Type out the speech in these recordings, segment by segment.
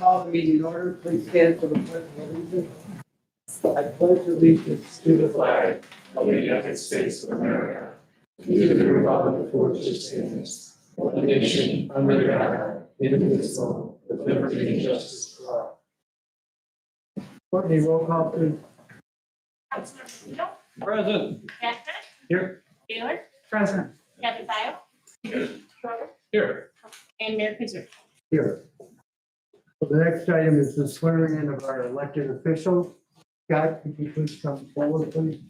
call the meeting in order. Please stand for the pledge of allegiance. I pledge allegiance to the flag of the United States of America, to the republic for which it stands, one nation under God, indivisible, with liberty and justice for all. Courtney, roll call, please. Councilmember Tito, Present. Patrick, Here. Taylor, Present. Capitayo, Schroeder, Here. and Mayor Kaiser. Here. So the next item is the swearing in of our elected officials. Scott, could you please come forward, please?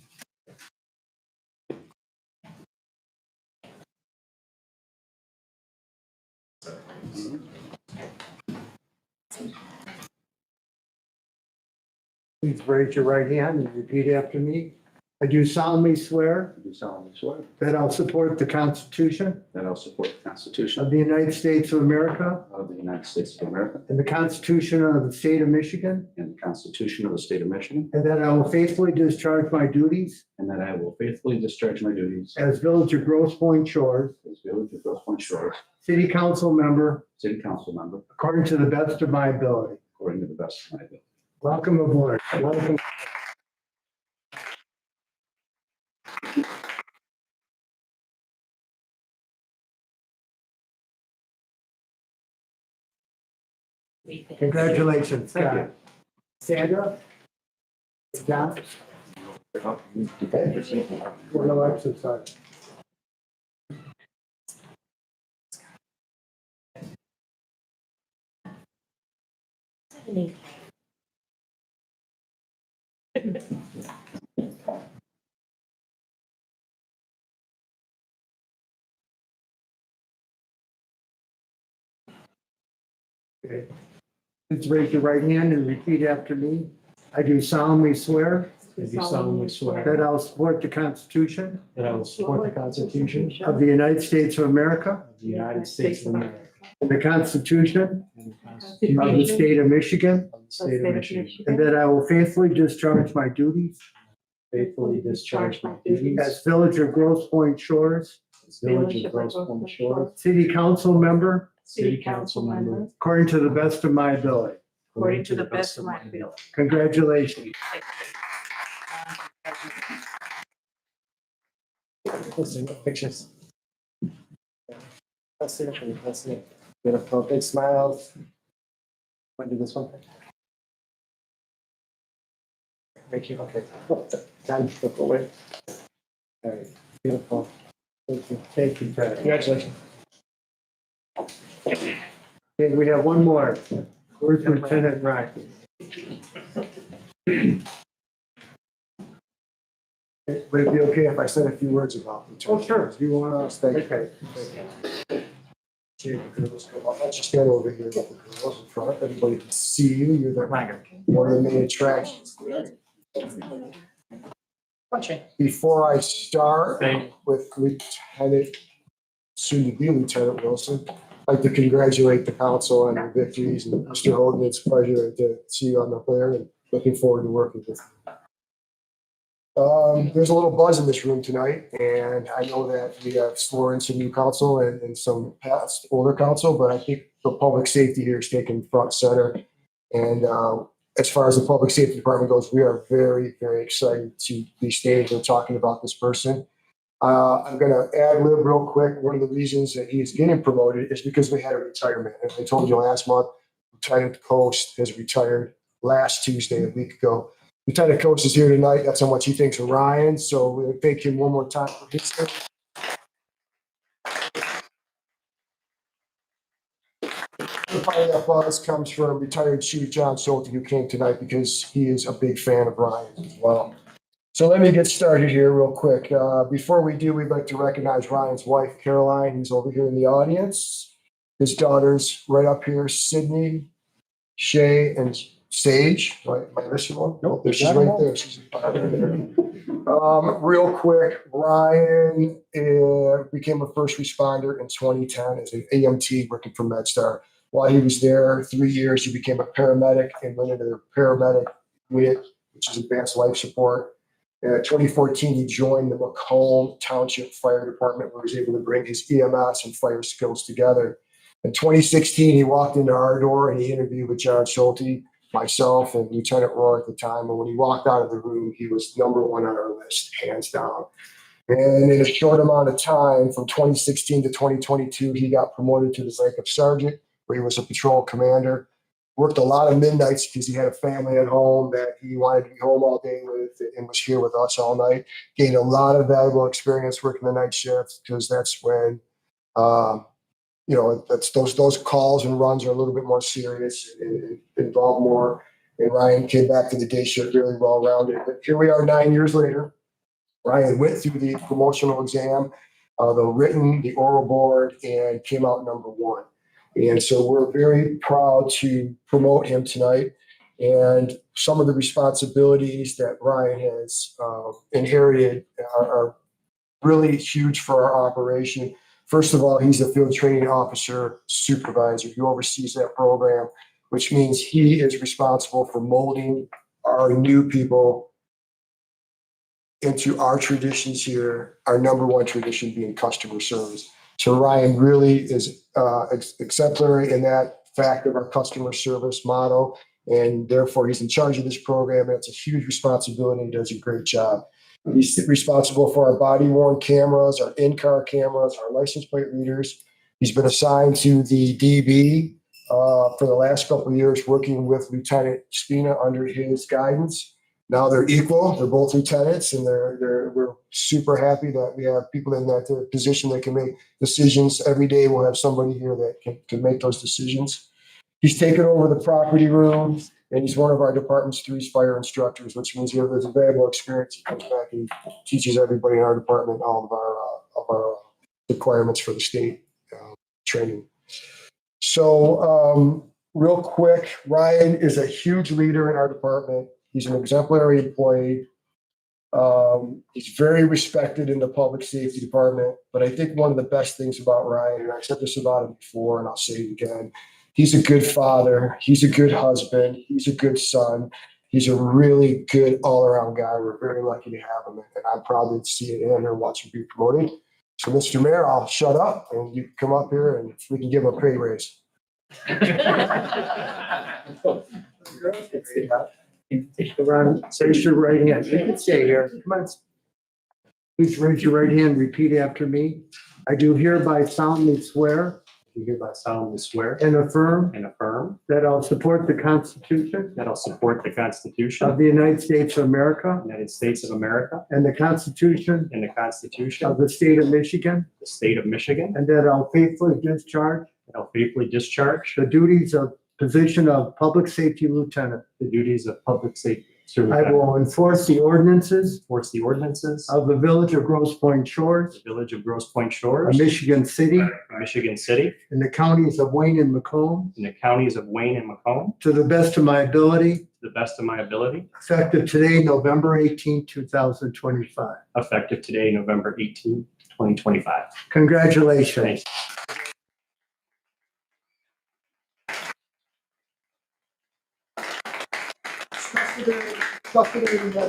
Please raise your right hand and repeat after me. I do solemnly swear I do solemnly swear that I'll support the Constitution that I'll support the Constitution of the United States of America of the United States of America and the Constitution of the State of Michigan, and the Constitution of the State of Michigan, and that I will faithfully discharge my duties and that I will faithfully discharge my duties as Village of Grosse Pointe Shores as Village of Grosse Pointe Shores City Council member City Council member according to the best of my ability. according to the best of my ability. Welcome aboard. Welcome. Congratulations, Thank Scott. Sandra? John? We're no exercise. Okay. Please raise your right hand and repeat after me. I do solemnly swear I do solemnly swear that I will support the Constitution that I will support the Constitution of the United States of America of the United States of America and the Constitution and the of Constitution the State of Michigan, of the State of Michigan, and that I will faithfully discharge my duties faithfully discharge my duties as Village of Grosse Pointe Shores as Village of Grosse Pointe Shores City Council member City Council member according to the best of my ability. according to the best of my ability. Congratulations. Listen, pictures. That's it. That's it. Beautiful. Big smiles. Want to do this one? Thank you. Okay. Time to flip away. All right. Beautiful. Thank you. Thank you, Ted. Congratulations. Okay, we have one more. Where's Lieutenant Ryan? Would it be okay if I said a few words about the Oh, sure. Do you want to stay? Okay. Let's just stand over here with the girls in front. Everybody can see you. You're the one of the main attractions. Before I start with Lieutenant, soon to be Lieutenant Wilson, I'd like to congratulate the council on your victories. And Mr. Holden, it's a pleasure to see you on the player and looking forward to working with you. There's a little buzz in this room tonight, and I know that we have sworn in some new council and some past older council, but I think the public safety here is taken front center. And as far as the public safety department goes, we are very, very excited to be standing here talking about this person. I'm going to ad lib real quick. One of the reasons that he's getting promoted is because we had a retirement. And I told you last month, Lieutenant Coast has retired last Tuesday, a week ago. Lieutenant Coast is here tonight. That's how much he thinks of Ryan. So we'll thank him one more time for his service. The part of that buzz comes from retired Chief John Schulte, who came tonight because he is a big fan of Ryan as well. So let me get started here real quick. Before we do, we'd like to recognize Ryan's wife, Caroline, who's over here in the audience. His daughters right up here, Sydney, Shay, and Sage. Right? Am I missing one? Nope, she's right there. She's real quick, Ryan became a first responder in 2010 as an AMT working for MedStar. While he was there 3 years, he became a paramedic and went into the paramedic unit, which is advanced life support. In 2014, he joined the Macomb Township Fire Department, where he was able to bring his EMS and fire skills together. In 2016, he walked into our door and he interviewed with John Schulte, myself, and Lieutenant Roy at the time. And when he walked out of the room, he was number one on our list, hands down. And in a short amount of time, from 2016 to 2022, he got promoted to the rank of sergeant, where he was a patrol commander. Worked a lot of midnights because he had a family at home that he wanted to be home all day with and was here with us all night. Gained a lot of valuable experience working the night shift because that's when, that's those calls and runs are a little bit more serious and involve more. And Ryan came back to the day shift really well rounded. But here we are 9 years later. Ryan went through the promotional exam, the written, the oral board, and came out number one. And so we're very proud to promote him tonight. And some of the responsibilities that Ryan has inherited are really huge for our operation. First of all, he's a field training officer supervisor. He oversees that program, which means he is responsible for molding our new people into our traditions here, our number one tradition being customer service. So Ryan really is exemplary in that fact of our customer service motto, and therefore he's in charge of this program, and it's a huge responsibility and does a great job. He's responsible for our body-worn cameras, our in-car cameras, our license plate readers. He's been assigned to the DB for the last couple of years, working with Lieutenant Spina under his guidance. Now they're equal. They're both lieutenants, and we're super happy that we have people in that position that can make decisions. Every day we'll have somebody here that can make those decisions. He's taken over the property room, and he's one of our department's 3 fire instructors, which means he has a valuable experience. He comes back and teaches everybody in our department all of our requirements for the state training. So real quick, Ryan is a huge leader in our department. He's an exemplary employee. He's very respected in the public safety department. But I think one of the best things about Ryan, and I've said this about him before, and I'll say it again, he's a good father. He's a good husband. He's a good son. He's a really good all-around guy. We're very lucky to have him, and I'm proud to see it in and watch him be promoted. So, Mr. Mayor, I'll shut up, and you can come up here, and we can give him a pay raise. Take the run, raise your right hand. You can stay here. Come on. Please raise your right hand, repeat after me. I do hereby solemnly swear. Do hereby solemnly swear And affirm and affirm that I'll support the Constitution that I'll support the Constitution of of the United States of America the United States of America and the Constitution and the Constitution of of the State of Michigan, the State of Michigan, and that I'll faithfully discharge and I'll faithfully discharge the duties of position of Public Safety Lieutenant. the duties of public safety. I will enforce the ordinances enforce the ordinances of the Village of Grosse Pointe of Shores, the Village of Grosse Pointe of Shores, Michigan City, Michigan City, and the counties of Wayne and Macomb, in the counties of Wayne and Macomb, to the best of my ability, to the best of my ability, effective today, November 18, 2025. effective today, November 18, 2025. Congratulations. Thanks. Recognized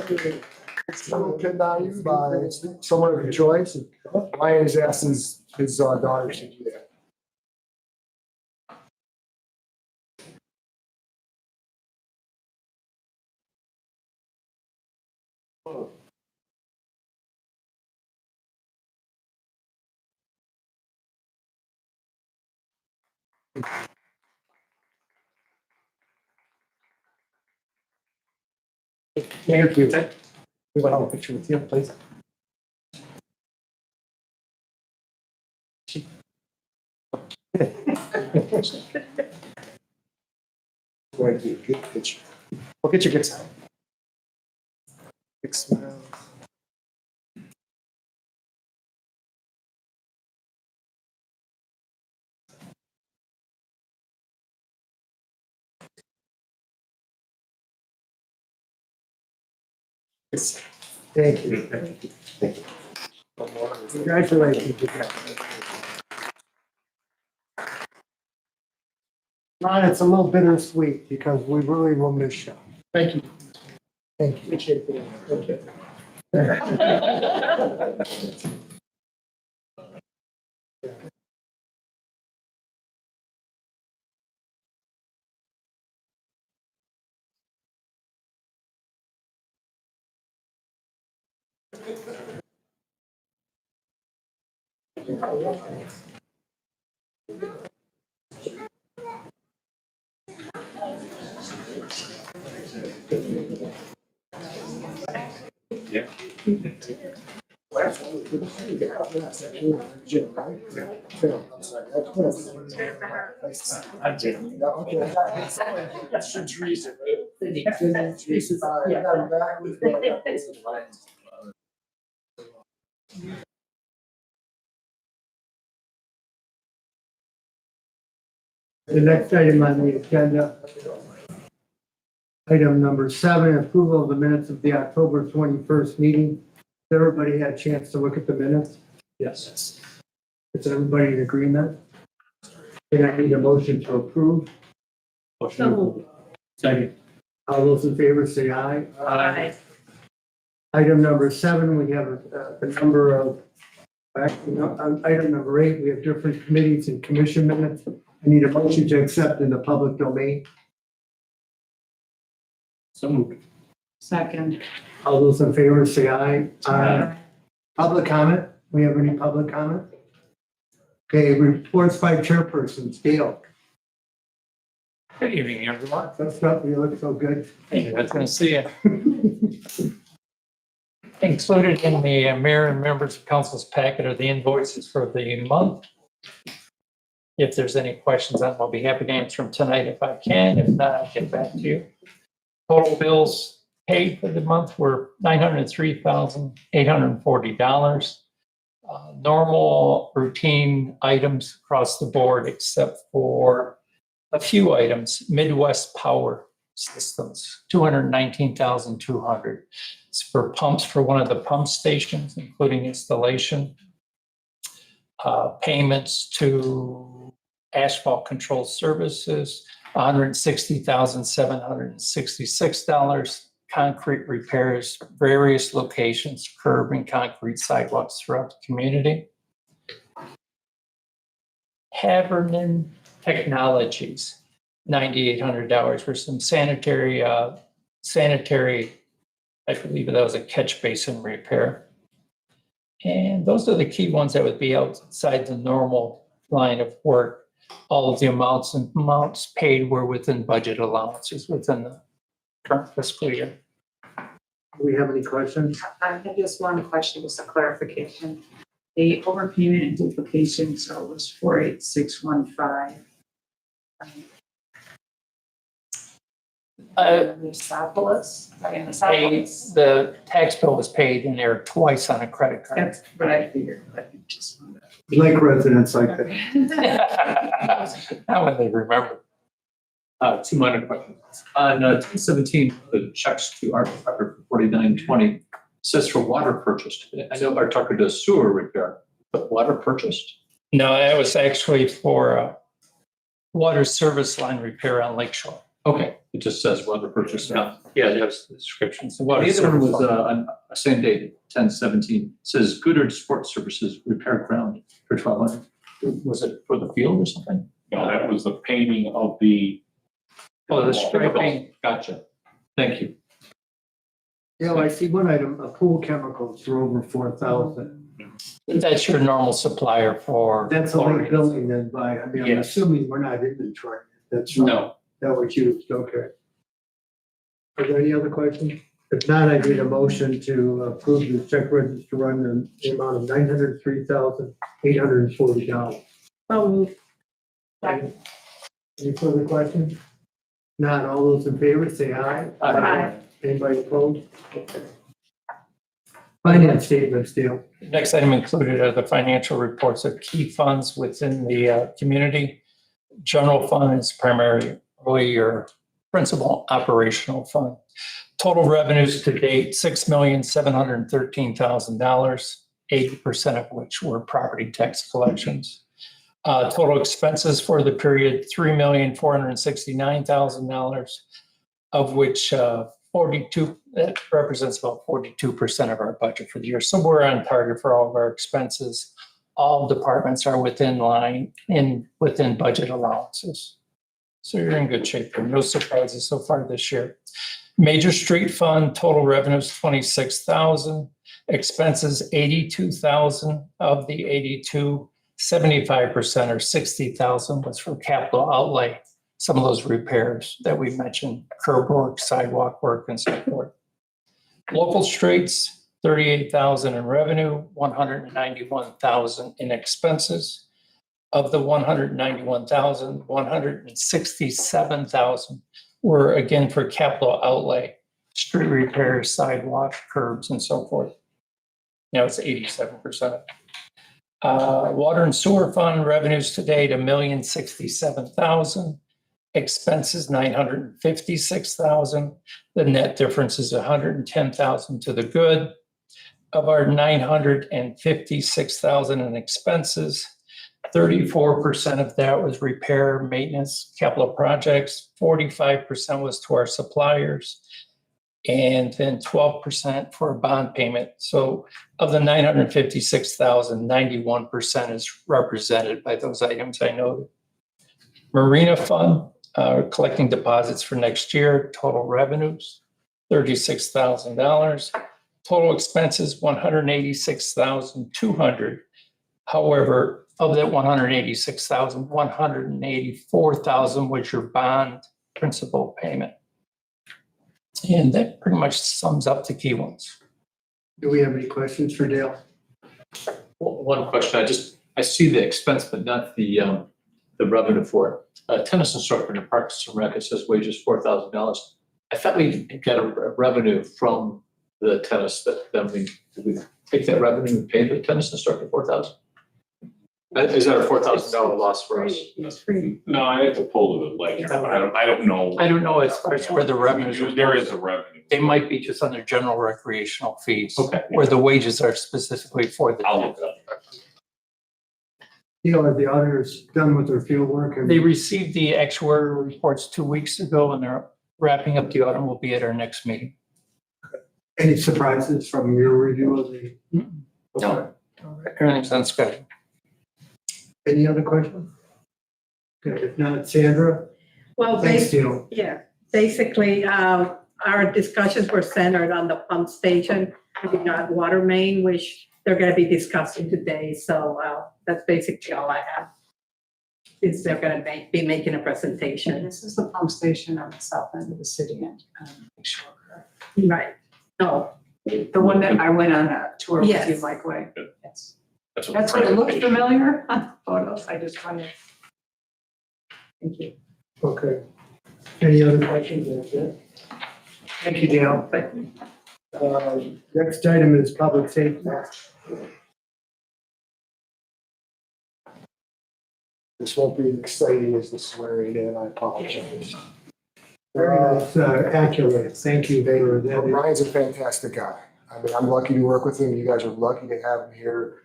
by someone of your choice. Ryan has asked his daughters to do that. Thank you. We want to have a picture with you, please. Thank you. Good picture. We'll get your good side. Big smile. Thank you. Thank you. Congratulations. Ron, it's a little bittersweet because we really will miss you. Thank you. Thank you. Appreciate it. Thank you. The next item on the agenda, item number 7, approval of the minutes of the October 21st meeting. Has everybody had a chance to look at the minutes? Yes. Is everybody in agreement? Then I need a motion to approve. Motion. Second. All those in favor say aye. Aye. Item number 7, we have a number of, actually, on item number 8, we have different committees and commission minutes. I need a motion to accept in the public domain. So moved. Second. All those in favor say aye. Public comment? We have any public comment? Okay, reports by chairpersons. Dale. Good evening, everyone. First up, you look so good. Hey, I was going to see you. Included in the mayor and members of council's packet are the invoices for the month. If there's any questions on them, I'll be happy to answer them tonight if I can. If not, I'll get back to you. Total bills paid for the month were $903,840. Normal routine items across the board, except for a few items. Midwest Power Systems, $219,200. It's for pumps for one of the pump stations, including installation. Payments to Asphalt Control Services, $160,766. Concrete repairs, various locations, curb and concrete sidewalks throughout the community. Haverman Technologies, $9,800 for some sanitary, I believe that was a catch basin repair. And those are the key ones that would be outside the normal line of work. All of the amounts paid were within budget allowances within the current fiscal year. Do we have any questions? I have just one question, just a clarification. The overpayment and duplication, so it was 48615. The tax bill was paid in there twice on a credit card. That's what I figured, but I just wanted Like residents like that. Now when they remember. Two minor questions. On 1017, the checks to our Tucker for 4920 says for water purchased. I know our Tucker does sewer repair, but water purchased? No, that was actually for water service line repair on Lake Shore. Okay, it just says water purchased. Yeah, there's the description. So The water other one service was line. on the same date, 1017. It says Goodard Sports Services repair ground for 1200. Was it for the field or something? No, that was the painting of the. Oh, the striping. Gotcha. Thank you. Yeah, I see one item, pool chemicals for over 4,000. That's your normal supplier for. That's a late chlorine. billing then by, I mean, I'm Yes. assuming we're not inventorying it. That's No. that was used, okay. Are there any other questions? If not, I need a motion to approve the check register run in the amount of $903,840. Any further questions? Not all those in favor, say aye. Aye. Anybody opposed? Finance statements, Dale. Next item included are the financial reports of key funds within the community. General fund is primarily your principal operational fund. Total revenues to date, $6,713,000, 80% of which were property tax collections. Total expenses for the period, $3,469,000, of which that represents about 42% of our budget for the year. So we're on target for all of our expenses. All departments are within line within budget allowances. So you're in good shape. There are no surprises so far this year. Major street fund, total revenues, $26,000. Expenses, 82,000 of the 82, 75% or 60,000 was for capital outlay. Some of those repairs that we mentioned, curb work, sidewalk work, and so forth. Local streets, 38,000 in revenue, 191,000 in expenses. Of the 191,000, 167,000 were again for capital outlay, street repairs, sidewalk, curbs, and so forth. Now it's 87%. Water and sewer fund revenues to date, 1,067,000. Expenses, 956,000. The net difference is 110,000 to the good. Of our 956,000 in expenses, 34% of that was repair, maintenance, capital projects. 45% was to our suppliers, and then 12% for a bond payment. So of the 956,000, 91% is represented by those items I noted. Marina fund, collecting deposits for next year, total revenues, $36,000. Total expenses, $186,200. However, of that 186,000, 184,000 was your bond principal payment. And that pretty much sums up the key ones. Do we have any questions for Dale? One question, I see the expense, but not the revenue for it. Tennis instructor in Parks and Rec, it says wages $4,000. I thought we got a revenue from the tennis, but then did we take that revenue and pay the tennis instructor $4,000? Is that a $4,000 loss for us? It's free. No, I have to pull the ledger. I don't know. I don't know as far as where the revenues are. There is a revenue. They might be just under general recreational fees. Okay. Where the wages are specifically for the. I'll look it up. Dale, are the auditors done with their field work? They received the actuarial reports 2 weeks ago, and they're wrapping up the audit. And will be at our next meeting. Any surprises from your review of the? No. Everything's on schedule. Any other questions? Okay, if not, Sandra? Well, Thanks, Dale. basically, our discussions were centered on the pump station. We got water main, which they're gonna be discussing today, so that's basically all I have. Is they're gonna be making a And presentation. this is the pump station on the south end of the city and make sure, correct? Right. Oh, The one that I went on a tour with you, Yes. Mike Way. Yes. That's That's what it looked familiar on photos. I just wanted. Thank you. Okay. Any other questions? That's it. Thank you, Dale. Next item is public safety. This won't be as exciting as the swearing in, I apologize. That's accurate. Thank you for that. Ryan's a fantastic guy. I mean, I'm lucky to work with him. You guys are lucky to have him here.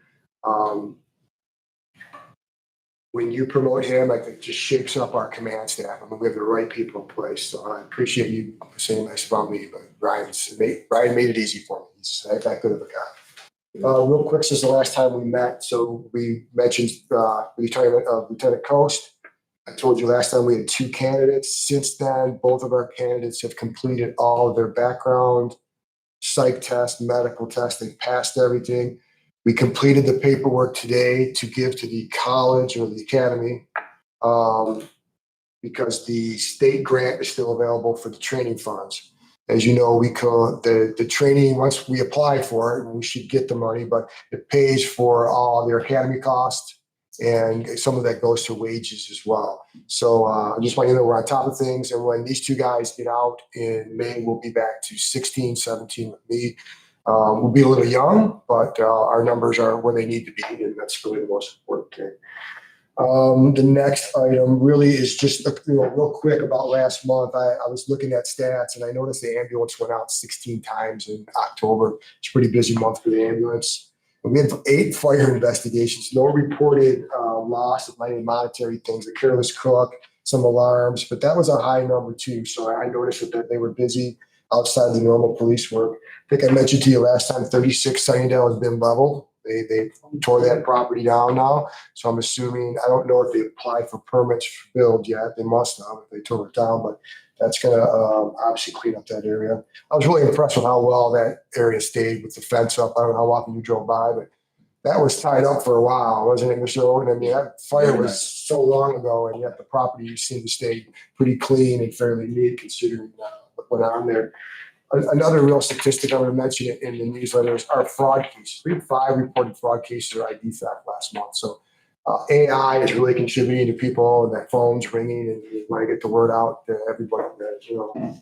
When you promote him, I think it just shakes up our command staff. I mean, we have the right people in place. So I appreciate you saying nice about me, but Ryan made it easy for me. He's that good of a guy. Real quick, since the last time we met, so we mentioned the retirement of Lieutenant Coast. I told you last time we had 2 candidates. Since then, both of our candidates have completed all of their background, psych test, medical test. They passed everything. We completed the paperwork today to give to the college or the academy because the state grant is still available for the training funds. As you know, the training, once we apply for it, we should get the money, but it pays for all their academy costs, and some of that goes to wages as well. So I just want you to know we're on top of things, and when these 2 guys get out in May, we'll be back to 16, 17 with me. We'll be a little young, but our numbers are where they need to be, and that's really the most important thing. The next item really is just real quick about last month. I was looking at stats, and I noticed the ambulance went out 16 times in October. It's a pretty busy month for the ambulance. And we had 8 fire investigations, no reported loss of any monetary things, a careless cook, some alarms, but that was a high number too. So I noticed that they were busy outside the normal police work. I think I mentioned to you last time, 36 Sunnydale has been leveled. They tore that property down now. So I'm assuming, I don't know if they applied for permits for build yet. They must have if they tore it down, but that's gonna obviously clean up that area. I was really impressed with how well that area stayed with the fence up. I don't know how often you drove by, but that was tied up for a while, wasn't it, Mr. Owen? I mean, that fire was so long ago, and yet the property seemed to stay pretty clean and fairly neat considering what went on there. Another real statistic I'm going to mention it in the newsletter is our fraud cases. We had 5 reported fraud cases or ID theft last month. So AI is really contributing to people, and that phone's ringing, and you want to get the word out to everybody that,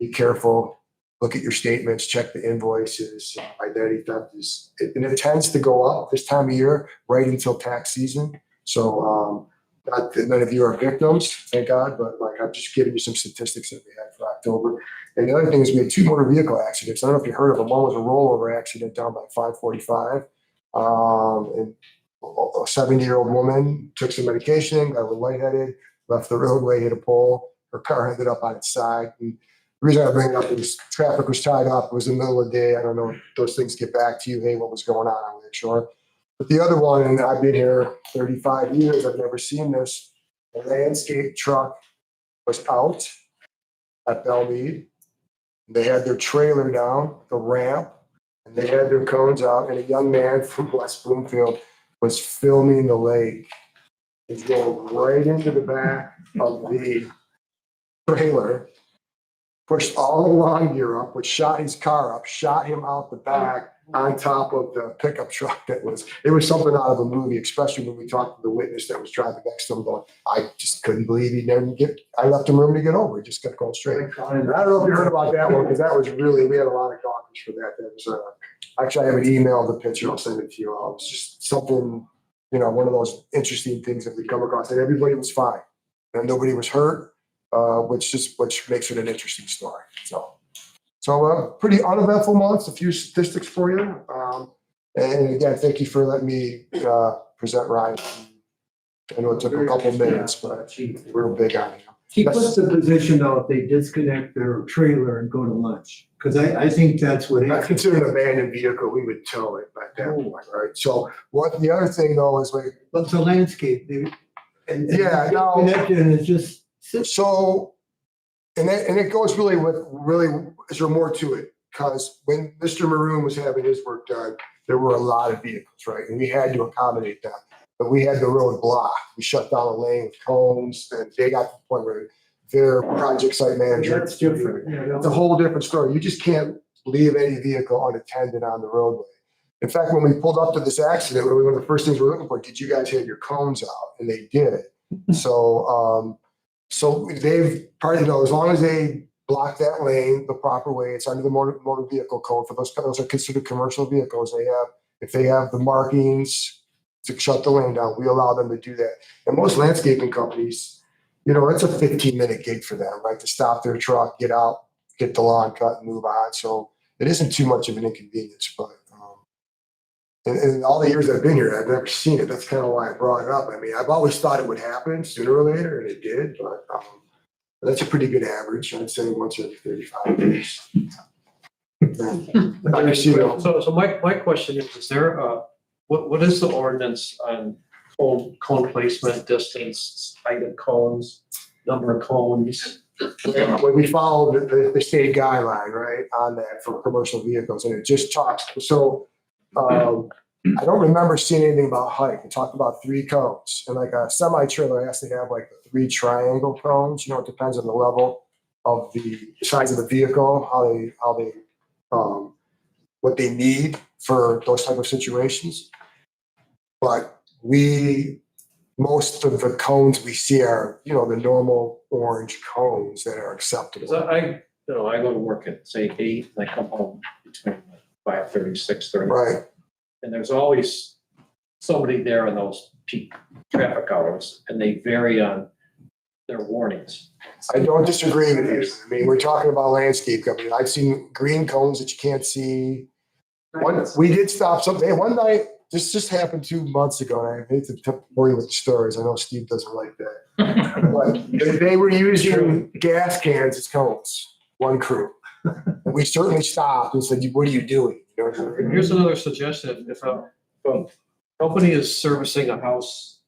be careful, look at your statements, check the invoices. Identity theft and it tends to go up this time of year, right until tax season. So not that none of you are victims, thank God, but like I'm just giving you some statistics that we had for October. And the other thing is we had 2 motor vehicle accidents. I don't know if you heard of them. One was a rollover accident down by 545. And a 70-year-old woman took some medication, got a little lightheaded, left the roadway, hit a pole. Her car ended up on its side. And the reason I bring it up is traffic was tied up. It was the middle of the day. I don't know if those things get back to you. Hey, what was going on? I'm not sure. But the other one, and I've been here 35 years, I've never seen this. A landscape truck was out at Belmead. They had their trailer down the ramp, and they had their cones out, and a young man from West Bloomfield was filming the lake. He drove right into the back of the trailer, pushed all the lawn gear up, which shot his car up, shot him out the back on top of the pickup truck. It was something out of a movie, especially when we talked to the witness that was driving next to him going, I just couldn't believe he never I left him room to get over. He just kept going straight. And I don't know if you heard about that one, because that was really, we had a lot of gawkers for that. That was, actually, I have an email of the picture. I'll send it to you. It was just something, one of those interesting things that we come across, and everybody was fine and nobody was hurt, which makes it an interesting story. So pretty uneventful month, a few statistics for you. And again, thank you for letting me present Ryan. I know it took a couple minutes, but we're big on it. Keep us the position though, if they disconnect their trailer and go to lunch, because I think that's what Not happened. considered an abandoned vehicle, we would tow it at that point, right? So the other thing though is like, But it's a landscape, and it's just. so, and it goes really is there more to it? Because when Mr. Maroon was having his work done, there were a lot of vehicles, right? And we had to accommodate that. But we had the road blocked. We shut down a lane with cones, and they got to the point where their project site manager. That's different. It's a whole different story. You just can't leave any vehicle unattended on the roadway. In fact, when we pulled up to this accident, one of the first things we were looking for, did you guys have your cones out? And they did. So they've as long as they block that lane the proper way, it's under the motor vehicle code. For those are considered commercial vehicles. If they have the markings to shut the lane down, we allow them to do that. And most landscaping companies, it's a 15-minute gig for them, right? To stop their truck, get out, get the lawn cut, and move on. So it isn't too much of an inconvenience, but in all the years I've been here, I've never seen it. That's kind of why I brought it up. I mean, I've always thought it would happen sooner or later, and it did, but that's a pretty good average. I'd say once every 35 years. So my question is there, what is the ordinance on cone placement, distance, height of cones, number of cones? When we follow the state guideline, right, on that for commercial vehicles, and it just talks, so I don't remember seeing anything about height. It talked about 3 cones, and like a semi-trailer has to have like the 3 triangle cones. It depends on the level of the size of the vehicle, how they what they need for those type of situations. But most of the cones we see are, the normal orange cones that are acceptable. Because I go to work at say 8 and I come home between 5:30, 6:30. Right. And there's always somebody there in those peak traffic hours, and they vary on their warnings. I don't disagree with you. I mean, we're talking about landscape company. I've seen green cones that you can't see. We did stop something. One night, this just happened 2 months ago, and I hate to bore you with the stories. I know Steve doesn't like that. But they were using gas cans as cones, one crew. And we certainly stopped and said, what are you doing? Here's another suggestion. company is servicing a house,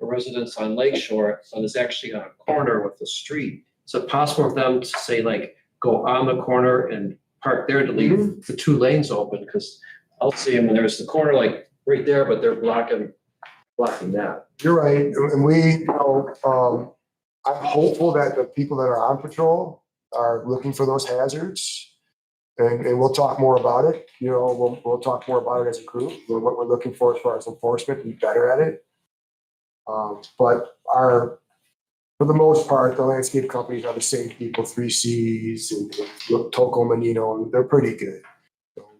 a residence on Lake Shore, and is actually on a corner with the street. Is it possible for them to say like, go on the corner and park there to leave the two lanes open? Because I'll see them and there's the corner like right there, but they're blocking that. You're right, and we, I'm hopeful that the people that are on patrol are looking for those hazards. And we'll talk more about it, we'll talk more about it as a group, what we're looking for as far as enforcement, be better at it. But for the most part, the landscape companies are the same people, 3Cs and Toco Manino, and they're pretty good.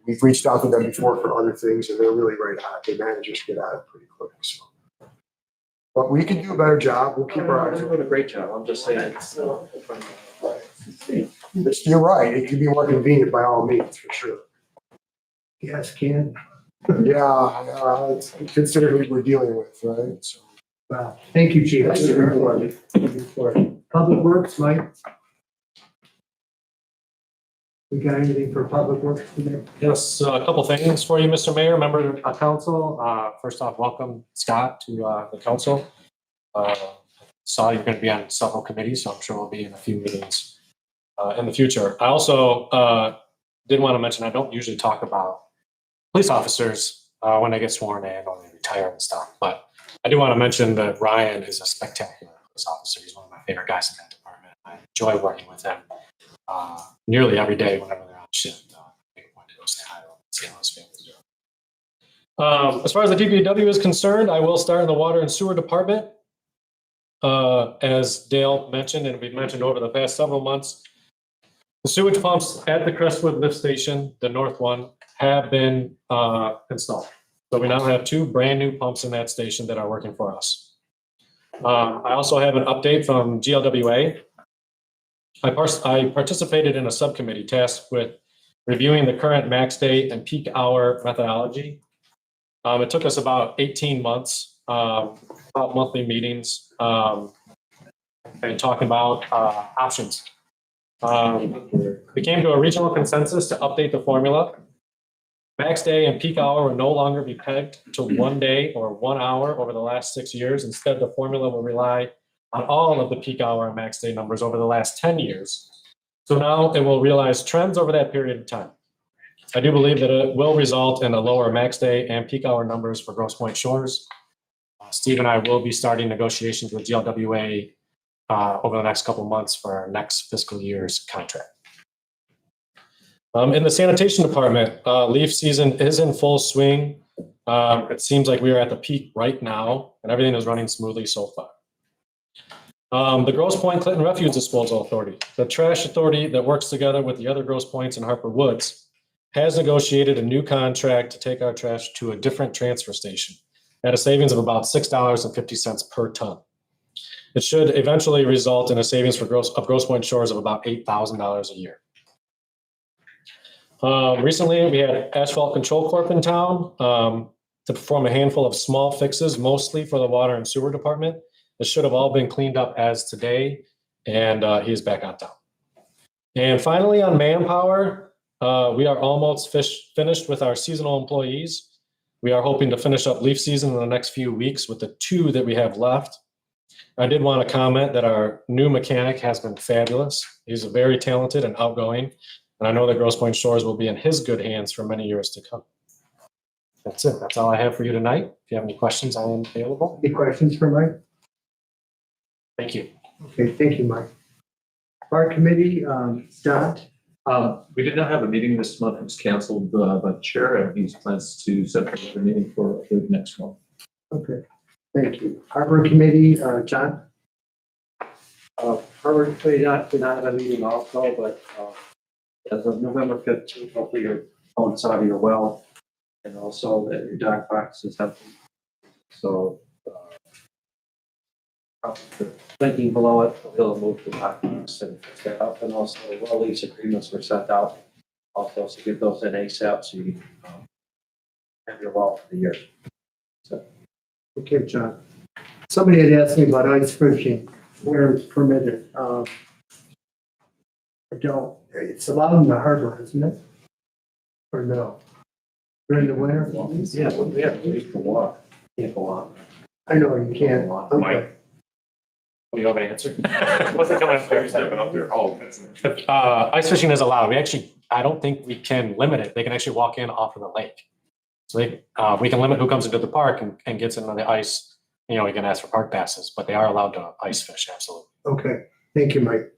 We've reached out to them before for other things, and they're really right on it. The managers get on it pretty quick, so. But we can do a better job. We'll keep our eyes They're on doing a great job. I'm just saying. it. You're right. It can be more convenient by all means, for sure. Yes, Ken. Yeah, it's considered who we're dealing with, right? So. Wow. Thank you, Chief. Thank you very much. For Public Works, Mike? We got anything for Public Works today? Yes, a couple things for you, Mr. Mayor, member of council. First off, welcome Scott to the council. Saw you're going to be on several committees, so I'm sure we'll be in a few meetings in the future. I also did want to mention, I don't usually talk about police officers when they get sworn in or they retire and stuff, but I do want to mention that Ryan is a spectacular police officer. He's one of my favorite guys in that department. I enjoy working with him. Nearly every day whenever they're on shift, make a point to go say hi to them, see how his family's doing. As far as the DPW is concerned, I will start in the water and sewer department. As Dale mentioned, and we've mentioned over the past several months, the sewage pumps at the Crestwood lift station, the north one, have been installed. So we now have 2 brand new pumps in that station that are working for us. I also have an update from GLWA. I participated in a subcommittee tasked with reviewing the current max day and peak hour methodology. It took us about 18 months, about monthly meetings, and talking about options. We came to a regional consensus to update the formula. Max day and peak hour will no longer be pegged to 1 day or 1 hour over the last 6 years. Instead, the formula will rely on all of the peak hour and max day numbers over the last 10 years. So now it will realize trends over that period of time. I do believe that it will result in a lower max day and peak hour numbers for Grosse Pointe Shores. Steve and I will be starting negotiations with GLWA over the next couple of months for our next fiscal year's contract. In the sanitation department, leaf season is in full swing. It seems like we are at the peak right now, and everything is running smoothly so far. The Grosse Pointe Clinton Refuse Disposal Authority, the trash authority that works together with the other Grosse Pointes in Harper Woods, has negotiated a new contract to take our trash to a different transfer station at a savings of about $6.50 per ton. It should eventually result in a savings for Grosse Pointe Shores of about $8,000 a year. Recently, we had Asphalt Control Corp in town to perform a handful of small fixes, mostly for the water and sewer department. It should have all been cleaned up as today, and he is back on town. And finally, on manpower, we are almost finished with our seasonal employees. We are hoping to finish up leaf season in the next few weeks with the 2 that we have left. I did want to comment that our new mechanic has been fabulous. He's very talented and outgoing, and I know that Grosse Pointe Shores will be in his good hands for many years to come. That's it. That's all I have for you tonight. If you have any questions, I am available. Any questions for Mike? Thank you. Okay, thank you, Mike. Park Committee, Scott? We did not have a meeting this month. It was canceled by the chair, and he plans to set another meeting for the next month. Okay, thank you. Harbor Committee, John? Harbor Committee did not have a meeting also, but as of November 15th, hopefully your phone's out of your well, and also that your dock box is empty. So the linking below it, he'll move the dock box and fix that up, and also well lease agreements were sent out. Also, so get those in ASAP so you can have your well for the year. So. Okay, John. Somebody had asked me about ice fishing, where it's permitted. It's allowed in the harbor, isn't it? Or no? during the winter? Yeah, we have to leave for walk. Can't go on. I know you can't. Okay. Mike. Do you have an answer? Wasn't coming up there. Stepping up there, oh, that's. Ice fishing is allowed. I don't think we can limit it. They can actually walk in off of the lake. So we can limit who comes into the park and gets into the ice. You know, we can ask for park passes, but they are allowed to ice fish, absolutely. Okay, thank you, Mike.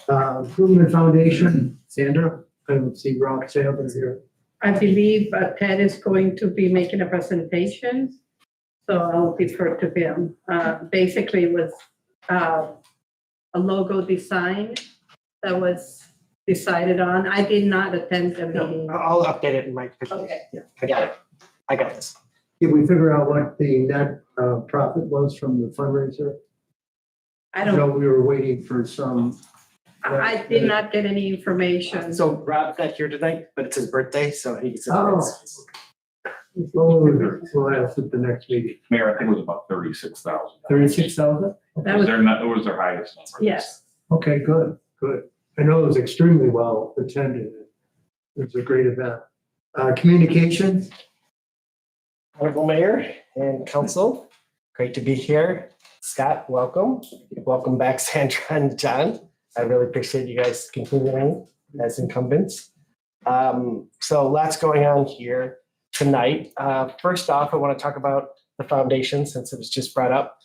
Improvement Foundation, Sandra, I don't see Rob Samples here. I believe Ted is going to be making a presentation, so I'll defer to him. Basically, it was a logo design that was decided on. I did not attend the meeting. I'll update it in my. Okay. Yeah, I got it. I got this. Did we figure out what the net profit was from the fundraiser? I don't, No, we were waiting for some. I did not get any information. So Rob's not here tonight, but it's his birthday, so he's. Oh. We'll ask at the next meeting. Mayor, I think it was about 36,000. 36,000? That was, It was their highest number. yes. Okay, good, good. I know it was extremely well attended. It was a great event. Communications? Honorable Mayor and Council, great to be here. Scott, welcome. Welcome back, Sandra and John. I really appreciate you guys continuing as incumbents. So lots going on here tonight. First off, I want to talk about the foundation since it was just brought up.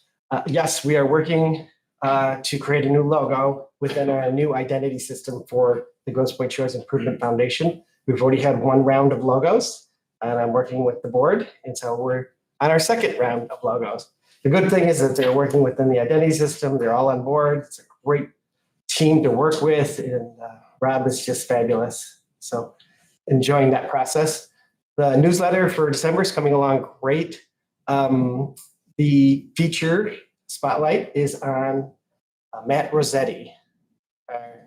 Yes, we are working to create a new logo within a new identity system for the Grosse Pointe Shores Improvement Foundation. We've already had one round of logos, and I'm working with the board, and so we're on our second round of logos. The good thing is that they're working within the identity system. They're all on board. It's a great team to work with, and Rob is just fabulous. So enjoying that process. The newsletter for December is coming along great. The feature spotlight is on Matt Rossetti, our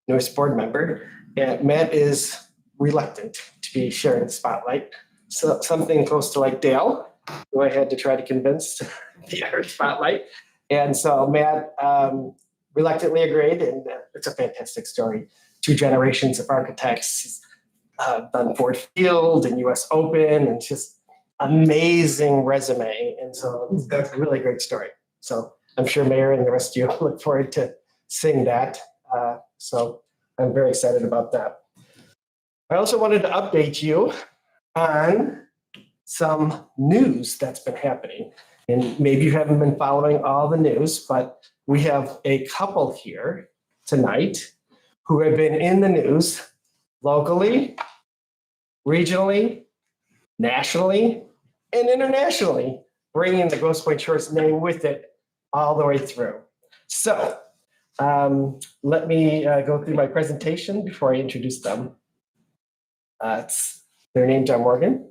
newest board member. And Matt is reluctant to be sharing the spotlight. So something close to like Dale, who I had to try to convince to be our spotlight. And so Matt reluctantly agreed, and it's a fantastic story. 2 generations of architects, done Ford Field and US Open, and just amazing resume. And so that's a really great story. So I'm sure Mayor and the rest of you look forward to seeing that. So I'm very excited about that. I also wanted to update you on some news that's been happening. And maybe you haven't been following all the news, but we have a couple here tonight who have been in the news locally, regionally, nationally, and internationally, bringing the Grosse Pointe Shores name with it all the way through. So let me go through my presentation before I introduce them. Their names are Morgan,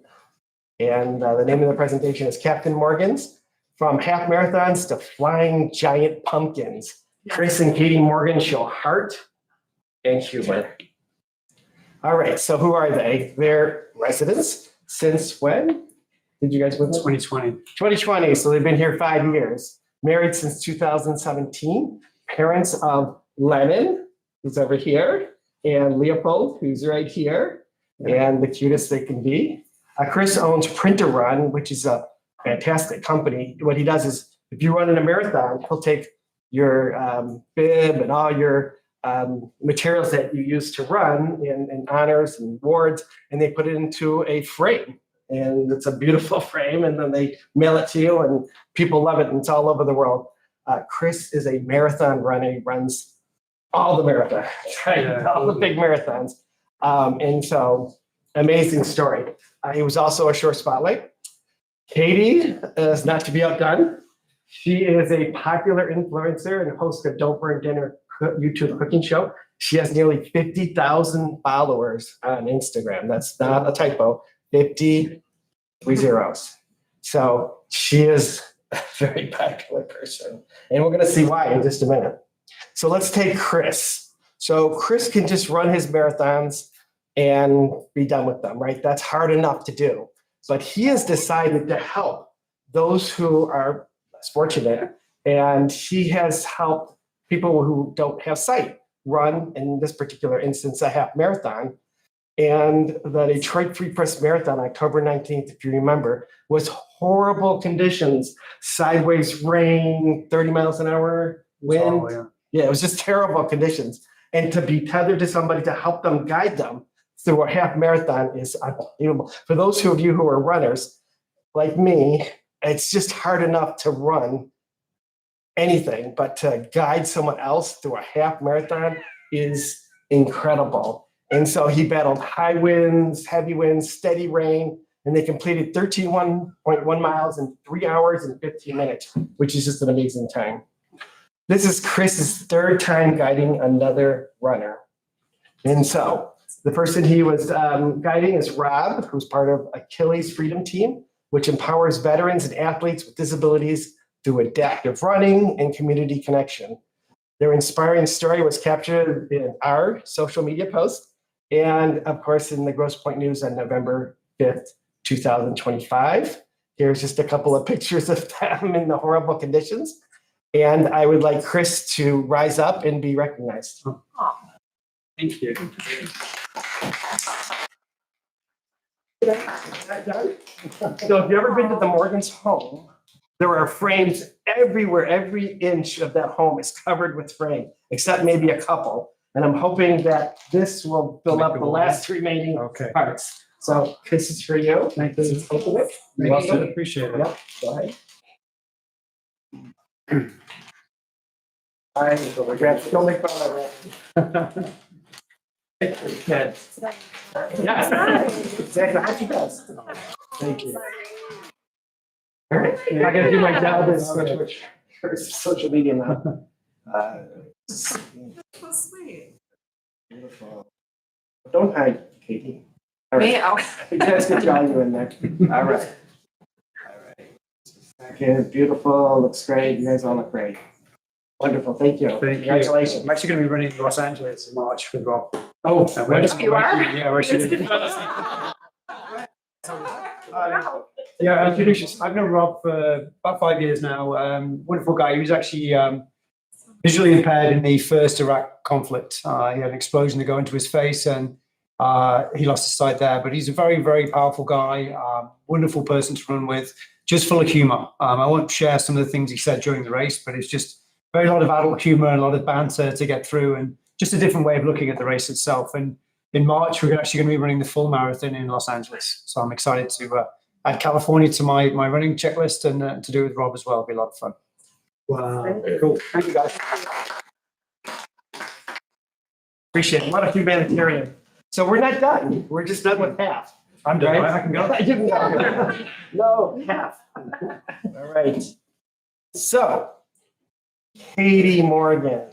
and the name of the presentation is Captain Morgan's From Half Marathons to Flying Giant Pumpkins. Chris and Katie Morgan show heart and humor. All right, so who are they? They're residents since when? Did you guys move? 2020. 2020, so they've been here 5 years. Married since 2017. Parents of Lennon, who's over here, and Leopold, who's right here, and the cutest they can be. Chris owns Printer Run, which is a fantastic company. What he does is, if you run in a marathon, he'll take your bib and all your materials that you use to run in honors and awards, and they put it into a frame. And it's a beautiful frame, and then they mail it to you, and people love it, and it's all over the world. Chris is a marathon runner. He runs all the marathons, right? All the big marathons. And so, amazing story. He was also a short spotlight. Katie is not to be outdone. She is a popular influencer and host of Don't Burn Dinner YouTube cooking show. She has nearly 50,000 followers on Instagram. That's not a typo. 50 zeros. So she is a very popular person. And we're going to see why in just a minute. So let's take Chris. So Chris can just run his marathons and be done with them, right? That's hard enough to do. But he has decided to help those who are less fortunate. And he has helped people who don't have sight run, in this particular instance, a half marathon. And the Detroit Free Press Marathon, October 19th, if you remember, was horrible conditions, sideways rain, 30 miles an hour wind. Yeah, it was just terrible conditions. And to be tethered to somebody to help them, guide them through a half marathon is unbelievable. For those of you who are runners, like me, it's just hard enough to run anything, but to guide someone else through a half marathon is incredible. And so he battled high winds, heavy winds, steady rain, and they completed 13.1 miles in 3 hours and 15 minutes, which is just an amazing time. This is Chris's third time guiding another runner. And so the person he was guiding is Rob, who's part of Achilles Freedom Team, which empowers veterans and athletes with disabilities through adaptive running and community connection. Their inspiring story was captured in our social media post and, of course, in the Grosse Pointe News on November 5th, 2025. Here's just a couple of pictures of them in the horrible conditions. And I would like Chris to rise up and be recognized. Thank you. So if you've ever been to the Morgan's home, there are frames everywhere. Every inch of that home is covered with frame, except maybe a couple. And I'm hoping that this will fill up the last remaining parts. So this is for you. Thank you. Please open it. You're welcome. Appreciate it. Yep, go ahead. All right, so we're going to don't make fun of it. Yes. Yes. Exactly. How'd you guys? Thank you. All right, I gotta do my job as social media now. So sweet. Beautiful. Don't hide, Katie. All Me, right. oh. You guys can draw you in there. All right. All right. Okay, beautiful. Looks great. You guys all look great. Wonderful. Thank you. Thank you. Congratulations. I'm actually going to be running in Los Angeles in March with Rob. Oh, You are? Yeah, we're actually. Yeah, introduce yourself. I've known Rob for about 5 years now. Wonderful guy. He was actually visually impaired in the first Iraq conflict. He had an explosion to go into his face and he lost his sight there. But he's a very, very powerful guy, wonderful person to run with, just full of humor. I won't share some of the things he said during the race, but it's just very lot of adult humor and a lot of banter to get through and just a different way of looking at the race itself. And in March, we're actually going to be running the full marathon in Los Angeles. So I'm excited to add California to my running checklist and to do it with Rob as well. It'll be a lot of fun. Wow. Cool. Thank you, guys. Appreciate it. What a humanitarian. So we're not done. We're just done with half. I'm done. Right? I can go. I didn't know. No, half. All right. So, Katie Morgan.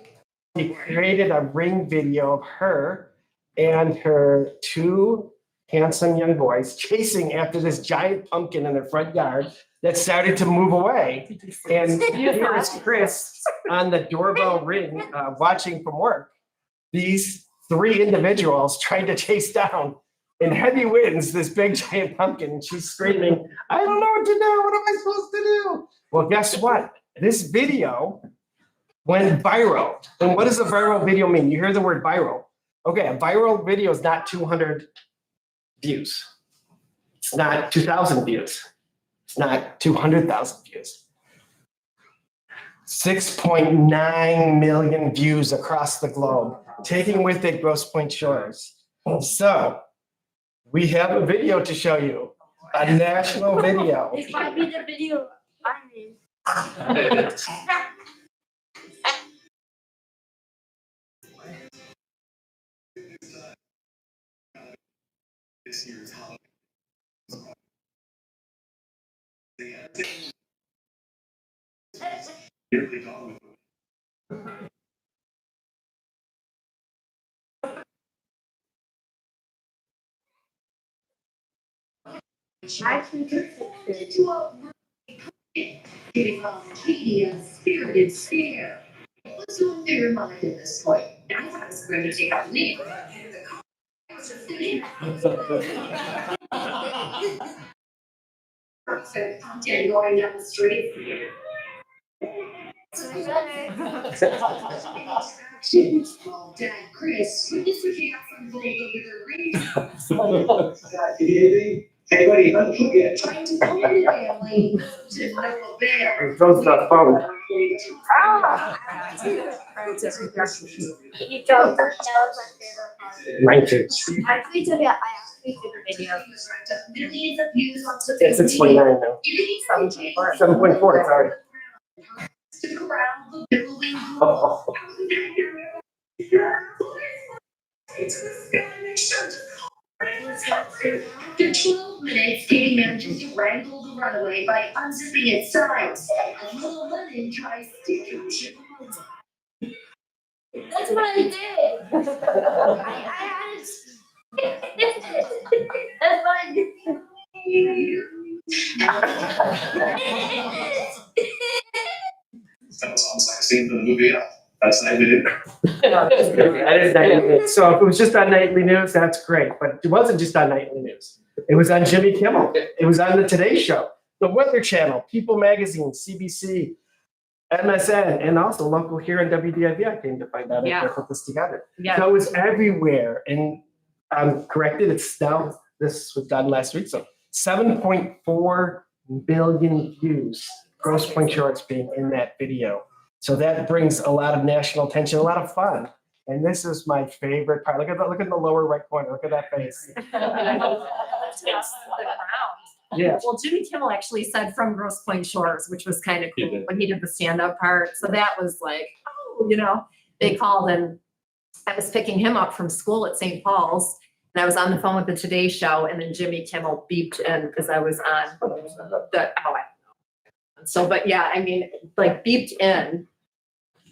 She created a ring video of her and her two handsome young boys chasing after this giant pumpkin in their front yard that started to move away. And here's Chris on the doorbell ring watching from work. These three individuals trying to chase down in heavy winds this big giant pumpkin. And she's screaming, I don't know what to do. What am I supposed to do? Well, guess what? This video went viral. And what does a viral video mean? You hear the word viral. Okay, a viral video is not 200 views. It's not 2,000 views. It's not 200,000 views. 6.9 million views across the globe, taking with it Grosse Pointe Shores. So we have a video to show you, a national video. This might be the video I need. This year's holiday. Nearly gone with Getting on Katie spirited spear. What's your favorite moment at this point? I thought I was going to take out Nick. Perfect. I'm going down the street for you. Dad, Chris, would this be out from gold over the Anybody, don't forget. trying to find the family to know a bear. Throws the phone. You don't, that was my favorite part. Mine too. I tweeted it, I actually did a video. Millions of views on social It's 6.9 now. media. 7.4, sorry. To corral the billowing Oh. In 12 minutes, Katie manages to wrangle the runaway by unzipping its sides. A little lemon tries to catch it. That's what I did. I had That's what I did. That was almost like a scene from the movie. That's I did it. I didn't know. So if it was just on nightly news, that's great. But it wasn't just on nightly news. It was on Jimmy Kimmel. It was on the Today Show, the Weather Channel, People Magazine, CBC, MSN, and also local here on WDIV. I came to find out Yeah. after I put this together. Yeah. So it was everywhere. And I'm corrected, it's now, this was done last week. So 7.4 billion views. Grosse Pointe Shorts being in that video. So that brings a lot of national attention, a lot of fun. And this is my favorite part. Look at the lower right corner. Look at that face. Yeah. Well, Jimmy Kimmel actually said from Grosse Pointe Shores, which was kind of cool when he did the stand-up part. So that was like, oh, they called and I was picking him up from school at St. Paul's and I was on the phone with the Today Show and then Jimmy Kimmel beeped in because I was on I don't know. So, but yeah, I mean, like beeped in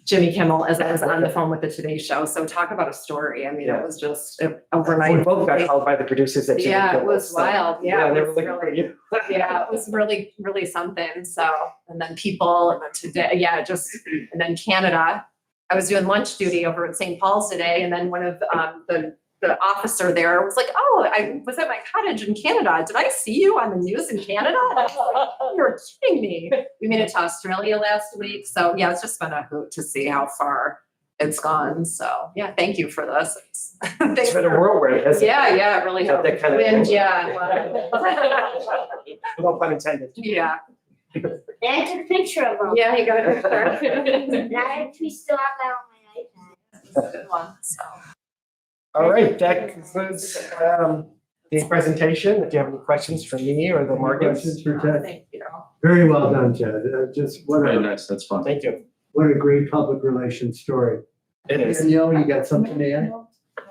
Jimmy Kimmel as I was on the phone with the Today Show. So talk about a story. I mean, it was just overnight. We both got called by the producers at Jimmy Yeah, it Kimmel, was so- wild. Yeah, they it were was looking for really, you. yeah, it was really, really something. So, and then people, and then today, yeah, just, and then Canada. I was doing lunch duty over at St. Paul's today, and then one of the officer there was like, "Oh, I was at my cottage in Canada. Did I see you on the news in Canada?" And I was like, "You're kidding me." We made it to Australia last week, so yeah, it's just been a hoot to see how far it's gone. So yeah, thank you for this. Thanks It's been a whirlwind, hasn't it? yeah, it really Got that helped. kind of- Wind, yeah. No pun intended. Yeah. And I took a picture of them. Yeah, you got a picture. And I actually still have that on my iPad. Good one, so. All right, that concludes the presentation. If you have any questions for me or the Morgans. Questions for Ted? Thank you. Very well done, Ted. Just what Very a, nice, that's fun. Thank you. what a great public relations story. It is. Danielle, you got something to add?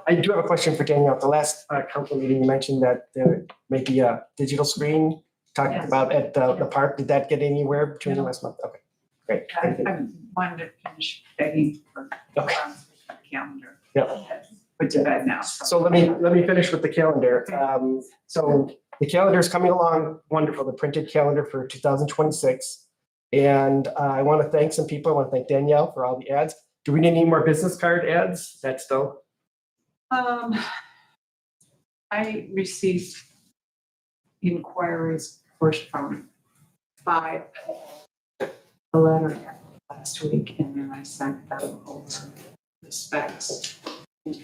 I do have a question for Danielle. At the last council meeting, you mentioned that there may be a digital screen talked Yes. about at the park. Did that get anywhere between the last month? Okay, great. Thank you. I wanted to finish begging for Okay. the calendar. Yeah. Put to bed now. So let me finish with the calendar. So the calendar is coming along wonderful, the printed calendar for 2026. And I want to thank some people. I want to thank Danielle for all the ads. Do we need any more business card ads? That's still, I received inquiries first from 5, a letter last week, and then I sent them over the specs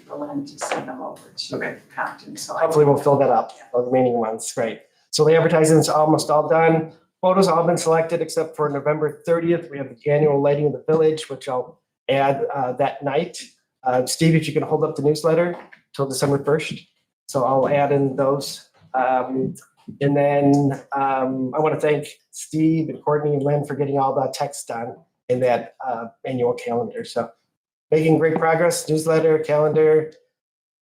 for Lynn to send them over to Compton. So hopefully we'll fill that up, the remaining ones, great. So the advertising is almost all done. Photos all been selected except for November 30th. We have the annual lighting of the village, which I'll add that night. Steve, if you can hold up the newsletter till December 1st. So I'll add in those. And then I want to thank Steve and Courtney and Lynn for getting all the text done in that annual calendar. So making great progress, newsletter, calendar,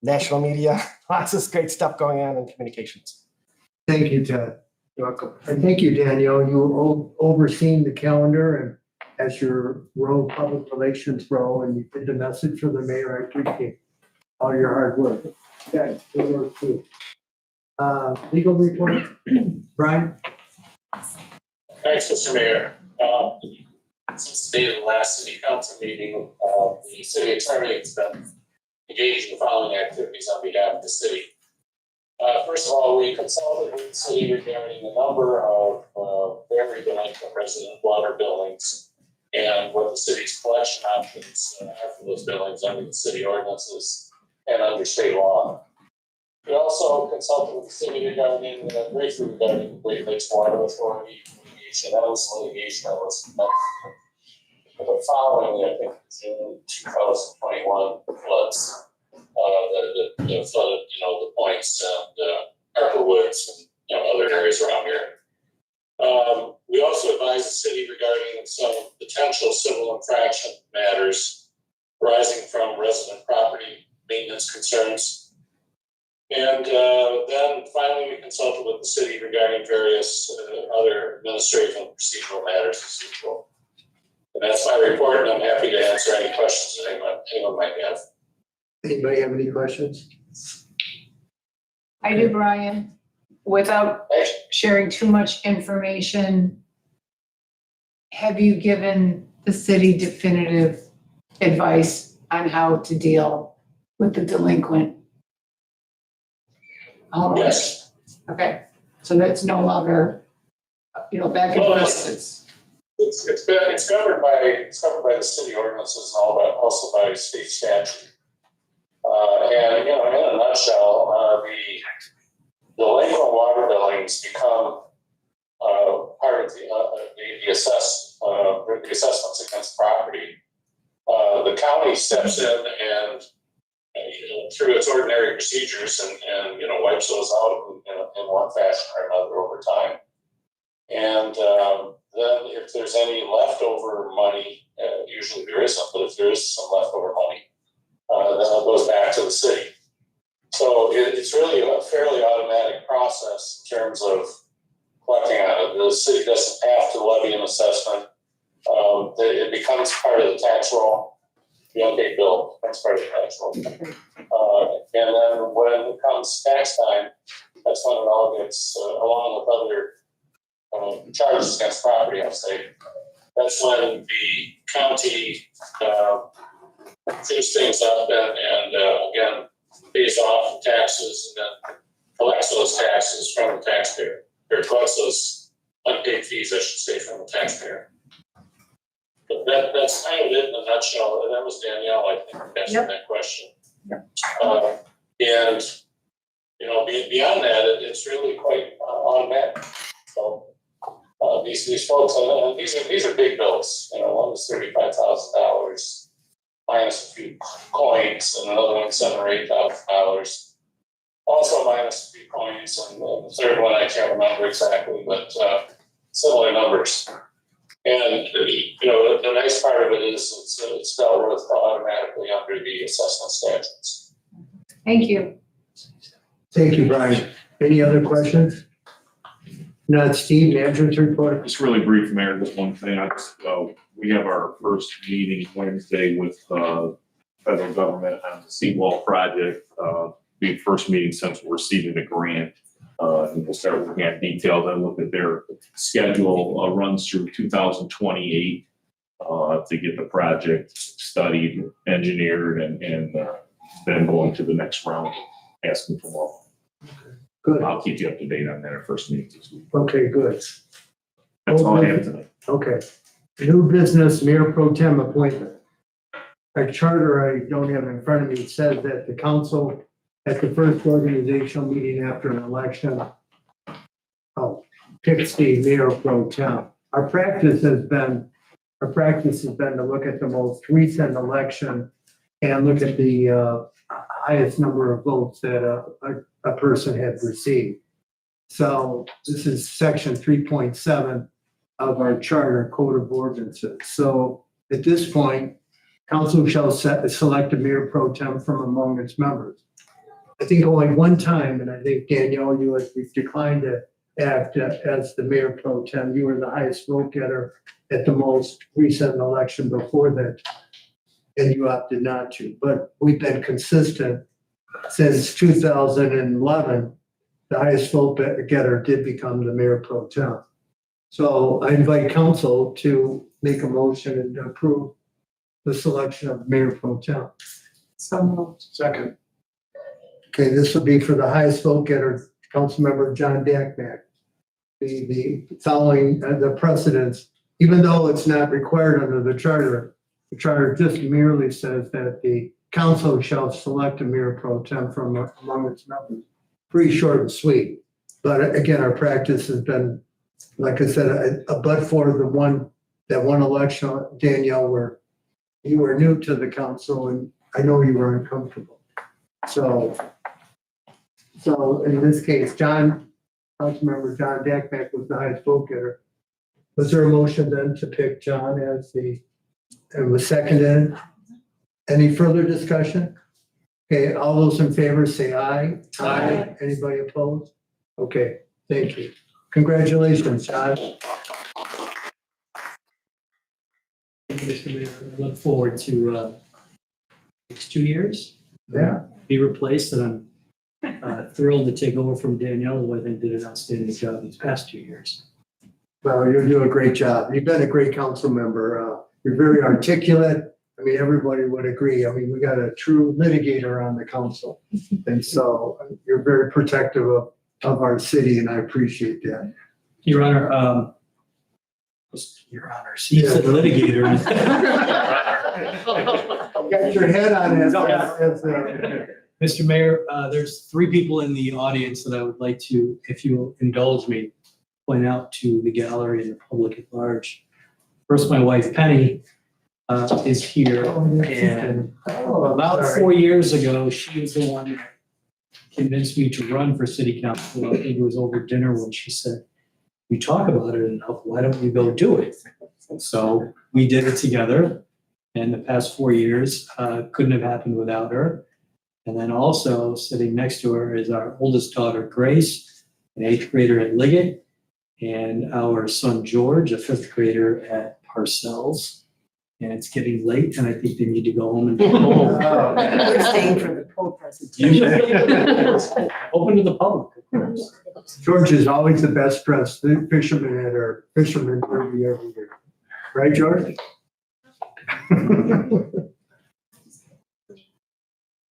national media, lots of great stuff going on in communications. Thank you, Ted. You're welcome. And thank you, Danielle. You overseeing the calendar and as your role, public relations role, and you did the message for the mayor. I appreciate all your hard work. Yeah, good work too. Legal report, Brian? Thanks, Mr. Mayor. Since the date of the last city council meeting, the city attorney has been engaged in the following activities on behalf of the city. First of all, we consulted with the city regarding a number of very delinquent resident water billings and what the city's collection options are for those buildings under the city ordinances and under state law. We also consulted with the city regarding, briefly regarding the Great Lakes Water Authority litigation. That was litigation that was the following, I think, June 2021 floods. The flooded, the points and Harper Woods and, other areas around here. We also advised the city regarding some potential civil infraction matters arising from resident property maintenance concerns. And then finally, we consulted with the city regarding various other administrative and procedural matters as usual. And that's my report, and I'm happy to answer any questions that anyone might have. Anybody have any questions? I do, Brian. Without sharing too much information, have you given the city definitive advice on how to deal with the delinquent homeowners? Yes. Okay, so that's no longer, back and forth. It's governed by the city ordinances and all that, also by state statute. And in a nutshell, the delinquent water billings become part of the assessments against property. The county steps in and through its ordinary procedures and wipes those out in one fashion or another over time. And then if there's any leftover money, usually there isn't, but if there is some leftover money, then it goes back to the city. So it's really a fairly automatic process in terms of collecting on it. The city doesn't have to levy an assessment. It becomes part of the tax roll. The unpaid bill becomes part of the tax roll. And then when it comes tax time, that's when it all gets, along with other charges against property, I'll say. That's when the county figures things up and again, pays off taxes and then collects those taxes from the taxpayer, or collects those unpaid fees, I should say, from the taxpayer. But that's kind of it in a nutshell. That was Danielle, I think, answering that question. And beyond that, it's really quite automatic. So these folks, and these are big bills. One was $35,000 minus a few coins, and another one $7,000 or $8,000, also minus a few coins, and the third one I can't remember exactly, but similar numbers. And the nice part of it is it's dealt with automatically under the assessment statutes. Thank you. Thank you, Brian. Any other questions? Not Steve, manager's report. Just really brief, Mayor, just one thing. We have our first meeting Wednesday with federal government on the seawall project. The first meeting since we're receiving the grant. And we'll start looking at details and look at their schedule. Runs through 2028 to get the project studied, engineered, and then going to the next round, asking for more. Good. I'll keep you up to date on that at first meeting this week. Okay, good. That's all I have tonight. Okay. New business mayor pro tem appointment. Our charter, I don't have it in front of me, says that the council at the first organizational meeting after an election picks the mayor pro tem. Our practice has been to look at the most recent election and look at the highest number of votes that a person had received. So this is section 3.7 of our charter code of ordinances. So at this point, council shall select a mayor pro tem from among its members. I think only one time, and I think Danielle, you had declined to act as the mayor pro tem. You were the highest vote getter at the most recent election before that, and you opted not to. But we've been consistent since 2011. The highest vote getter did become the mayor pro tem. So I invite council to make a motion and approve the selection of mayor pro tem. So moved. Second. Okay, this would be for the highest vote getter, Councilmember John Dackmack. The following the precedents even though it's not required under the charter just merely says that the council shall select a mayor pro tem from among its members. Pretty short and sweet. But again, our practice has been, like I said, but for that one election, Danielle, where you were new to the council and I know you were uncomfortable. So in this case, Councilmember John Dackmack was the highest vote getter. Was there a motion then to pick John as and was seconded? Any further discussion? Okay, all those in favor say aye. Aye. Anybody opposed? Okay, thank you. Congratulations, John. Thank you, Mr. Mayor. I look forward to next 2 years. Yeah. Be replaced, and I'm thrilled to take over from Danielle, who I think did an outstanding job these past 2 years. Well, you're doing a great job. You've been a great council member. You're very articulate. I mean, everybody would agree. I mean, we got a true litigator on the council. And so you're very protective of our city, and I appreciate that. Your Honor, Your Honor, she's a litigator. Got your head on it. Mr. Mayor, there's 3 people in the audience that I would like to, if you will indulge me, point out to the gallery and the public at large. First, my wife Penny is here, and about 4 years ago, she was the one that convinced me to run for city council. I think it was over dinner when she said, "You talk about it enough, why don't you go do it?" So we did it together, and the past 4 years couldn't have happened without her. And then also sitting next to her is our oldest daughter, Grace, an 8th grader at Liggett, and our son, George, a 5th grader at Parcells. And it's getting late, and I think they need to go home and go home. We're staying for the poll presentation. Open to the public. George is always the best dressed fisherman at our fisherman derby every year. Right, George?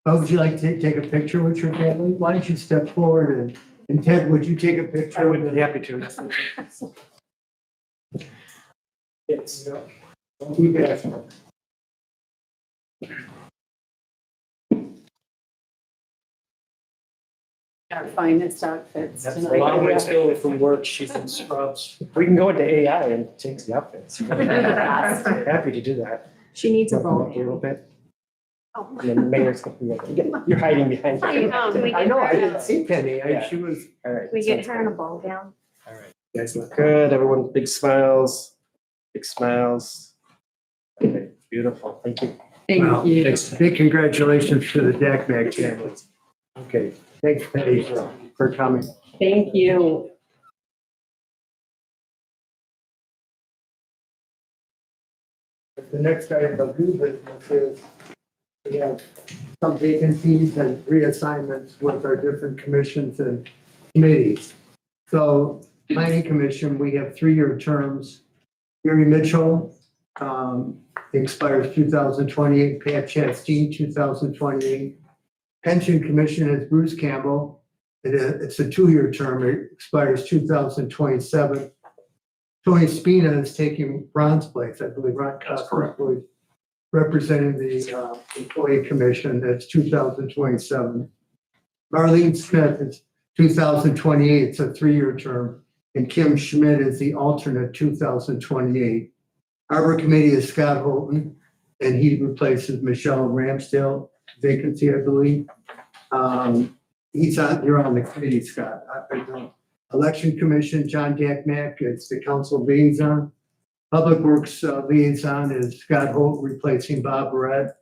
Oh, would you like to take a picture with your family? Why don't you step forward and Ted, would you take a picture? I would be happy to. Yes. Don't be bashful. Our finest outfits That's tonight. a long way still from work. She's in scrubs. We can go into AI and change the outfits. Happy to do that. She needs a A bowl. little bit. Oh. And then the mayor's, you're hiding behind. I know. Can we I get know, I her didn't a- see Penny. Yeah. She was. All right. Can we get sounds her in a good. bowl gown? All right. You guys look good. Everyone, big smiles. Big smiles. Okay, beautiful. Thank you. Well, big congratulations to the Dackmack family. Okay, thanks Penny for coming. Thank you. The next item of new business is we have some vacancies and reassignments with our different commissions and committees. So planning commission, we have 3-year terms. Gary Mitchell expires 2028, Pat Chasteen 2028. Pension commission is Bruce Campbell. It's a 2-year term. It expires 2027. Tony Spina is taking Ron's place, I believe. Ron That's Costa correct. is representing the employee commission. That's 2027. Marlene Smith is 2028. It's a 3-year term. And Kim Schmidt is the alternate 2028. Harbor Committee is Scott Holton, and he replaces Michelle Ramsdale vacancy, I believe. You're on the committee, Scott. I don't. Election Commission, John Dackmack is the council liaison. Public Works liaison is Scott Holt replacing Bob Barrett.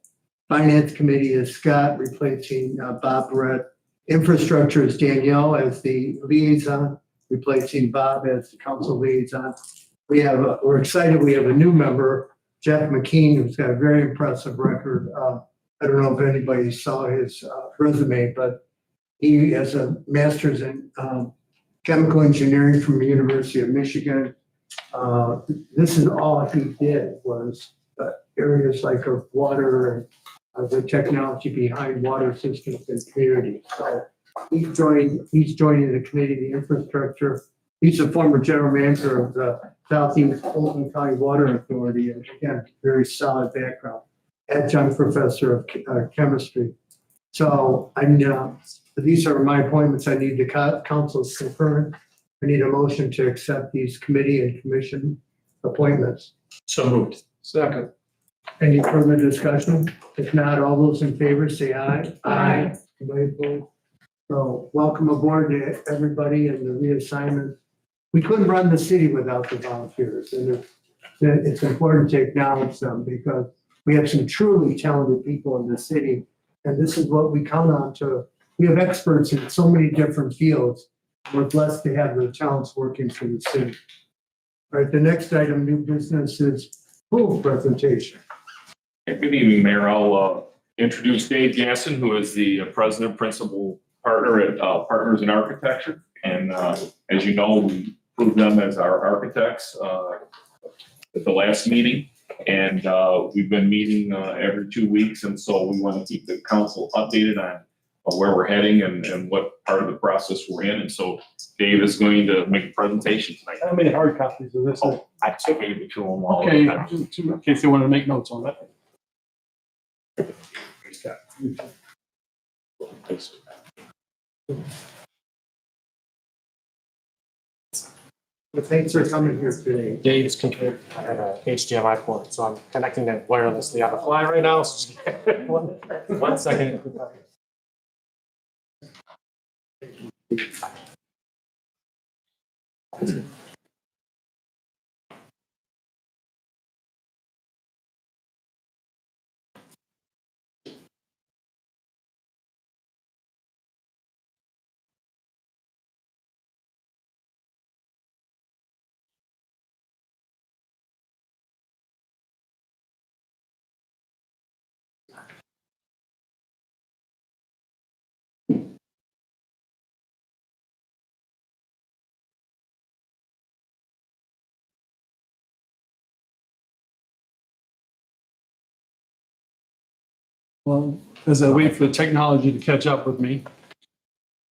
Finance Committee is Scott replacing Bob Barrett. Infrastructure is Danielle as the liaison, replacing Bob as the council liaison. We're excited. We have a new member, Jeff McKean, who's got a very impressive record. I don't know if anybody saw his resume, but he has a master's in chemical engineering from the University of Michigan. This is all he did was areas like of water and the technology behind water systems and communities. So he's joining the committee, the infrastructure. He's a former general manager of the Southeast Fulton County Water Authority, and again, very solid background. Adjunct professor of chemistry. So these are my appointments. I need the council's concurrence. I need a motion to accept these committee and commission appointments. So moved. Second. Any further discussion? If not, all those in favor say aye. Aye. Anybody opposed? So welcome aboard to everybody and the reassignment. We couldn't run the city without the volunteers, and it's important to acknowledge them because we have some truly talented people in the city, and this is what we count on to. We have experts in so many different fields. We're blessed to have the talents working for the city. All right, the next item, new business, is pool presentation. Good evening, Mayor. I'll introduce Dave Jansen, who is the president, principal partner at Partners in Architecture. And as you know, we approved them as our architects at the last meeting. And we've been meeting every 2 weeks. And so we want to keep the council updated on where we're heading and what part of the process we're in. And so Dave is going to make a presentation tonight. How many hard copies of this? Oh, I took it to them all. Okay, in case you want to make notes on that. But thanks for coming here today. Dave's configured an HDMI port, so I'm connecting it wirelessly on the fly right now. So one second. Well, as I wait for the technology to catch up with me,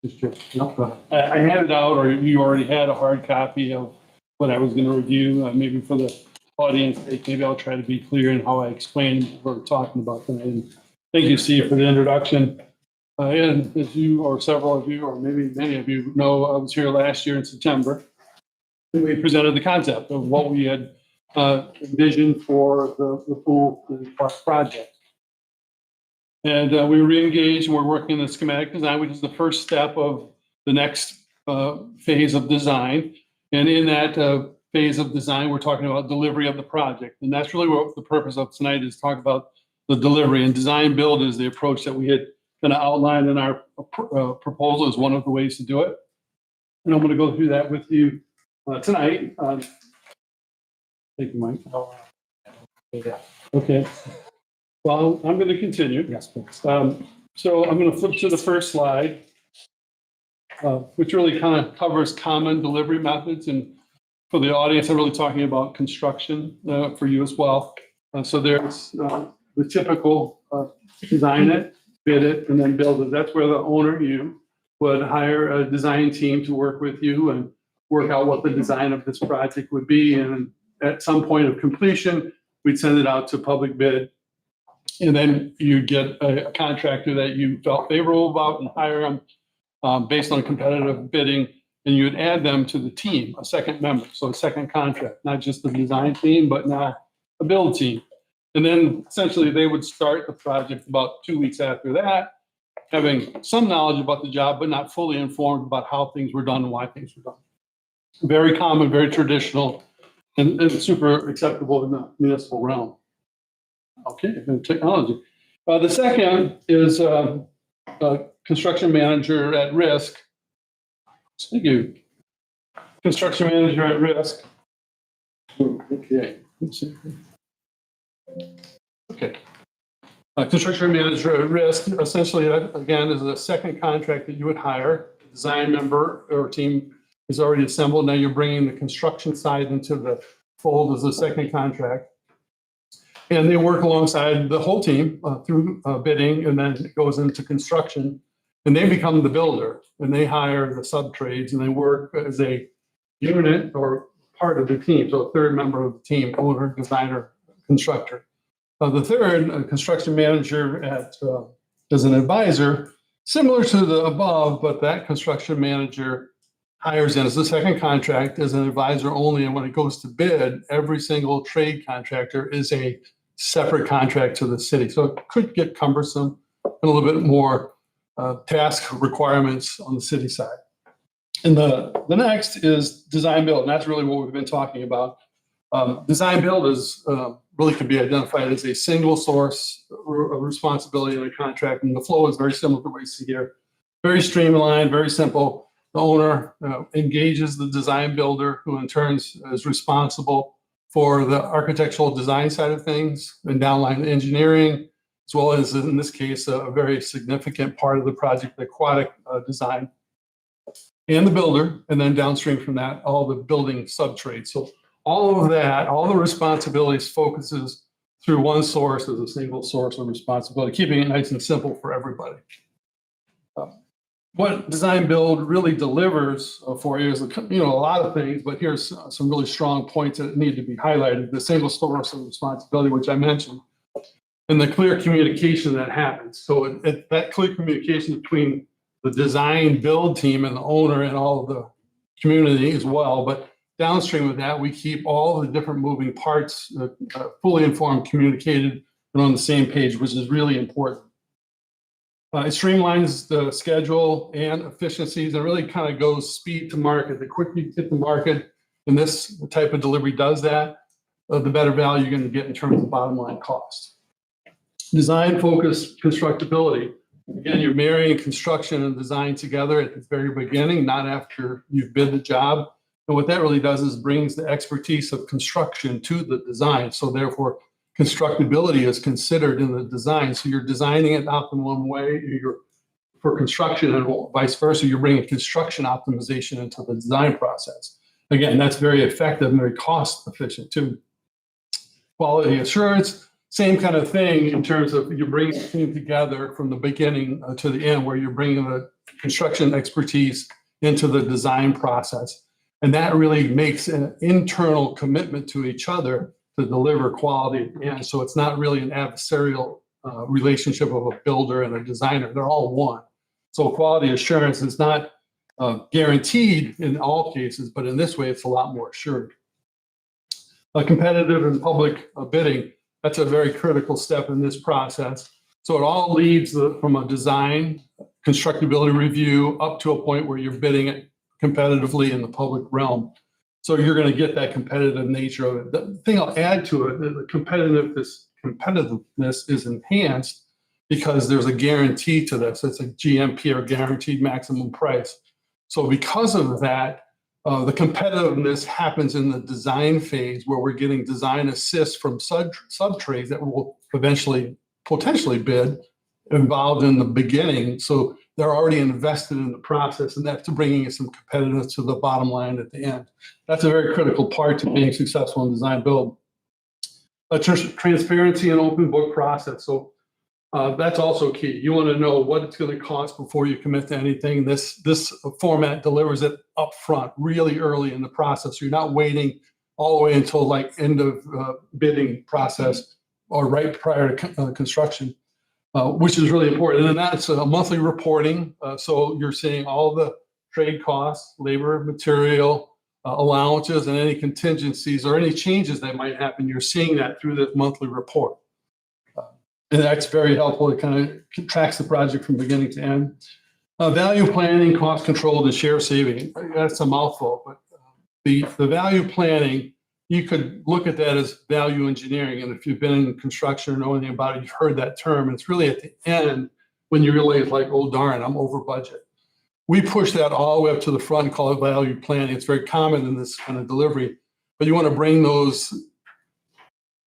I handed out, or you already had a hard copy of what I was going to review. Maybe for the audience, maybe I'll try to be clear in how I explain what we're talking about tonight. And thank you, Steve, for the introduction. And as you, or several of you, or maybe many of you know, I was here last year in September. And we presented the concept of what we had envisioned for the pool project. And we re-engaged and we're working the schematic design, which is the first step of the next phase of design. And in that phase of design, we're talking about delivery of the project. And that's really what the purpose of tonight is, talk about the delivery. And design build is the approach that we had kind of outlined in our proposal as one of the ways to do it. And I'm going to go through that with you tonight. Thank you, Mike. Okay. Well, I'm going to continue. Yes, please. So I'm going to flip to the first slide, which really kind of covers common delivery methods. And for the audience, I'm really talking about construction for you as well. So there's the typical design it, bid it, and then build it. That's where the owner, you, would hire a design team to work with you and work out what the design of this project would be. And at some point of completion, we'd send it out to public bid. And then you get a contractor that you felt favorable about and hire them based on competitive bidding. And you'd add them to the team, a second member. So a second contract, not just the design team, but now a build team. And then essentially they would start the project about 2 weeks after that, having some knowledge about the job, but not fully informed about how things were done and why things were done. Very common, very traditional, and super acceptable in the municipal realm. Okay, and technology. The second is construction manager at risk. Thank you. Construction manager at risk. Okay, let's see. Okay. Construction manager at risk, essentially, again, is a second contract that you would hire. The design member or team is already assembled. Now you're bringing the construction side into the fold as a second contract. And they work alongside the whole team through bidding, and then it goes into construction. And they become the builder, and they hire the sub trades, and they work as a unit or part of the team, so a third member of the team, owner, designer, constructor. The third, construction manager as an advisor, similar to the above, but that construction manager hires in as the second contract as an advisor only. And when it goes to bid, every single trade contractor is a separate contract to the city. So it could get cumbersome and a little bit more task requirements on the city side. And the next is design build, and that's really what we've been talking about. Design build is really can be identified as a single source of responsibility in a contract, and the flow is very similar to what you see here. Very streamlined, very simple. The owner engages the design builder, who in turn is responsible for the architectural design side of things and downline engineering, as well as in this case, a very significant part of the project, the aquatic design, and the builder, and then downstream from that, all the building subtrades. So all of that, all the responsibilities focuses through one source as a single source of responsibility, keeping it nice and simple for everybody. What design build really delivers for you is, a lot of things, but here's some really strong points that need to be highlighted. The single source of responsibility, which I mentioned, and the clear communication that happens. So that clear communication between the design build team and the owner and all of the community as well. But downstream of that, we keep all the different moving parts fully informed, communicated, and on the same page, which is really important. It streamlines the schedule and efficiencies, and really kind of goes speed to market. The quicker you get to market, and this type of delivery does that, the better value you're going to get in terms of bottom line cost. Design focused constructability. Again, you're marrying construction and design together at the very beginning, not after you've bid the job. And what that really does is brings the expertise of construction to the design. So therefore, constructability is considered in the design. So you're designing it out in one way for construction, and vice versa, you're bringing construction optimization into the design process. Again, that's very effective and very cost efficient too. Quality assurance, same kind of thing in terms of you're bringing the team together from the beginning to the end, where you're bringing the construction expertise into the design process. And that really makes an internal commitment to each other to deliver quality at the end. So it's not really an adversarial relationship of a builder and a designer. They're all one. So quality assurance is not guaranteed in all cases, but in this way, it's a lot more assured. Competitive and public bidding, that's a very critical step in this process. So it all leads from a design constructability review up to a point where you're bidding it competitively in the public realm. So you're going to get that competitive nature of it. The thing I'll add to it, the competitiveness is enhanced because there's a guarantee to this. It's a GMP, or guaranteed maximum price. So because of that, the competitiveness happens in the design phase, where we're getting design assists from sub-trades that will eventually potentially bid involved in the beginning. So they're already invested in the process, and that's bringing in some competitiveness to the bottom line at the end. That's a very critical part to being successful in design build. Transparency and open book process. So that's also key. You want to know what it's going to cost before you commit to anything. This format delivers it up front, really early in the process. You're not waiting all the way until like end of bidding process or right prior to construction. Which is really important. And then that's a monthly reporting. So you're seeing all the trade costs, labor, material, allowances, and any contingencies or any changes that might happen. You're seeing that through this monthly report. And that's very helpful. It kind of tracks the project from beginning to end. Value planning, cost control, and share saving. That's a mouthful, but the value planning, you could look at that as value engineering. And if you've been in construction or know anything about it, you've heard that term. And it's really at the end when you realize, like, oh, darn, I'm over budget. We push that all the way up to the front and call it value planning. It's very common in this kind of delivery. But you want to bring those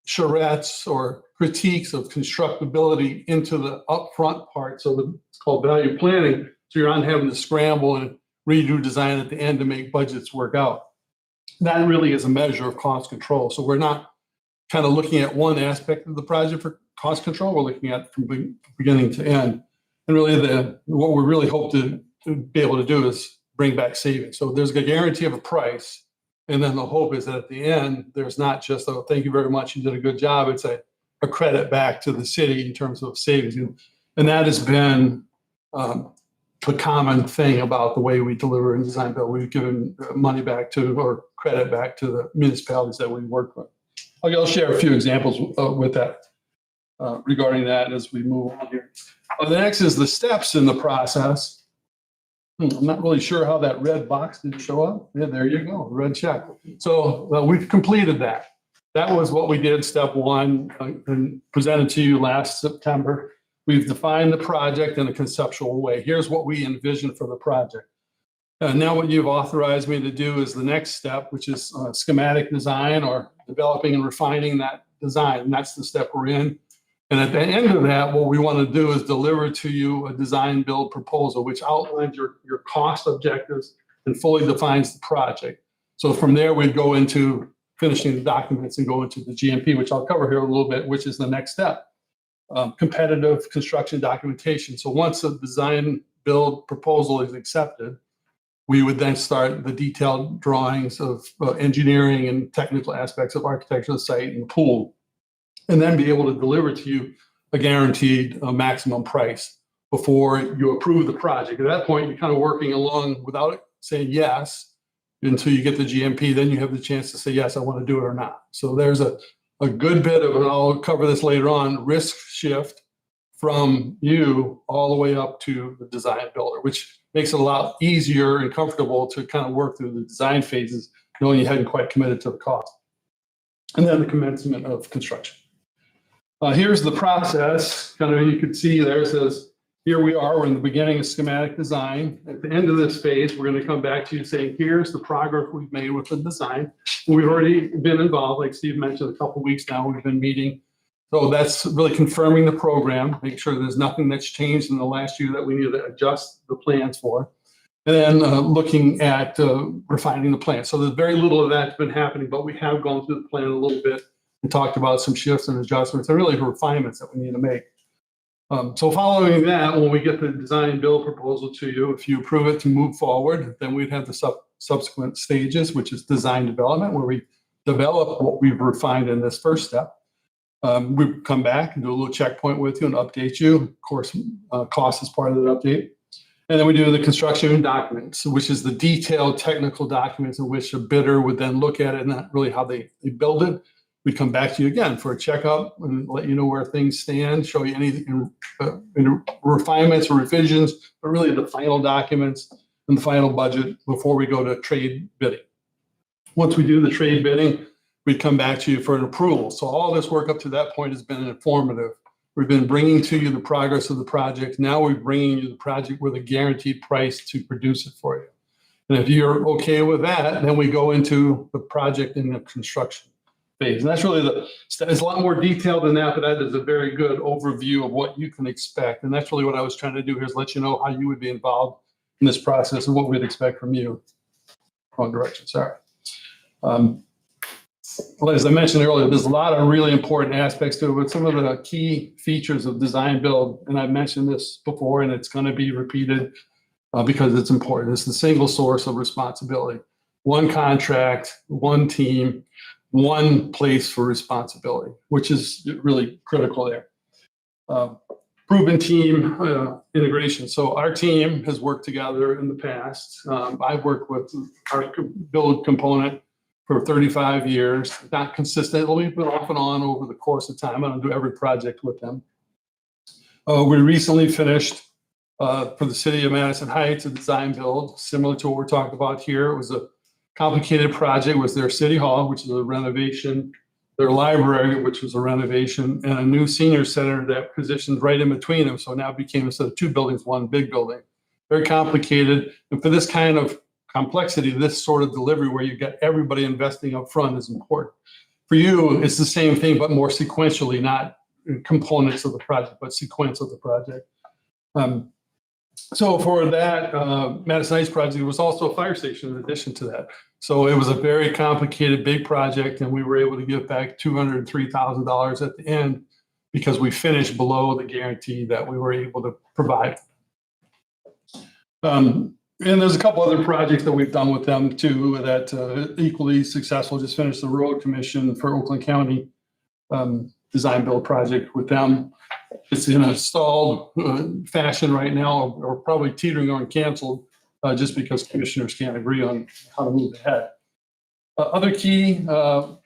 charrettes or critiques of constructability into the upfront part. So it's called value planning. So you're not having to scramble and redo design at the end to make budgets work out. That really is a measure of cost control. So we're not kind of looking at one aspect of the project for cost control. We're looking at from beginning to end. And really what we really hope to be able to do is bring back savings. So there's a guarantee of a price, And then the hope is that at the end, there's not just, oh, thank you very much, you did a good job. It's a credit back to the city in terms of savings. And that has been the common thing about the way we deliver and design build. We've given money back to, or credit back to the municipalities that we work with. I'll share a few examples with that regarding that as we move on here. The next is the steps in the process. I'm not really sure how that red box did show up. Yeah, there you go, red check. So we've completed that. That was what we did, step one, and presented to you last September. We've defined the project in a conceptual way. Here's what we envision for the project. Now what you've authorized me to do is the next step, which is schematic design or developing and refining that design. And that's the step we're in. And at the end of that, what we want to do is deliver to you a design build proposal, which outlines your cost objectives and fully defines the project. So from there, we'd go into finishing the documents and go into the GMP, which I'll cover here a little bit, which is the next step. Competitive construction documentation. So once a design build proposal is accepted, we would then start the detailed drawings of engineering and technical aspects of architecture of the site and the pool, and then be able to deliver to you a guaranteed maximum price before you approve the project. At that point, you're kind of working along without saying yes until you get the GMP. Then you have the chance to say, yes, I want to do it or not. So there's a good bit of, and I'll cover this later on, risk shift from you all the way up to the design builder, which makes it a lot easier and comfortable to kind of work through the design phases, knowing you hadn't quite committed to the cost. And then the commencement of construction. Here's the process. Kind of, you can see there, it says, here we are, we're in the beginning of schematic design. At the end of this phase, we're going to come back to you saying, here's the progress we've made with the design. We've already been involved, like Steve mentioned, a couple of weeks now, we've been meeting. So that's really confirming the program, make sure there's nothing that's changed in the last year that we need to adjust the plans for. And then looking at refining the plan. So there's very little of that's been happening, but we have gone through the plan a little bit and talked about some shifts and adjustments and really refinements that we need to make. So following that, when we get the design build proposal to you, if you approve it to move forward, then we'd have the subsequent stages, which is design development, where we develop what we've refined in this first step. We come back and do a little checkpoint with you and update you. Of course, cost is part of that update. And then we do the construction documents, which is the detailed technical documents in which a bidder would then look at it and not really how they build it. We come back to you again for a checkup and let you know where things stand, show you any refinements or revisions, but really the final documents and the final budget before we go to trade bidding. Once we do the trade bidding, we come back to you for an approval. So all this work up to that point has been informative. We've been bringing to you the progress of the project. Now we're bringing you the project with a guaranteed price to produce it for you. And if you're okay with that, then we go into the project in the construction phase. And that's really it's a lot more detailed than that, but that is a very good overview of what you can expect. And that's really what I was trying to do here, is let you know how you would be involved in this process and what we'd expect from you. Wrong direction, sorry. Well, as I mentioned earlier, there's a lot of really important aspects to it, but some of the key features of design build, and I've mentioned this before, and it's going to be repeated because it's important. It's the single source of responsibility. One contract, one team, one place for responsibility, which is really critical there. Proven team integration. So our team has worked together in the past. I've worked with our build component for 35 years, not consistently, but off and on over the course of time. I don't do every project with them. We recently finished for the city of Madison Heights a design build, similar to what we're talking about here. It was a complicated project. It was their city hall, which is a renovation, their library, which was a renovation, and a new senior center that positioned right in between them. So now it became, instead of two buildings, one big building. Very complicated. And for this kind of complexity, this sort of delivery where you get everybody investing up front is important. For you, it's the same thing, but more sequentially, not components of the project, but sequence of the project. So for that Madison Heights project, there was also a fire station in addition to that. So it was a very complicated, big project, and we were able to give back $203,000 at the end because we finished below the guarantee that we were able to provide. And there's a couple other projects that we've done with them too that equally successful. Just finished the road commission for Oakland County design build project with them. It's in a stalled fashion right now, or probably teetering on canceled, just because commissioners can't agree on how to move ahead. Other key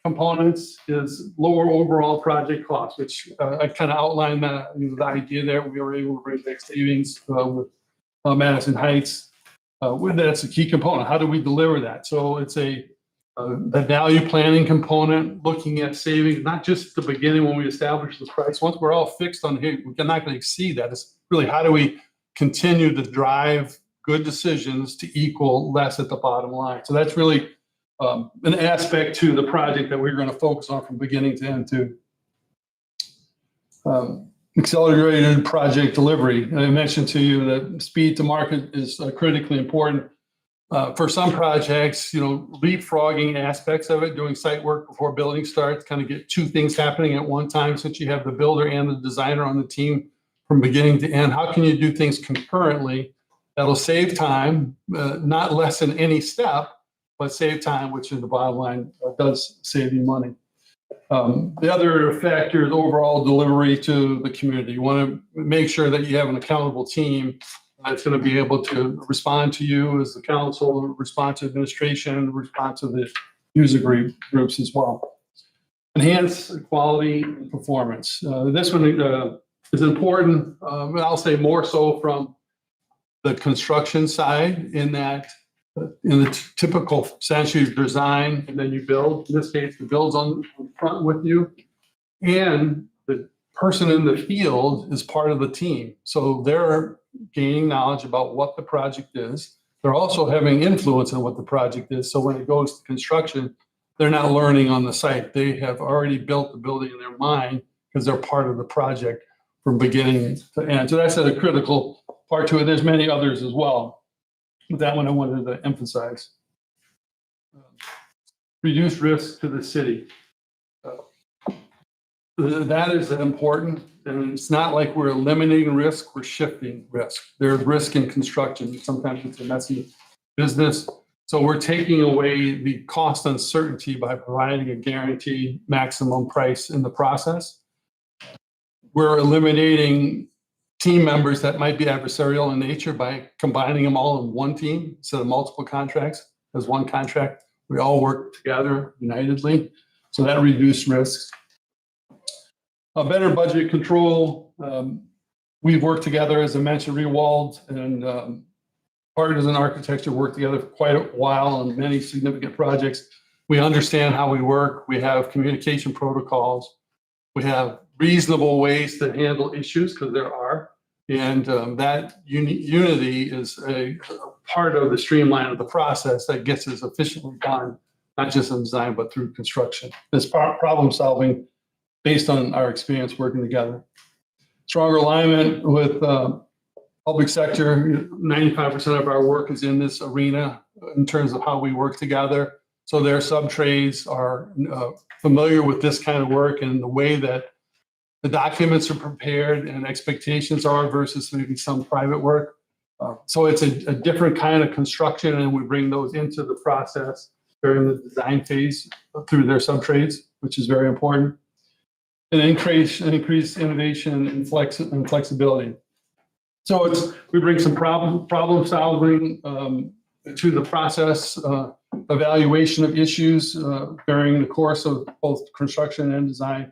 components is lower overall project cost, which I kind of outlined the idea there. We were able to bring back savings with Madison Heights. That's a key component. How do we deliver that? So it's the value planning component, looking at savings, not just at the beginning when we establish the price. Once we're all fixed on here, we're not going to exceed that. It's really how do we continue to drive good decisions to equal less at the bottom line. So that's really an aspect to the project that we're going to focus on from beginning to end too. Accelerated project delivery. And I mentioned to you that speed to market is critically important. For some projects, leapfrogging aspects of it, doing site work before building starts, kind of get two things happening at one time since you have the builder and the designer on the team from beginning to end. How can you do things concurrently that'll save time, not lessen any step, but save time, which in the bottom line does save you money. The other factor is overall delivery to the community. You want to make sure that you have an accountable team that's going to be able to respond to you as the council, respond to administration, respond to the user groups as well. Enhance quality and performance. This one is important, I'll say more so from the construction side, in that in the typical sense, you design and then you build. In this case, the build's on front with you, and the person in the field is part of the team. So they're gaining knowledge about what the project is. They're also having influence on what the project is. So when it goes to construction, they're not learning on the site. They have already built the building in their mind because they're part of the project from beginning to end. So that's a critical part to it. There's many others as well. That one I wanted to emphasize. Reduce risk to the city. That is important, and it's not like we're eliminating risk, we're shifting risk. There's risk in construction. Sometimes it's a messy business. So we're taking away the cost uncertainty by providing a guaranteed maximum price in the process. We're eliminating team members that might be adversarial in nature by combining them all in one team instead of multiple contracts as one contract. We all work together unitedly, so that reduces risks. A better budget control. We've worked together, as I mentioned, Rewald and Partisan Architecture worked together for quite a while on many significant projects. We understand how we work. We have communication protocols. We have reasonable ways to handle issues, because there are. And that unity is a part of the streamline of the process that gets us efficiently done, not just in design, but through construction. This problem solving based on our experience working together. Stronger alignment with public sector. 95% of our work is in this arena in terms of how we work together. So their sub-trades are familiar with this kind of work and the way that the documents are prepared and expectations are versus maybe some private work. So it's a different kind of construction, and we bring those into the process during the design phase through their sub-trades, which is very important. And increase innovation and flexibility. So we bring some problem solving to the process, evaluation of issues during the course of both construction and design.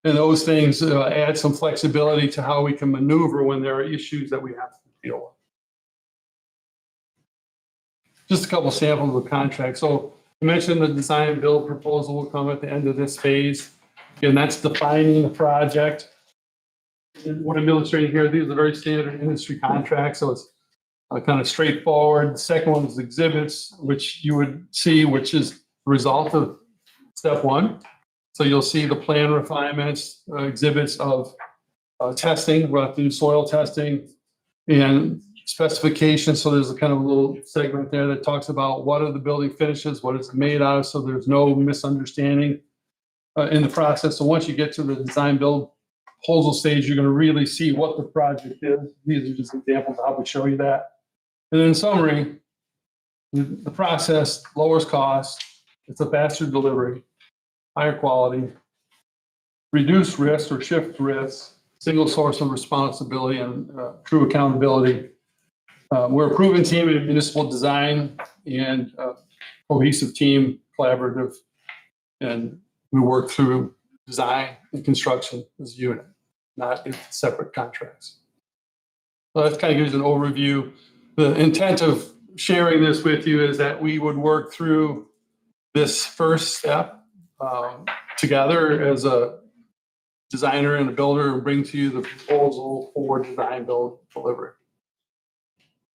And those things add some flexibility to how we can maneuver when there are issues that we have to deal with. Just a couple samples of contracts. So I mentioned the design and build proposal will come at the end of this phase. Again, that's defining the project. And what I'm illustrating here, these are very standard industry contracts, so it's kind of straightforward. The second one is exhibits, which you would see, which is the result of step one. So you'll see the plan refinements, exhibits of testing. We'll have to do soil testing and specifications. So there's a kind of a little segment there that talks about what are the building finishes, what is it made out of, so there's no misunderstanding in the process. So once you get to the design build proposal stage, you're going to really see what the project is. These are just examples of how we show you that. And in summary, the process lowers cost, it's a faster delivery, higher quality, reduce risk or shift risk, single source of responsibility and true accountability. We're a proven team in municipal design and cohesive team, collaborative, and we work through design and construction as a unit, not in separate contracts. So that kind of gives an overview. The intent of sharing this with you is that we would work through this first step together as a designer and a builder and bring to you the proposal for design, build, delivery.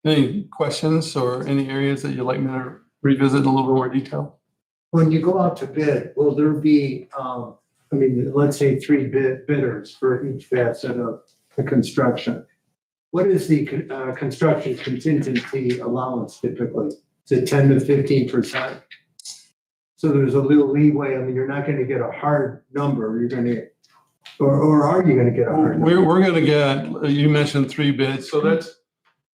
Any questions or any areas that you'd like me to revisit in a little bit more detail? When you go out to bid, will there be, let's say 3 bidders for each facet of the construction? What is the construction contingency allowance typically? Is it 10 to 15%? So there's a little leeway. You're not going to get a hard number. You're going to, or are you going to get a hard number? We're going to get, you mentioned 3 bids. So that's,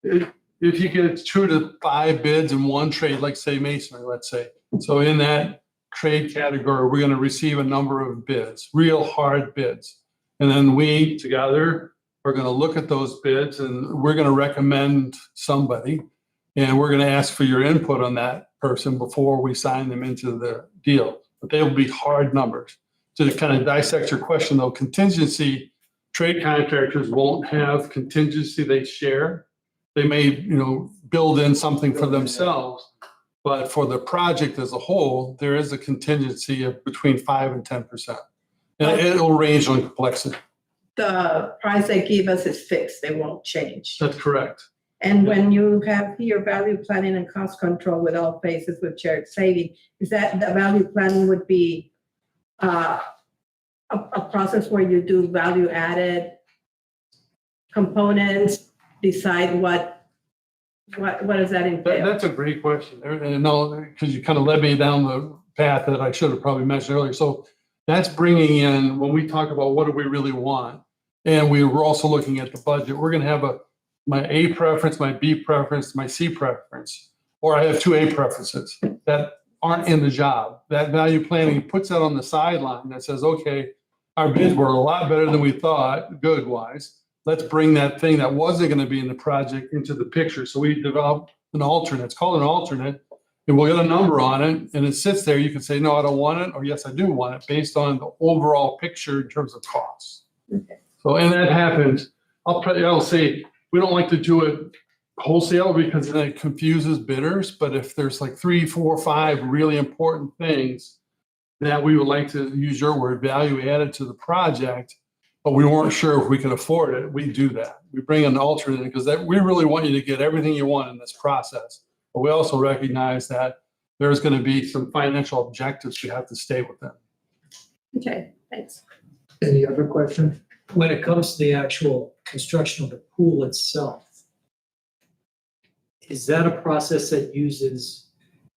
if you get 2 to 5 bids in one trade, like say masonry, let's say. So in that trade category, we're going to receive a number of bids, real hard bids. And then we together are going to look at those bids and we're going to recommend somebody. And we're going to ask for your input on that person before we sign them into the deal. But they will be hard numbers. To kind of dissect your question though, contingency, trade contractors won't have contingency they share. They may, build in something for themselves, but for the project as a whole, there is a contingency of between 5 and 10%. And it'll range on complexity. The price they give us is fixed, they won't change. That's correct. And when you have your value planning and cost control with all phases with shared saving, is that the value planning would be a process where you do value added components, decide what does that entail? That's a great question. And no, because you kind of led me down the path that I should have probably mentioned earlier. So that's bringing in, when we talk about what do we really want, and we were also looking at the budget, we're going to have my A preference, my B preference, my C preference, or I have 2 A preferences that aren't in the job. That value planning puts that on the sideline that says, okay, our bids were a lot better than we thought, good wise. Let's bring that thing that wasn't going to be in the project into the picture. So we developed an alternate. It's called an alternate, and we'll get a number on it, and it sits there. You can say, no, I don't want it, or yes, I do want it, based on the overall picture in terms of costs. Okay. So, and that happens. I'll say, we don't like to do it wholesale because then it confuses bidders. But if there's like 3, 4, 5 really important things that we would like to use your word, value added to the project, but we weren't sure if we could afford it, we do that. We bring an alternate because we really want you to get everything you want in this process. But we also recognize that there's going to be some financial objectives you have to stay within. Okay, thanks. Any other questions? When it comes to the actual construction of the pool itself, is that a process that uses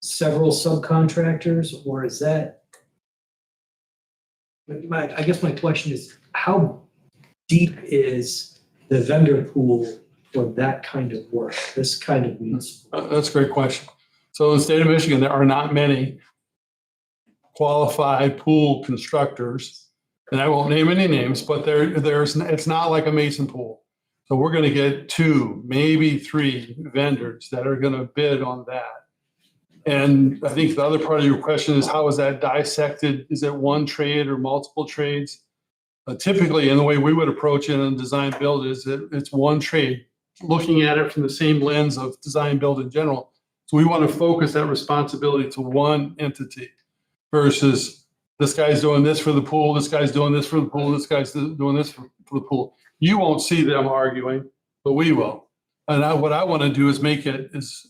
several subcontractors, or is that, I guess my question is, how deep is the vendor pool for that kind of work, this kind of municipal? That's a great question. So in the state of Michigan, there are not many qualified pool constructors, and I won't name any names, but it's not like a Mason pool. So we're going to get 2, maybe 3 vendors that are going to bid on that. And I think the other part of your question is, how is that dissected? Is it one trade or multiple trades? Typically, in the way we would approach it in design build is that it's one trade, looking at it from the same lens of design build in general. So we want to focus that responsibility to one entity versus this guy's doing this for the pool, this guy's doing this for the pool, this guy's doing this for the pool. You won't see them arguing, but we will. And what I want to do is make it as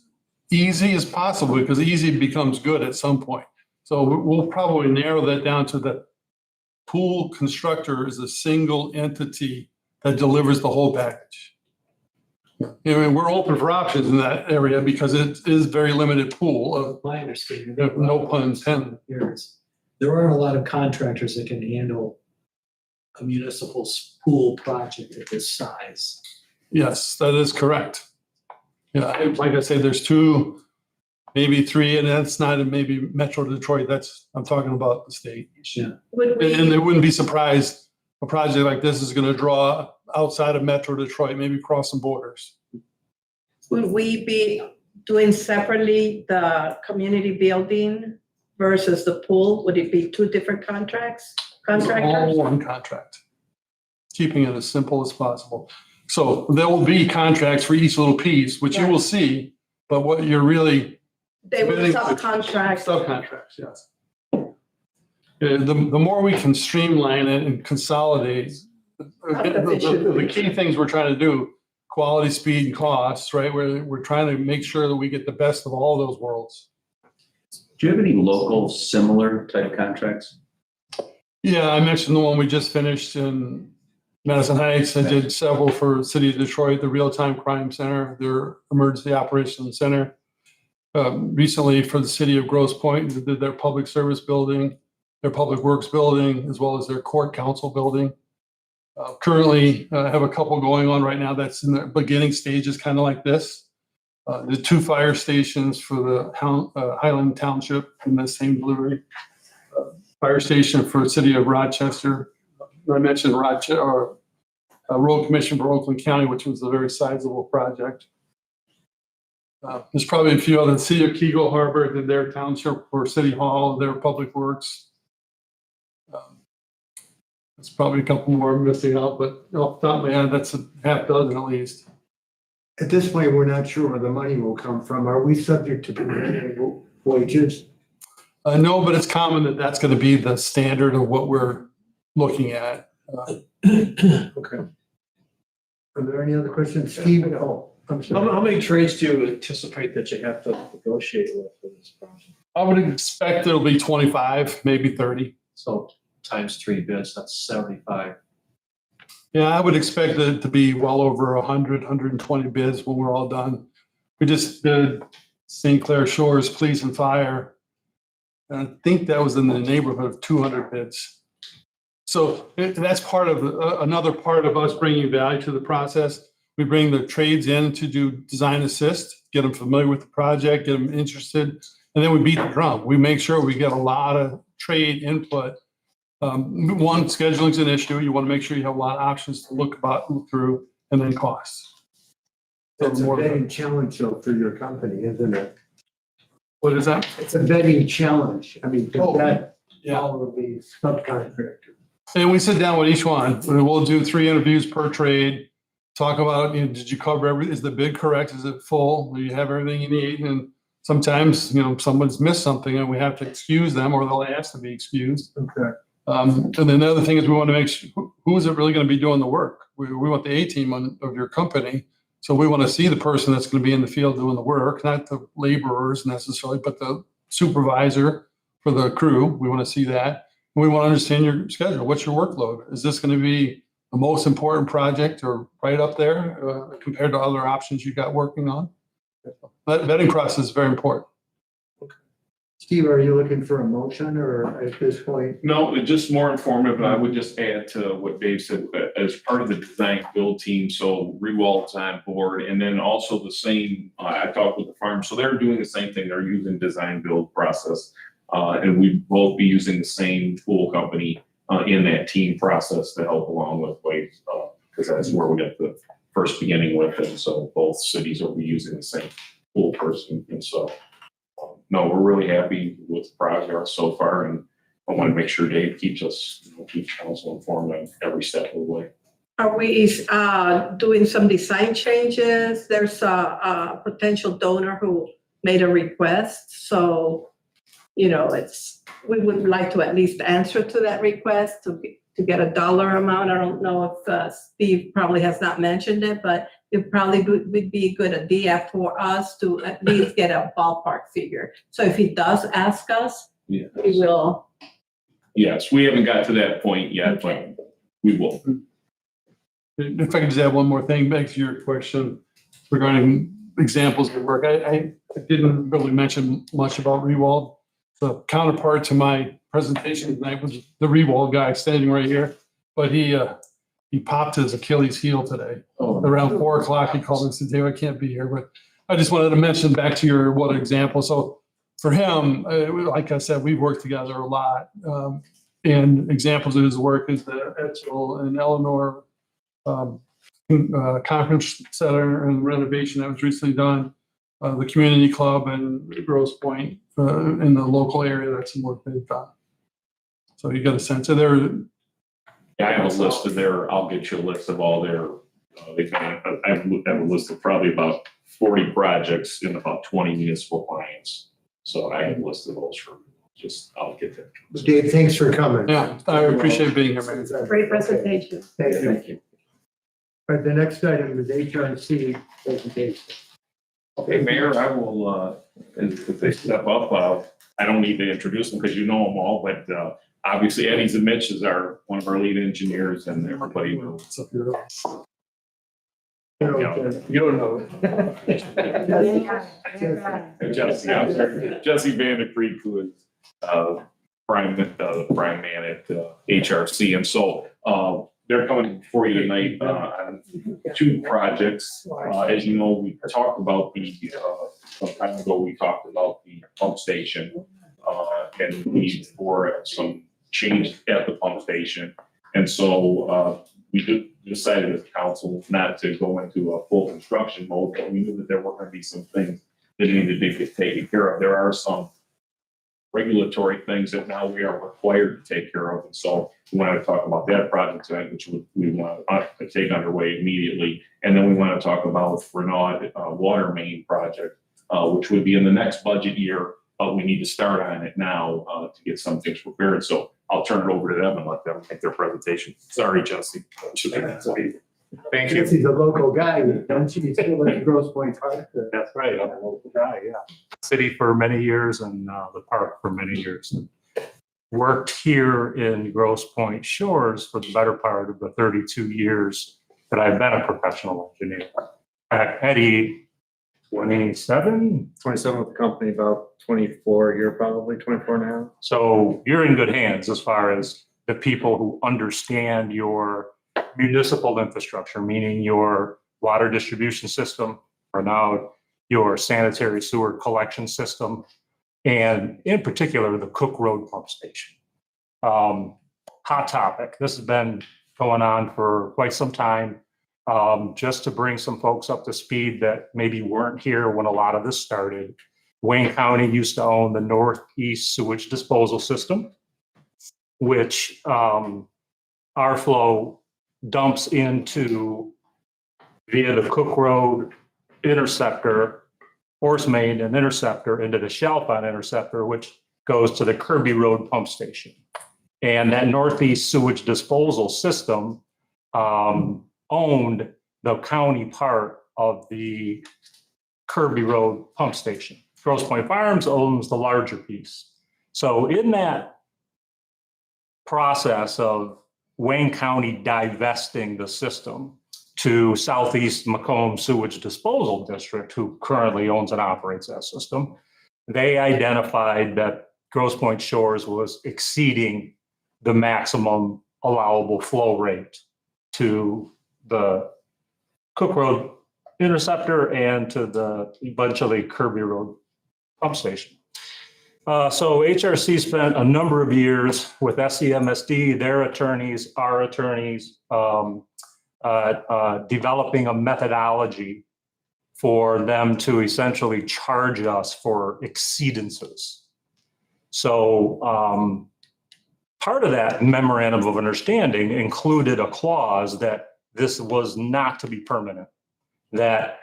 easy as possible, because easy becomes good at some point. So we'll probably narrow that down to the pool constructor is a single entity that delivers the whole package. We're open for options in that area because it is very limited pool. My understanding, no pun intended. There aren't a lot of contractors that can handle a municipal pool project at this size. Yes, that is correct. Yeah, like I say, there's two, maybe three, and that's not in maybe Metro Detroit. I'm talking about the state. Yeah. Would we? And they wouldn't be surprised, a project like this is gonna draw outside of Metro Detroit, maybe cross some borders. Would we be doing separately the community building versus the pool? Would it be two different contracts, All contractors? one contract, keeping it as simple as possible. So there will be contracts for each little piece, which you will see, but what you're really. They would subcontract. Subcontracts, yes. The more we can streamline it and consolidate, the key things we're trying to do, quality, speed, and cost, right? We're trying to make sure that we get the best of all those worlds. Do you have any local similar type contracts? Yeah, I mentioned the one we just finished in Madison Heights. I did several for City of Detroit, the Real-Time Crime Center, their Emergency Operations Center. Recently for the City of Grosse Pointe, they did their public service building, their public works building, as well as their court council building. Currently, I have a couple going on right now that's in the beginning stages, kind of like this. The 2 fire stations for the Highland Township in the same delivery. Fire station for the City of Rochester. I mentioned Rochester, or Road Commission for Oakland County, which was a very sizable project. There's probably a few other. City of Kegel Harbor did their township for City Hall, their public works. There's probably a couple more missing out, but off the top of my head, that's a half dozen at least. At this point, we're not sure where the money will come from. Are we subject to prevailing wages? No, but it's common that that's going to be the standard of what we're looking at. Okay. Are there any other questions? Steve? Oh, I'm sorry. How many trades do you anticipate that you have to negotiate with for this project? I would expect it'll be 25, maybe 30. So times 3 bids, that's 75. Yeah, I would expect it to be well over 100, 120 bids when we're all done. We just did St. Clair Shores Police and Fire. And I think that was in the neighborhood of 200 bids. So that's part of another part of us bringing value to the process. We bring the trades in to do design assist, get them familiar with the project, get them interested, and then we beat the drum. We make sure we get a lot of trade input. One, scheduling is an issue. You want to make sure you have a lot of options to look through, and then costs. That's a vetting challenge though for your company, isn't it? What is that? It's a vetting challenge. I mean, Oh, that yeah. all of the subcontractors. And we sit down with each one. We'll do 3 interviews per trade. Talk about, did you cover everything? Is the bid correct? Is it full? Do you have everything you need? And sometimes, someone's missed something and we have to excuse them, or they'll ask to be excused. Okay. And then the other thing is we want to make sure, who is it really going to be doing the work? We want the A team of your company. So we want to see the person that's going to be in the field doing the work, not the laborers necessarily, but the supervisor for the crew. We want to see that. And we want to understand your schedule. What's your workload? Is this going to be the most important project or right up there compared to other options you got working on? That vetting process is very important. Steve, are you looking for a motion or at this point? No, it's just more informative. I would just add to what Dave said, as part of the design build team, so Rewald's on board, and then also the same, I talked with the farm, so they're doing the same thing. They're using design build process. And we both be using the same tool company in that team process to help along with ways, because that's where we got the first beginning with it. So both cities will be using the same tool person, and so. No, we're really happy with the progress so far, and I want to make sure Dave keeps us, keeps council informed on every step of the way. Are we doing some design changes? There's a potential donor who made a request, so we would like to at least answer to that request to get a dollar amount. I don't know if Steve probably has not mentioned it, but it probably would be a good idea for us to at least get a ballpark figure. So if he does ask us, we will. Yes, we haven't got to that point yet, but we will. If I could just add one more thing back to your question regarding examples of work. I didn't really mention much about Rewald. The counterpart to my presentation tonight was the Rewald guy standing right here, but he popped his Achilles heel today. Around 4 o'clock, he called and said, Dave, I can't be here, but I just wanted to mention back to your water example. So for him, like I said, we've worked together a lot. And examples of his work is the Etchell and Eleanor conference center and renovation that was recently done. The community club and Grosse Pointe in the local area. That's some work they've done. So you get a sense of their. Yeah, I have a list of their, I'll get you a list of all their, I have a list of probably about 40 projects in about 20 municipal clients. So I have a list of those for I'll get that. Dave, thanks for coming. Yeah, I appreciate being here, man. Great presentation. Thank you. All right, the next item is HRC presentation. Okay, Mayor, I will, if they step up, I don't need to introduce them because you know them all, but obviously Eddie Zemich is one of our lead engineers and everybody. You don't know. Jesse, I'm sorry. Jesse Van Creek, who is prime man at HRC. And so they're coming for you tonight on two projects. As you know, we talked about some time ago, we talked about the pump station and the need for some change at the pump station. And so we decided as council not to go into a full construction mode, but we knew that there were going to be some things that needed to get taken care of. There are some regulatory things that now we are required to take care of. And so we want to talk about that project tonight, which we want to take underway immediately. And then we want to talk about Renaud water main project, which would be in the next budget year. We need to start on it now to get some things prepared. So I'll turn it over to them and let them make their presentation. Sorry, Jesse. Thank you. He's a local guy, don't you? He's still in Grosse Pointe Park. That's right. I'm a local guy, yeah. City for many years and the park for many years. And worked here in Grosse Pointe Shores for the better part of the 32 years that I've been a professional engineer. Eddie, 27 with the company, about 24 here, probably 24 now. So you're in good hands as far as the people who understand your municipal infrastructure, meaning your water distribution system, or now your sanitary sewer collection system, and in particular, the Cook Road pump station. Hot topic. This has been going on for quite some time. Just to bring some folks up to speed that maybe weren't here when a lot of this started, Wayne County used to own the Northeast Sewage Disposal System, which our flow dumps into via the Cook Road interceptor, Horse Main and interceptor into the Chalfont interceptor, which goes to the Kirby Road pump station. And that Northeast Sewage Disposal System owned the county part of the Kirby Road pump station. Grosse Pointe Farms owns the larger piece. So in that process of Wayne County divesting the system to Southeast Macomb Sewage Disposal District, who currently owns and operates that system, they identified that Grosse Pointe Shores was exceeding the maximum allowable flow rate to the Cook Road interceptor and to the eventually Kirby Road pump station. So HRC spent a number of years with SEMSD, their attorneys, our attorneys, developing a methodology for them to essentially charge us for exceedances. So part of that memorandum of understanding included a clause that this was not to be permanent, that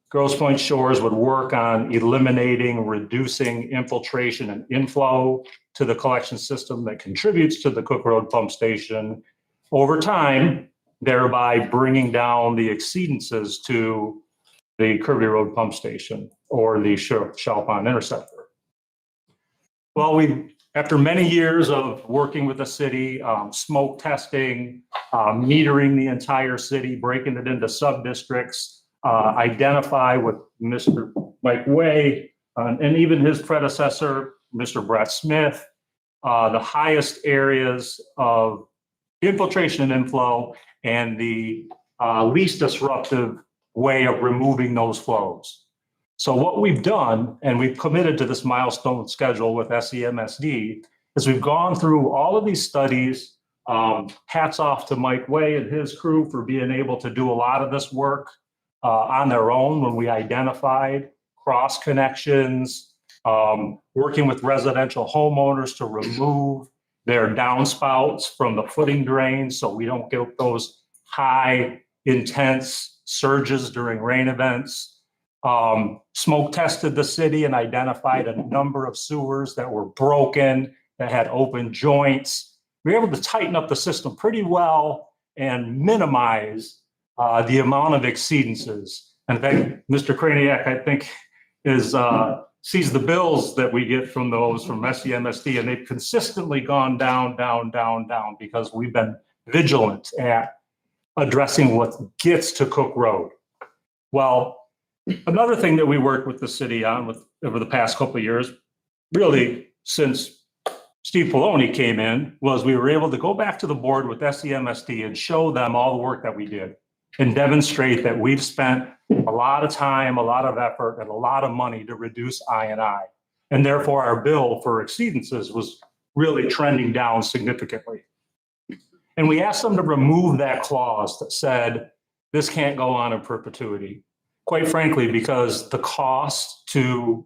Grosse Pointe Shores would work on eliminating, reducing infiltration and inflow to the collection system that contributes to the Cook Road pump station over time, thereby bringing down the exceedances to the Kirby Road pump station or the Chalfont interceptor. Well, after many years of working with the city, smoke testing, metering the entire city, breaking it into sub-districts, identify with Mr. Mike Way and even his predecessor, Mr. Brett Smith, the highest areas of infiltration and inflow and the least disruptive way of removing those flows. So what we've done, and we've committed to this milestone schedule with SEMSD, is we've gone through all of these studies. Hats off to Mike Way and his crew for being able to do a lot of this work on their own when we identified cross connections, working with residential homeowners to remove their downspouts from the footing drains so we don't get those high intense surges during rain events. Smoke tested the city and identified a number of sewers that were broken, that had open joints. We were able to tighten up the system pretty well and minimize the amount of exceedances. And in fact, Mr. Kraniak, I think, sees the bills that we get from those from SEMSD, and they've consistently gone down, down, down, down, because we've been vigilant at addressing what gets to Cook Road. Well, another thing that we worked with the city on over the past couple of years, really since Steve Poloni came in, was we were able to go back to the board with SEMSD and show them all the work that we did and demonstrate that we've spent a lot of time, a lot of effort, and a lot of money to reduce I&I. And therefore, our bill for exceedances was really trending down significantly. And we asked them to remove that clause that said, this can't go on in perpetuity. Quite frankly, because the cost to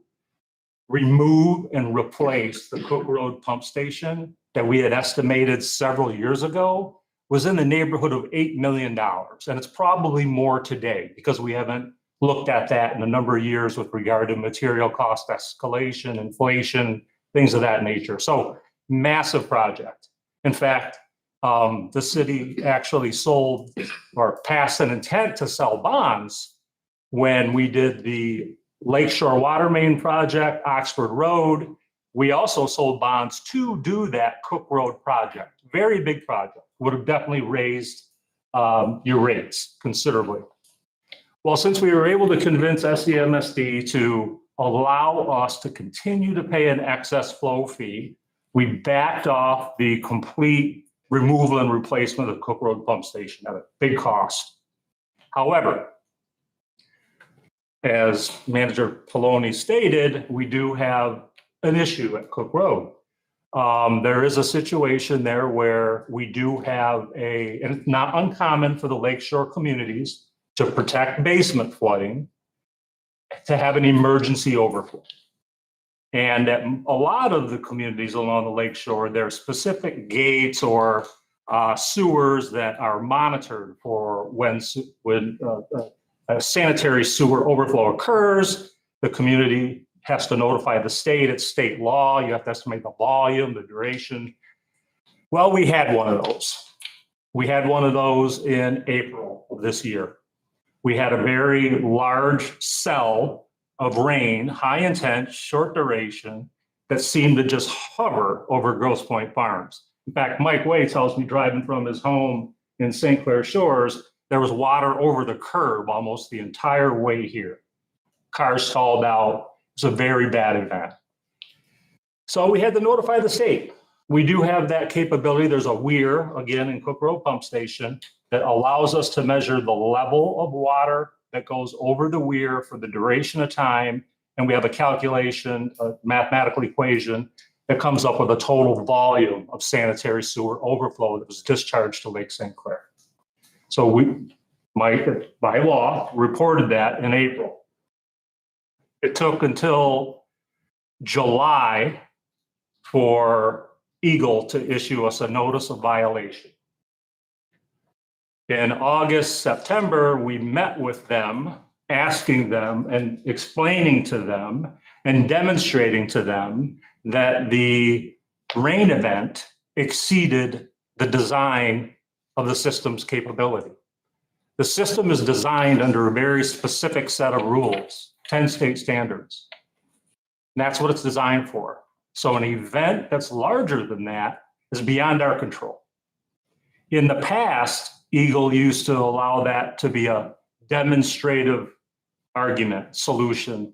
remove and replace the Cook Road pump station that we had estimated several years ago was in the neighborhood of $8 million. And it's probably more today because we haven't looked at that in a number of years with regard to material cost escalation, inflation, things of that nature. So massive project. In fact, the city actually sold or passed an intent to sell bonds when we did the Lakeshore Water Main project, Oxford Road. We also sold bonds to do that Cook Road project. Very big project. Would have definitely raised your rates considerably. Well, since we were able to convince SEMSD to allow us to continue to pay an excess flow fee, we backed off the complete removal and replacement of Cook Road pump station at a big cost. However, as Manager Poloni stated, we do have an issue at Cook Road. There is a situation there where we do have and it's not uncommon for the lakeshore communities to protect basement flooding, to have an emergency overflow. And at a lot of the communities along the lakeshore, there are specific gates or sewers that are monitored for when a sanitary sewer overflow occurs. The community has to notify the state. It's state law. You have to estimate the volume, the duration. Well, we had one of those. We had one of those in April of this year. We had a very large cell of rain, high intent, short duration, that seemed to just hover over Grosse Pointe Farms. In fact, Mike Way tells me driving from his home in St. Clair Shores, there was water over the curb almost the entire way here. Cars stalled out. It's a very bad event. So we had to notify the state. We do have that capability. There's a weir, again, in Cook Road Pump Station that allows us to measure the level of water that goes over the weir for the duration of time. And we have a calculation, a mathematical equation that comes up with a total volume of sanitary sewer overflow that was discharged to Lake St. Clair. So Mike, by law, reported that in April. It took until July for Eagle to issue us a notice of violation. In August, September, we met with them, asking them and explaining to them and demonstrating to them that the rain event exceeded the design of the system's capability. The system is designed under a very specific set of rules, 10 state standards. And that's what it's designed for. So an event that's larger than that is beyond our control. In the past, Eagle used to allow that to be a demonstrative argument, solution.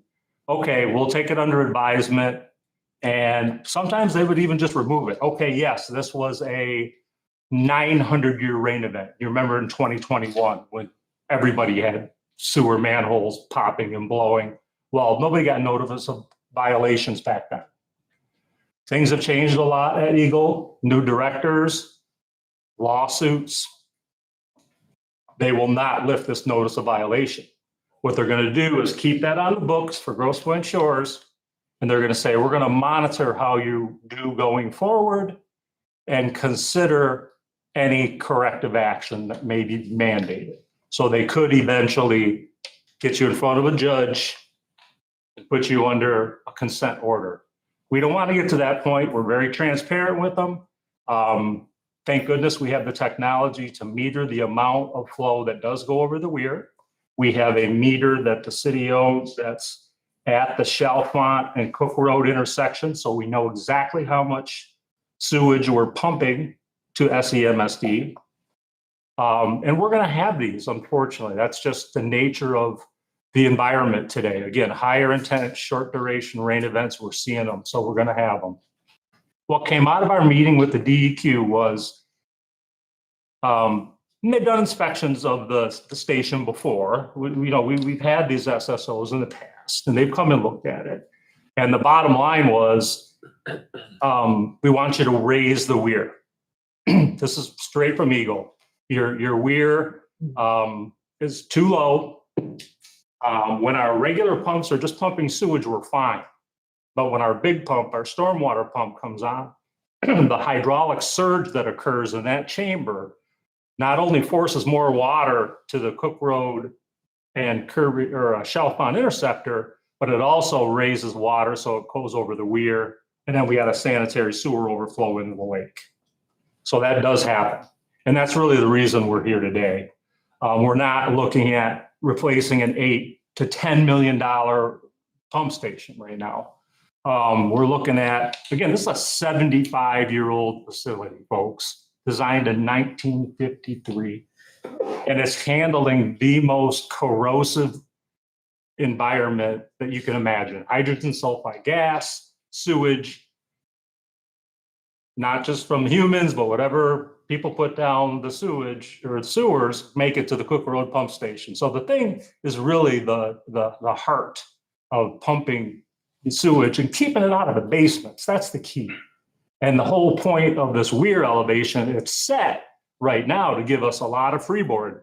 Okay, we'll take it under advisement. And sometimes they would even just remove it. Okay, yes, this was a 900-year rain event. You remember in 2021 when everybody had sewer manholes popping and blowing. Well, nobody got notice of violations back then. Things have changed a lot at Eagle, new directors, lawsuits. They will not lift this notice of violation. What they're going to do is keep that on the books for Grosse Pointe Shores, and they're going to say, we're going to monitor how you do going forward and consider any corrective action that may be mandated. So they could eventually get you in front of a judge and put you under a consent order. We don't want to get to that point. We're very transparent with them. Thank goodness we have the technology to meter the amount of flow that does go over the weir. We have a meter that the city owns that's at the Chalfont and Cook Road intersection, so we know exactly how much sewage we're pumping to SEMSD. And we're going to have these, unfortunately. That's just the nature of the environment today. Again, higher intent, short duration rain events, we're seeing them, so we're going to have them. What came out of our meeting with the DEQ was they've done inspections of the station before. We've had these SSOs in the past, and they've come and looked at it. And the bottom line was, we want you to raise the weir. This is straight from Eagle. Your weir is too low. When our regular pumps are just pumping sewage, we're fine. But when our big pump, our stormwater pump comes on, the hydraulic surge that occurs in that chamber not only forces more water to the Cook Road and Kirby or Chalfont interceptor, but it also raises water so it goes over the weir, and then we got a sanitary sewer overflow into the lake. So that does happen, and that's really the reason we're here today. We're not looking at replacing an $8 to $10 million pump station right now. We're looking at, again, this is a 75-year-old facility, folks, designed in 1953, and it's handling the most corrosive environment that you can imagine. Hydrogen sulfide gas, sewage, not just from humans, but whatever people put down the sewage or the sewers make it to the Cook Road pump station. So the thing is really the heart of pumping the sewage and keeping it out of the basements. That's the key. And the whole point of this weir elevation, it's set right now to give us a lot of freeboard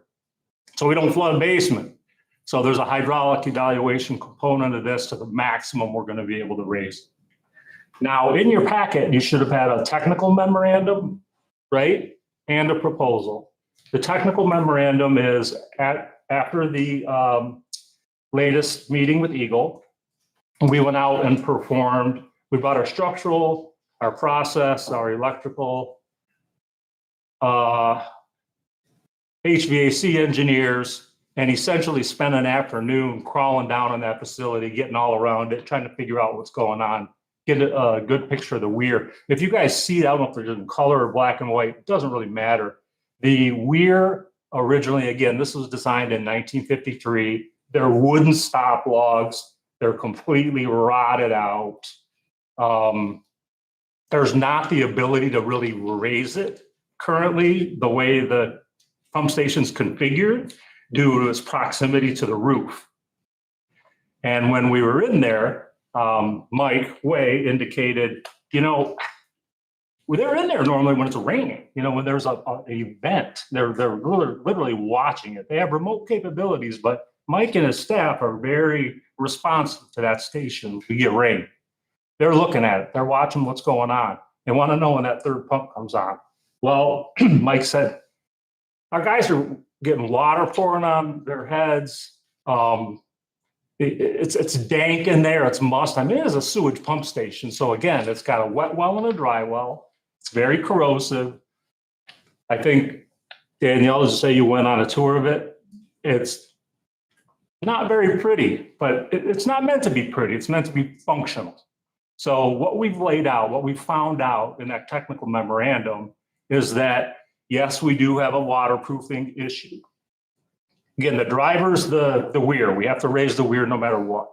so we don't flood basement. So there's a hydraulic evaluation component of this to the maximum we're going to be able to raise. Now, in your packet, you should have had a technical memorandum, right? And a proposal. The technical memorandum is after the latest meeting with Eagle. We went out and performed, we brought our structural, our process, our electrical, HVAC engineers, and essentially spent an afternoon crawling down on that facility, getting all around it, trying to figure out what's going on, get a good picture of the weir. If you guys see, I don't know if there's in color or black and white, it doesn't really matter. The weir originally, again, this was designed in 1953. They're wooden stop logs. They're completely rotted out. There's not the ability to really raise it currently the way the pump station's configured due to its proximity to the roof. And when we were in there, Mike Way indicated, they're in there normally when it's raining, when there's an event, they're literally watching it. They have remote capabilities, but Mike and his staff are very responsive to that station. We get rain. They're looking at it. They're watching what's going on. They want to know when that third pump comes on. Well, Mike said, our guys are getting water pouring on their heads. It's dank in there. It's must. I mean, it is a sewage pump station. So again, it's got a wet well and a dry well. It's very corrosive. I think, Danielle, just say you went on a tour of it. It's not very pretty, but it's not meant to be pretty. It's meant to be functional. So what we've laid out, what we found out in that technical memorandum is that, yes, we do have a waterproofing issue. Again, the driver's the weir. We have to raise the weir no matter what.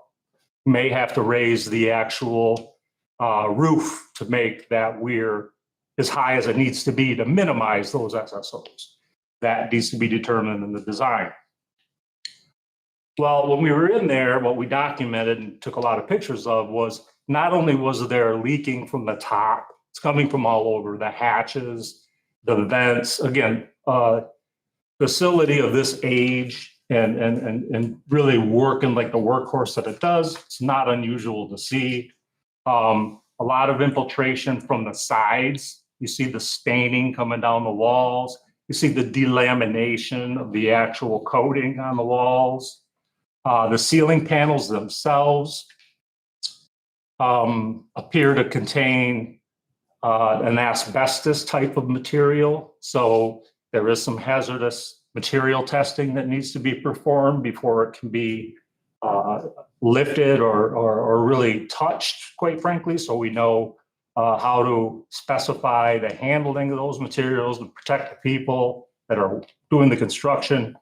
May have to raise the actual roof to make that weir as high as it needs to be to minimize those SSOs. That needs to be determined in the design. Well, when we were in there, what we documented and took a lot of pictures of was not only was there leaking from the top, it's coming from all over the hatches, the vents. Again, facility of this age and really working like the workhorse that it does, it's not unusual to see. A lot of infiltration from the sides. You see the staining coming down the walls. You see the delamination of the actual coating on the walls. The ceiling panels themselves appear to contain an asbestos type of material. So there is some hazardous material testing that needs to be performed before it can be lifted or really touched, quite frankly. So we know how to specify the handling of those materials to protect the people that are doing the construction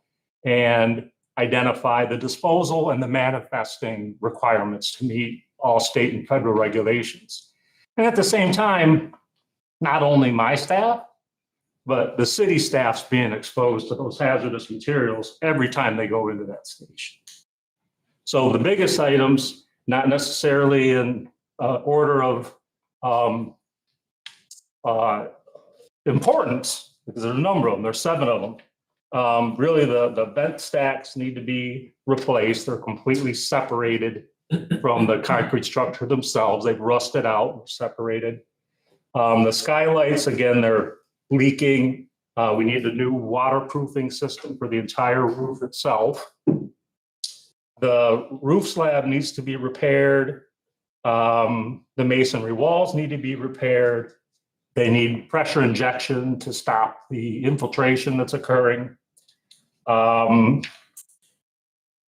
and identify the disposal and the manifesting requirements to meet all state and federal regulations. And at the same time, not only my staff, but the city staff's being exposed to those hazardous materials every time they go into that station. So the biggest items, not necessarily in order of importance, because there's a number of them, there's 7 of them. Really, the vent stacks need to be replaced. They're completely separated from the concrete structure themselves. They've rusted out, separated. The skylights, again, they're leaking. We need a new waterproofing system for the entire roof itself. The roof slab needs to be repaired. The masonry walls need to be repaired. They need pressure injection to stop the infiltration that's occurring. The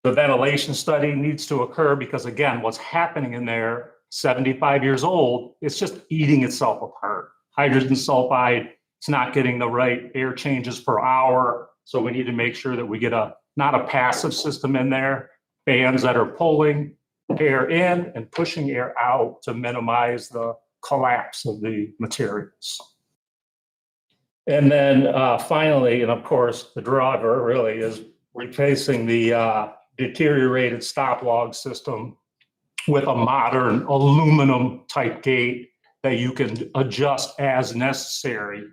ventilation study needs to occur because, again, what's happening in there, 75 years old, it's just eating itself apart. Hydrogen sulfide, it's not getting the right air changes per hour. So we need to make sure that we get not a passive system in there, fans that are pulling air in and pushing air out to minimize the collapse of the materials. And then finally, and of course, the driver really is replacing the deteriorated stop log system with a modern aluminum type gate that you can adjust as necessary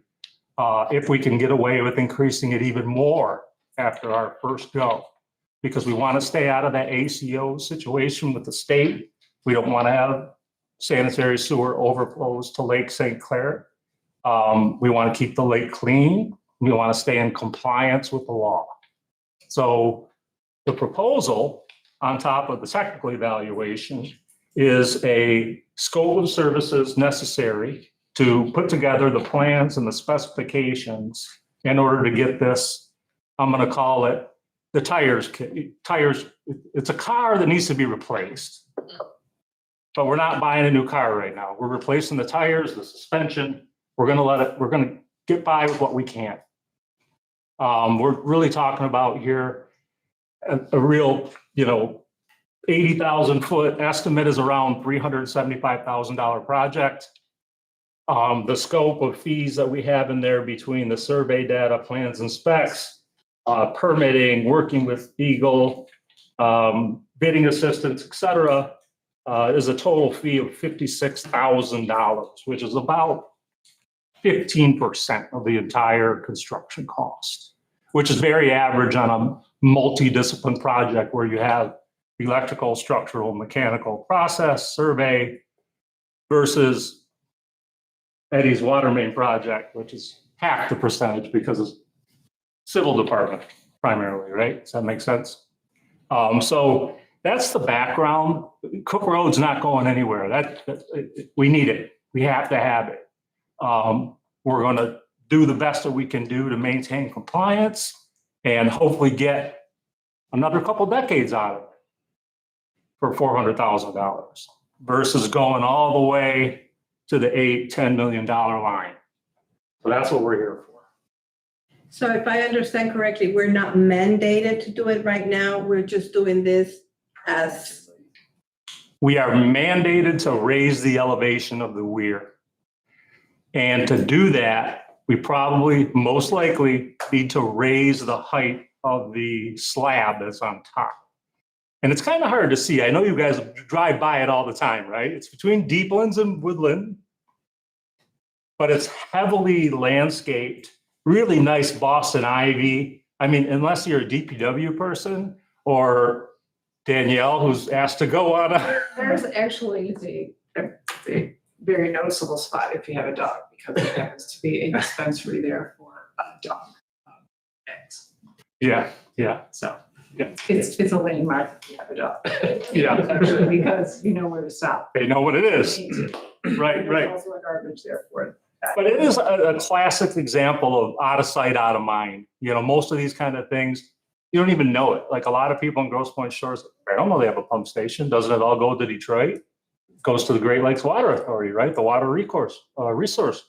if we can get away with increasing it even more after our first go. Because we want to stay out of that ACO situation with the state. We don't want to have sanitary sewer overflows to Lake St. Clair. We want to keep the lake clean. We want to stay in compliance with the law. So the proposal on top of the technical evaluation is a scope of services necessary to put together the plans and the specifications in order to get this, I'm going to call it the tires. It's a car that needs to be replaced, but we're not buying a new car right now. We're replacing the tires, the suspension. We're going to get by with what we can. We're really talking about here a real, 80,000 foot estimate is around $375,000 project. The scope of fees that we have in there between the survey data, plans and specs, permitting, working with Eagle, bidding assistance, et cetera, is a total fee of $56,000, which is about 15% of the entire construction cost, which is very average on a multidiscipline project where you have electrical, structural, mechanical process, survey, versus Eddie's water main project, which is half the percentage because it's civil department primarily, right? Does that make sense? So that's the background. Cook Road's not going anywhere. We need it. We have to have it. We're going to do the best that we can do to maintain compliance and hopefully get another couple decades out of it for $400,000 versus going all the way to the $8-10 million line. So that's what we're here for. So if I understand correctly, we're not mandated to do it right now. We're just doing this as. We are mandated to raise the elevation of the weir. And to do that, we probably most likely need to raise the height of the slab that's on top. And it's kind of hard to see. I know you guys drive by it all the time, right? It's between Deeplands and Woodland, but it's heavily landscaped, really nice Boston ivy. I mean, unless you're a DPW person or Danielle, who's asked to go on a. There's actually a very noticeable spot if you have a dog, because it happens to be a dispensary there for dog eggs. Yeah, yeah. So yeah. it's a landmark if you have a dog. Yeah. Actually, because you know where to stop. They know what it is. Right, right. There's also a garbage there for it. But it is a classic example of out of sight, out of mind. You know, most of these kind of things, you don't even know it. Like a lot of people in Grosse Pointe Shores, I don't know they have a pump station. Doesn't it all go to Detroit? Goes to the Great Lakes Water Authority, right? The water resource.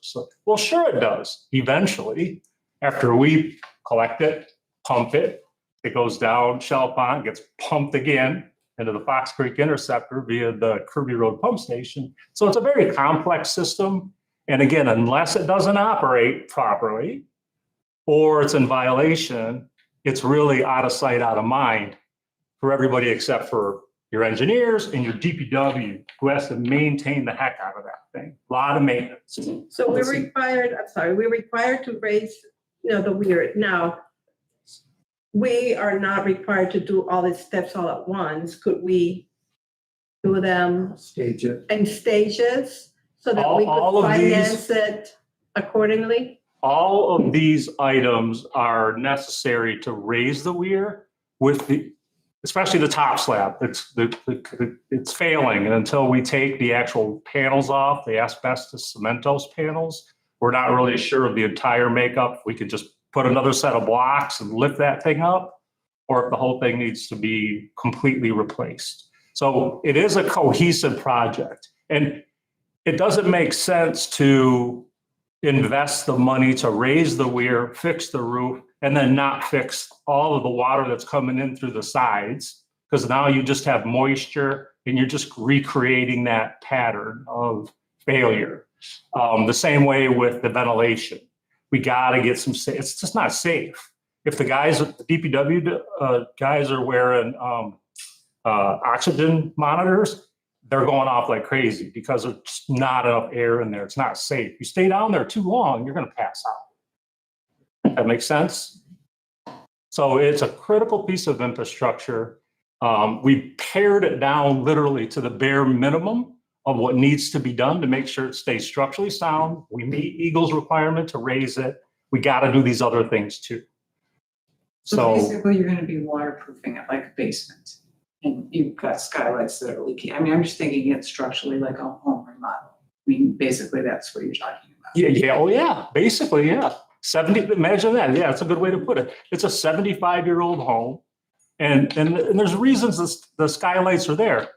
So, well, sure it does. Eventually, after we collect it, pump it, it goes down Shell Pond, gets pumped again into the Fox Creek Interceptor via the Kirby Road pump station. So it's a very complex system. And again, unless it doesn't operate properly or it's in violation, it's really out of sight, out of mind for everybody except for your engineers and your DPW, who has to maintain the heck out of that thing. A lot of maintenance. So we're required to raise, the weir. Now, we are not required to do all these steps all at once. Could we do them Stage it. in stages so that we All could of these- finance it accordingly? All of these items are necessary to raise the weir with especially the top slab. It's failing, and until we take the actual panels off, the asbestos cementose panels, we're not really sure of the entire makeup. We could just put another set of blocks and lift that thing up, or if the whole thing needs to be completely replaced. So it is a cohesive project, and it doesn't make sense to invest the money to raise the weir, fix the roof, and then not fix all of the water that's coming in through the sides, because now you just have moisture and you're just recreating that pattern of failure. The same way with the ventilation. We got to get some, it's just not safe. If the guys, the DPW guys are wearing oxygen monitors, they're going off like crazy because there's just not enough air in there. It's not safe. You stay down there too long, you're going to pass out. That makes sense? So it's a critical piece of infrastructure. We pared it down literally to the bare minimum of what needs to be done to make sure it stays structurally sound. We meet Eagle's requirement to raise it. We got to do these other things too. So basically, you're going to be waterproofing it like a basement, and you've got skylights that are leaky. I mean, I'm just thinking it structurally like a home remodel. I mean, basically, that's what you're talking about. Yeah. Oh, yeah. Basically, yeah. 70. Imagine that. Yeah, that's a good way to put it. It's a 75-year-old home, and there's reasons the skylights are there.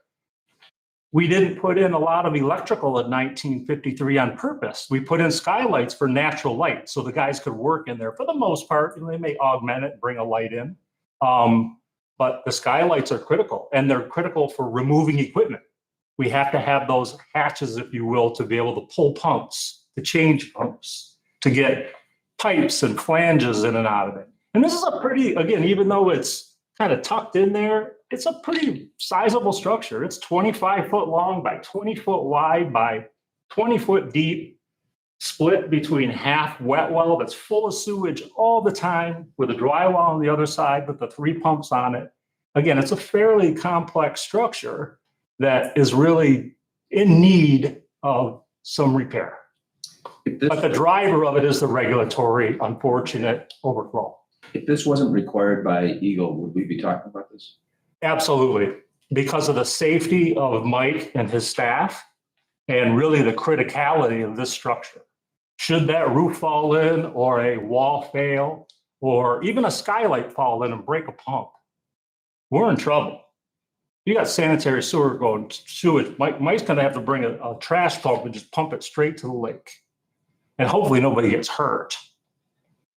We didn't put in a lot of electrical in 1953 on purpose. We put in skylights for natural light, so the guys could work in there. For the most part, they may augment it, bring a light in, but the skylights are critical, and they're critical for removing equipment. We have to have those hatches, if you will, to be able to pull pumps, to change pumps, to get pipes and flanges in and out of it. And this is a pretty, again, even though it's kind of tucked in there, it's a pretty sizable structure. It's 25 foot long by 20 foot wide by 20 foot deep, split between half wet well that's full of sewage all the time with a dry well on the other side with the 3 pumps on it. Again, it's a fairly complex structure that is really in need of some repair. But the driver of it is the regulatory unfortunate overflow. If this wasn't required by Eagle, would we be talking about this? Absolutely. Because of the safety of Mike and his staff and really the criticality of this structure. Should that roof fall in or a wall fail or even a skylight fall in and break a pump, we're in trouble. You got sanitary sewer going, sewage. Mike's going to have to bring a trash pump and just pump it straight to the lake. And hopefully nobody gets hurt.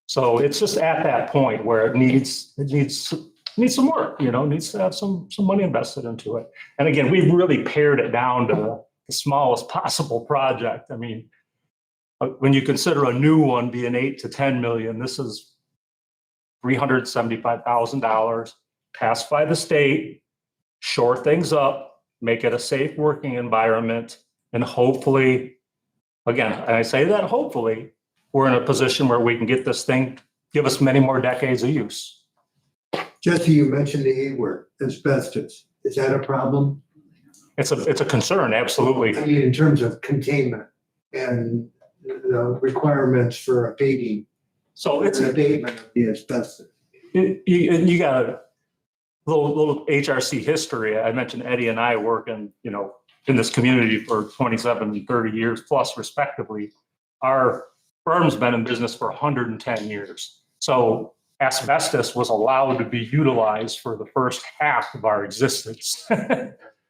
So it's just at that point where it needs some work, needs to have some money invested into it. And again, we've really pared it down to the smallest possible project. I mean, when you consider a new one being 8 to 10 million, this is $375,000 passed by the state. shore things up, make it a safe working environment, and hopefully, again, and I say that hopefully, we're in a position where we can get this thing, give us many more decades of use. Jesse, you mentioned the A word, asbestos. Is that a problem? It's a concern, absolutely. I mean, in terms of containment and the requirements for abating. So it's an abatement of the asbestos. You got a little HRC history. I mentioned Eddie and I working, in this community for 27 and 30 years plus respectively. Our firm's been in business for 110 years. So asbestos was allowed to be utilized for the first half of our existence.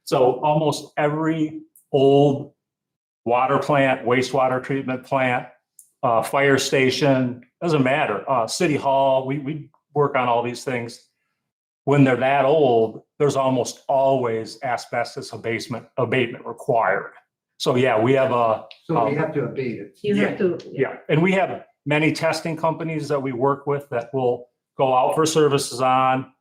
So almost every old water plant, wastewater treatment plant, fire station, doesn't matter, city hall, we work on all these things. When they're that old, there's almost always asbestos abatement required. So yeah, we have a. So we have to abate it. You have to. Yeah, and we have many testing companies that we work with that will go out for services on,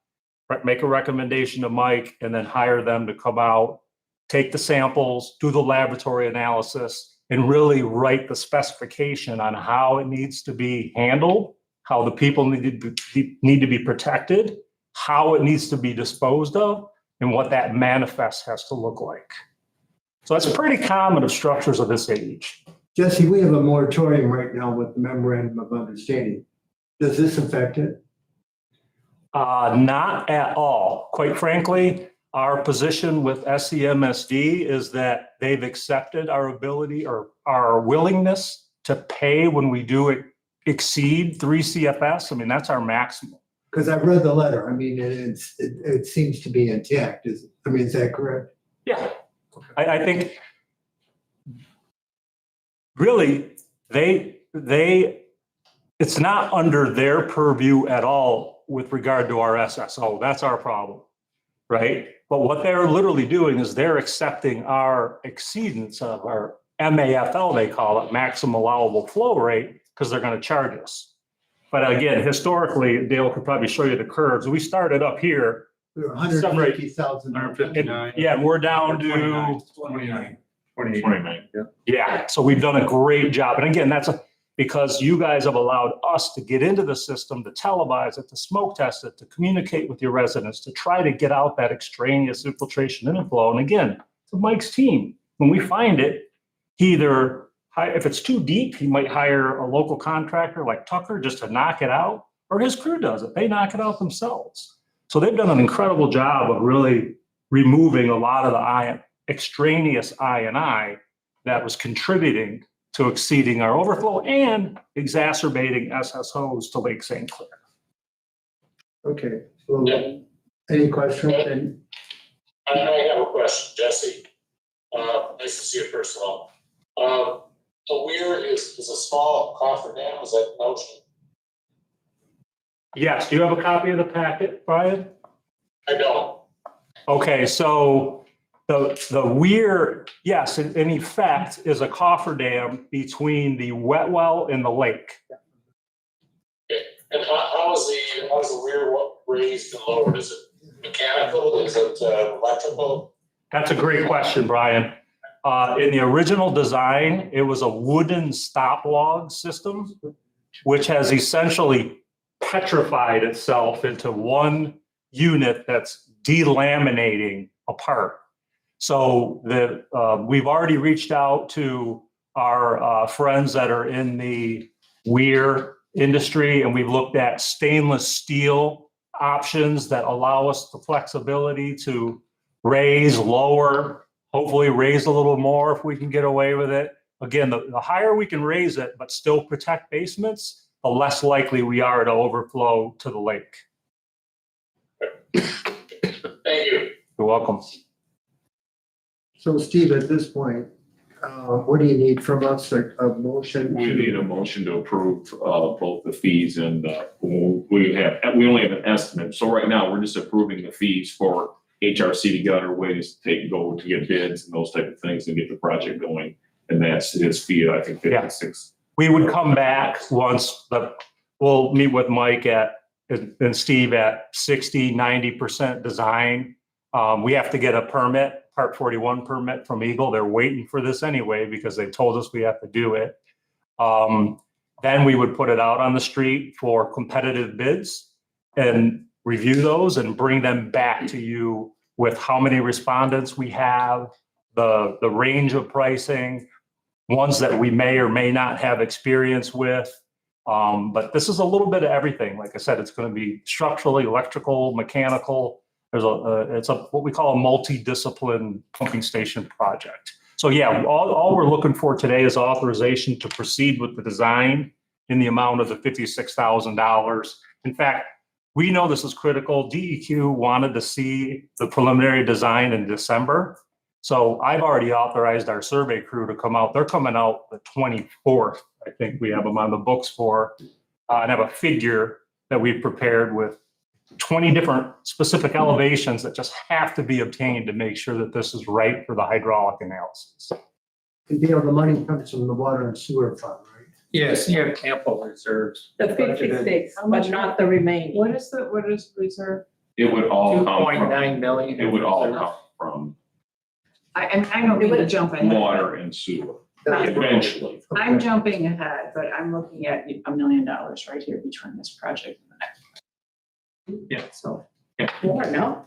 make a recommendation to Mike, and then hire them to come out, take the samples, do the laboratory analysis, and really write the specification on how it needs to be handled, how the people need to be protected, how it needs to be disposed of, and what that manifest has to look like. So that's pretty common of structures of this age. Jesse, we have a moratorium right now with the memorandum of understanding. Does this affect it? Not at all. Quite frankly, our position with SEMSD is that they've accepted our ability or our willingness to pay when we do exceed 3 CFS. I mean, that's our maximum. Because I've read the letter. I mean, it seems to be intact. Is that correct? Yeah. I think really it's not under their purview at all with regard to our SSO. That's our problem, right? But what they're literally doing is they're accepting our exceedance of our MAFL, they call it, maximum allowable flow rate, because they're going to charge us. But again, historically, Dale could probably show you the curves. We started up here. We were 150,000. Yeah, and we're down to 29. Yeah, so we've done a great job. And again, that's because you guys have allowed us to get into the system, to televise it, to smoke test it, to communicate with your residents, to try to get out that extraneous infiltration and inflow. And again, to Mike's team, when we find it, if it's too deep, he might hire a local contractor like Tucker just to knock it out, or his crew does it. They knock it out themselves. So they've done an incredible job of really removing a lot of the extraneous I&I that was contributing to exceeding our overflow and exacerbating SSOs to Lake St. Clair. Okay. Well, any questions? I have a question, Jesse. Nice to see you first of all. The weir is a small coffer dam, is that notion? Yes, do you have a copy of the packet, Brian? I don't. Okay, so the weir, yes, in effect, is a coffer dam between the wet well and the lake. Okay. And how is the weir raised and lowered? Is it mechanical? Is it electrical? That's a great question, Brian. In the original design, it was a wooden stop log system, which has essentially petrified itself into one unit that's delaminating apart. So we've already reached out to our friends that are in the weir industry, and we've looked at stainless steel options that allow us the flexibility to raise, lower, hopefully raise a little more if we can get away with it. Again, the higher we can raise it, but still protect basements, the less likely we are to overflow to the lake. Thank you. You're welcome. So Steve, at this point, what do you need from us? A motion? We need a motion to approve both the fees and we only have an estimate. So right now, we're just approving the fees for HRC to get our ways to get bids and those type of things and get the project going. And that's his fee, I think, 56. We would come back once we'll meet with Mike and Steve at 60, 90% design. We have to get a permit, Part 41 permit from Eagle. They're waiting for this anyway because they told us we have to do it. Then we would put it out on the street for competitive bids and review those and bring them back to you with how many respondents we have, the range of pricing, ones that we may or may not have experience with. But this is a little bit of everything. Like I said, it's going to be structural, electrical, mechanical. It's what we call a multidiscipline pumping station project. So yeah, all we're looking for today is authorization to proceed with the design in the amount of the $56,000. In fact, we know this is critical. DEQ wanted to see the preliminary design in December. So I've already authorized our survey crew to come out. They're coming out the 24th. I think we have them on the books for, and have a figure that we've prepared with 20 different specific elevations that just have to be obtained to make sure that this is right for the hydraulic analysis. And Dale, the money comes from the water and sewer fund, right? Yes, you have ample reserves. The 56, but not the remaining. What is reserve? It would all come from, 2.9 million. it would all come from I don't mean to jump ahead. water and sewer eventually. I'm jumping ahead, but I'm looking at $1 million right here between this project and the next. Yeah. So. More, no?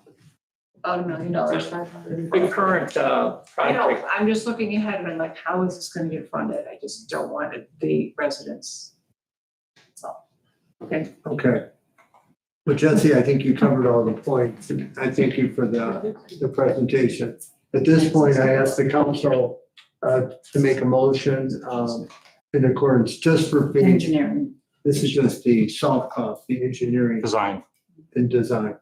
About $1 million, 500. The current I know, project, I'm just looking ahead and I'm like, how is this gonna get funded? I just don't want the residents. So, okay. Okay. Well, Jesse, I think you covered all the points. I thank you for the presentation. At this point, I ask the council to make a motion in accordance just for phase. Engineering. This is just the soft cost, the engineering Design. and design.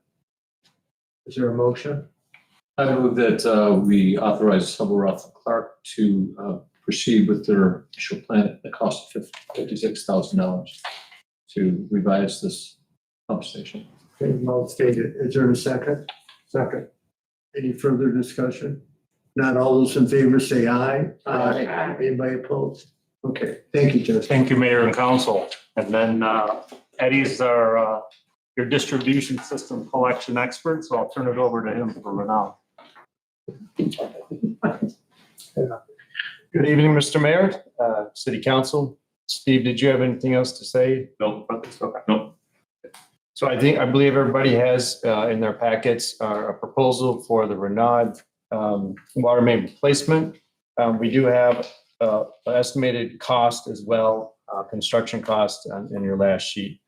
Is there a motion? I move that we authorize Hubble Roth and Clark to proceed with their initial plan at the cost of $56,000 to revise this pump station. Okay, well stated. Is there a second? Second. Any further discussion? Not all those in favor say aye. Aye. Anybody opposed? Okay, thank you, Jesse. Thank you, Mayor and Council. And then Eddie's our your distribution system collection expert, so I'll turn it over to him for now. Good evening, Mr. Mayor, City Council. Steve, did you have anything else to say? No, no. So I believe everybody has in their packets a proposal for the Renaud water main replacement. We do have an estimated cost as well, construction cost in your last sheet.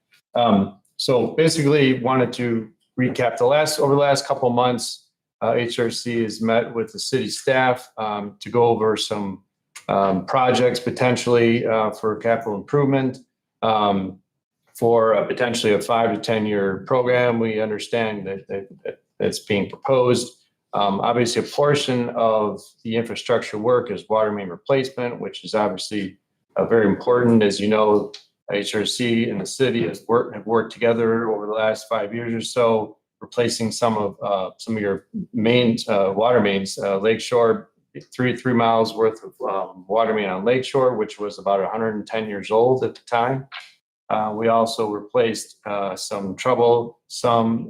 So basically wanted to recap over the last couple of months, HRC has met with the city staff to go over some projects potentially for capital improvement. For potentially a 5 to 10 year program. We understand that it's being proposed. Obviously, a portion of the infrastructure work is water main replacement, which is obviously very important. As you know, HRC and the city have worked together over the last 5 years or so, replacing some of your main water mains. Lakeshore, 3 miles worth of water main on Lakeshore, which was about 110 years old at the time. We also replaced some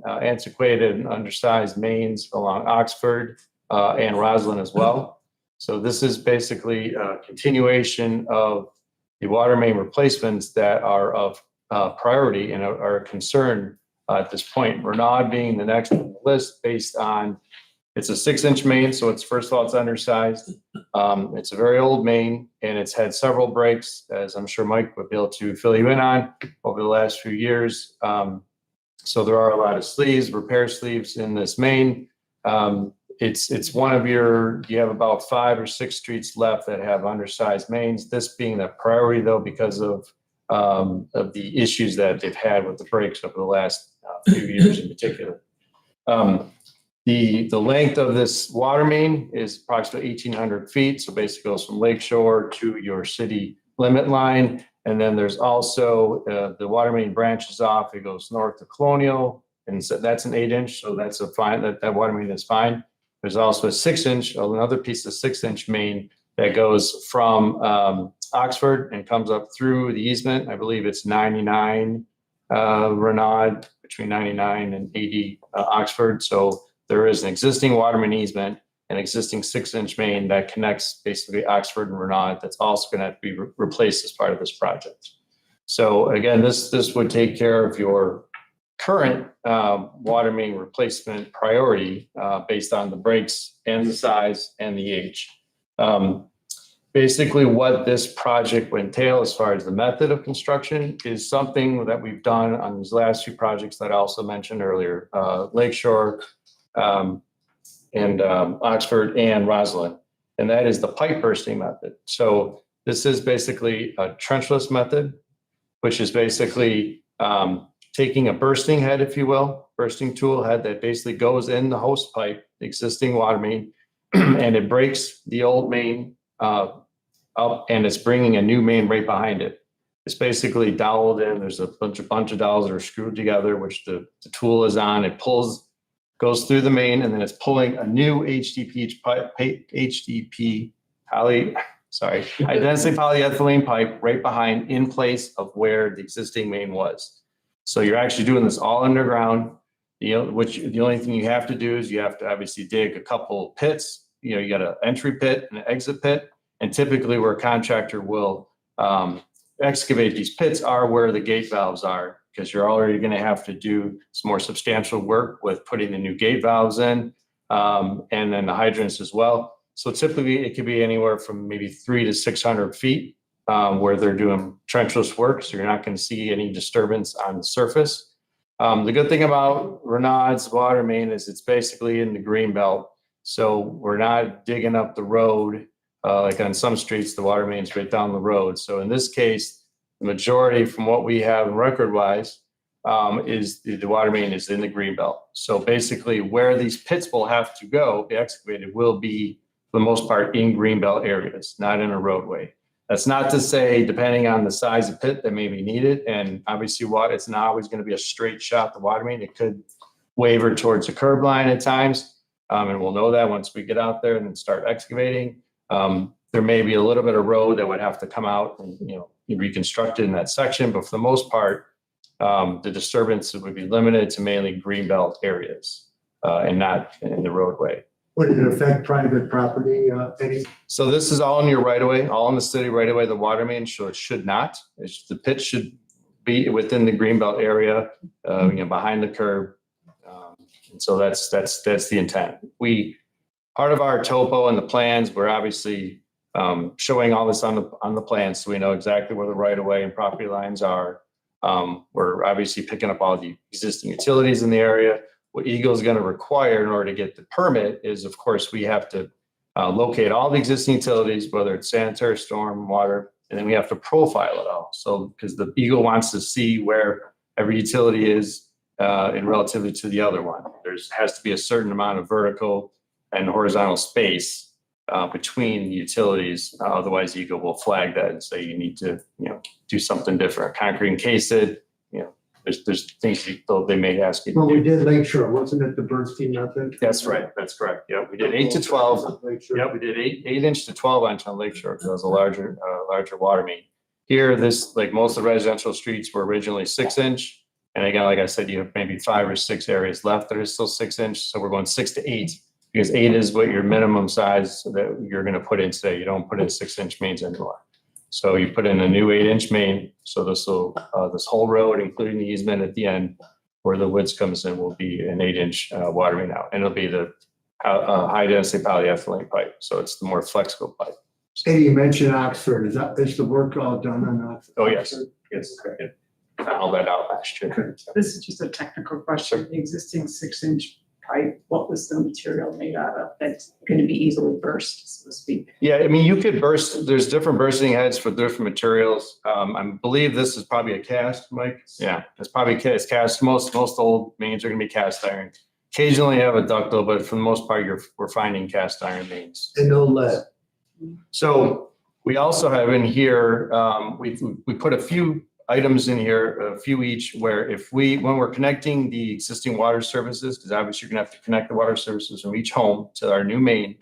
antiquated and undersized mains along Oxford and Roslyn as well. So this is basically a continuation of the water main replacements that are of priority and are a concern at this point. Renaud being the next on the list based on, it's a 6-inch main, so it's first of all, it's undersized. It's a very old main and it's had several breaks, as I'm sure Mike would be able to fill you in on over the last few years. So there are a lot of sleeves, repair sleeves in this main. It's one of you have about 5 or 6 streets left that have undersized mains. This being the priority though, because of the issues that they've had with the breaks over the last few years in particular. The length of this water main is approximately 1,800 feet. So basically goes from Lakeshore to your city limit line. And then there's also the water main branches off. It goes north to Colonial. And so that's an 8-inch. So that's a fine, that water main is fine. There's also a 6-inch, another piece of 6-inch main that goes from Oxford and comes up through the easement. I believe it's 99 Renaud, between 99 and 80 Oxford. So there is an existing water main easement, an existing 6-inch main that connects basically Oxford and Renaud that's also going to have to be replaced as part of this project. So again, this would take care of your current water main replacement priority based on the breaks and the size and the age. Basically, what this project would entail as far as the method of construction is something that we've done on these last few projects that I also mentioned earlier, Lakeshore and Oxford and Roslyn, and that is the pipe bursting method. So this is basically a trenchless method, which is basically taking a bursting head, if you will, bursting tool head that basically goes in the host pipe, the existing water main, and it breaks the old main up, and it's bringing a new main right behind it. It's basically doweled in. There's a bunch of dowels that are screwed together, which the tool is on. It pulls, goes through the main, and then it's pulling a new high-density polyethylene pipe right behind in place of where the existing main was. So you're actually doing this all underground. Which the only thing you have to do is you have to obviously dig a couple pits. You got an entry pit and an exit pit. And typically where a contractor will excavate these pits are where the gate valves are, because you're already going to have to do some more substantial work with putting the new gate valves in and then the hydrants as well. So typically it could be anywhere from maybe 300 to 600 feet where they're doing trenchless work. So you're not going to see any disturbance on the surface. The good thing about Renaud's water main is it's basically in the green belt. So we're not digging up the road. Like on some streets, the water main's right down the road. So in this case, the majority from what we have record-wise is the water main is in the green belt. So basically where these pits will have to go, be excavated, will be for the most part in green belt areas, not in a roadway. That's not to say, depending on the size of pit that may be needed, and obviously it's not always going to be a straight shot, the water main. It could waver towards the curb line at times, and we'll know that once we get out there and then start excavating. There may be a little bit of road that would have to come out and be reconstructed in that section, but for the most part, the disturbance would be limited to mainly green belt areas and not in the roadway. Would it affect private property, any? So this is all in your right of way, all in the city right of way, the water main, so it should not. The pit should be within the green belt area, behind the curb. And so that's the intent. Part of our topo and the plans, we're obviously showing all this on the plans, so we know exactly where the right of way and property lines are. We're obviously picking up all the existing utilities in the area. What Eagle is going to require in order to get the permit is, of course, we have to locate all the existing utilities, whether it's sanitary, storm, water, and then we have to profile it all. So because the Eagle wants to see where every utility is in relativity to the other one. Has to be a certain amount of vertical and horizontal space between the utilities. Otherwise, Eagle will flag that and say you need to do something different. Concrete encase it. There's things they may ask you to Well, do. we did Lakeshore, wasn't it the bursting method? That's right. That's correct. Yeah, we did 8 to 12. Yeah, we did 8-inch to 12-inch on Lakeshore because it was a larger water main. Here, like most of the residential streets were originally 6-inch. And again, like I said, you have maybe 5 or 6 areas left that are still 6-inch. So we're going 6 to 8 because 8 is what your minimum size that you're going to put in today. You don't put in 6-inch mains anymore. So you put in a new 8-inch main. So this whole road, including the easement at the end where the woods comes in, will be an 8-inch water main now. And it'll be the high density polyethylene pipe. So it's the more flexible pipe. Eddie, you mentioned Oxford. Is the work all done on Oxford? Oh, yes. Yes. I found that out last year. This is just a technical question. The existing 6-inch pipe, what was the material made out of that's going to be easily burst, so to speak? Yeah, I mean, you could burst, there's different bursting heads for different materials. I believe this is probably a cast, Mike. Yeah, it's probably cast. Most old mains are going to be cast iron. Occasionally you have a ductile, but for the most part, we're finding cast iron mains. And no lead. So we also have in here, we put a few items in here, a few each, where when we're connecting the existing water services, because obviously you're gonna have to connect the water services from each home to our new main.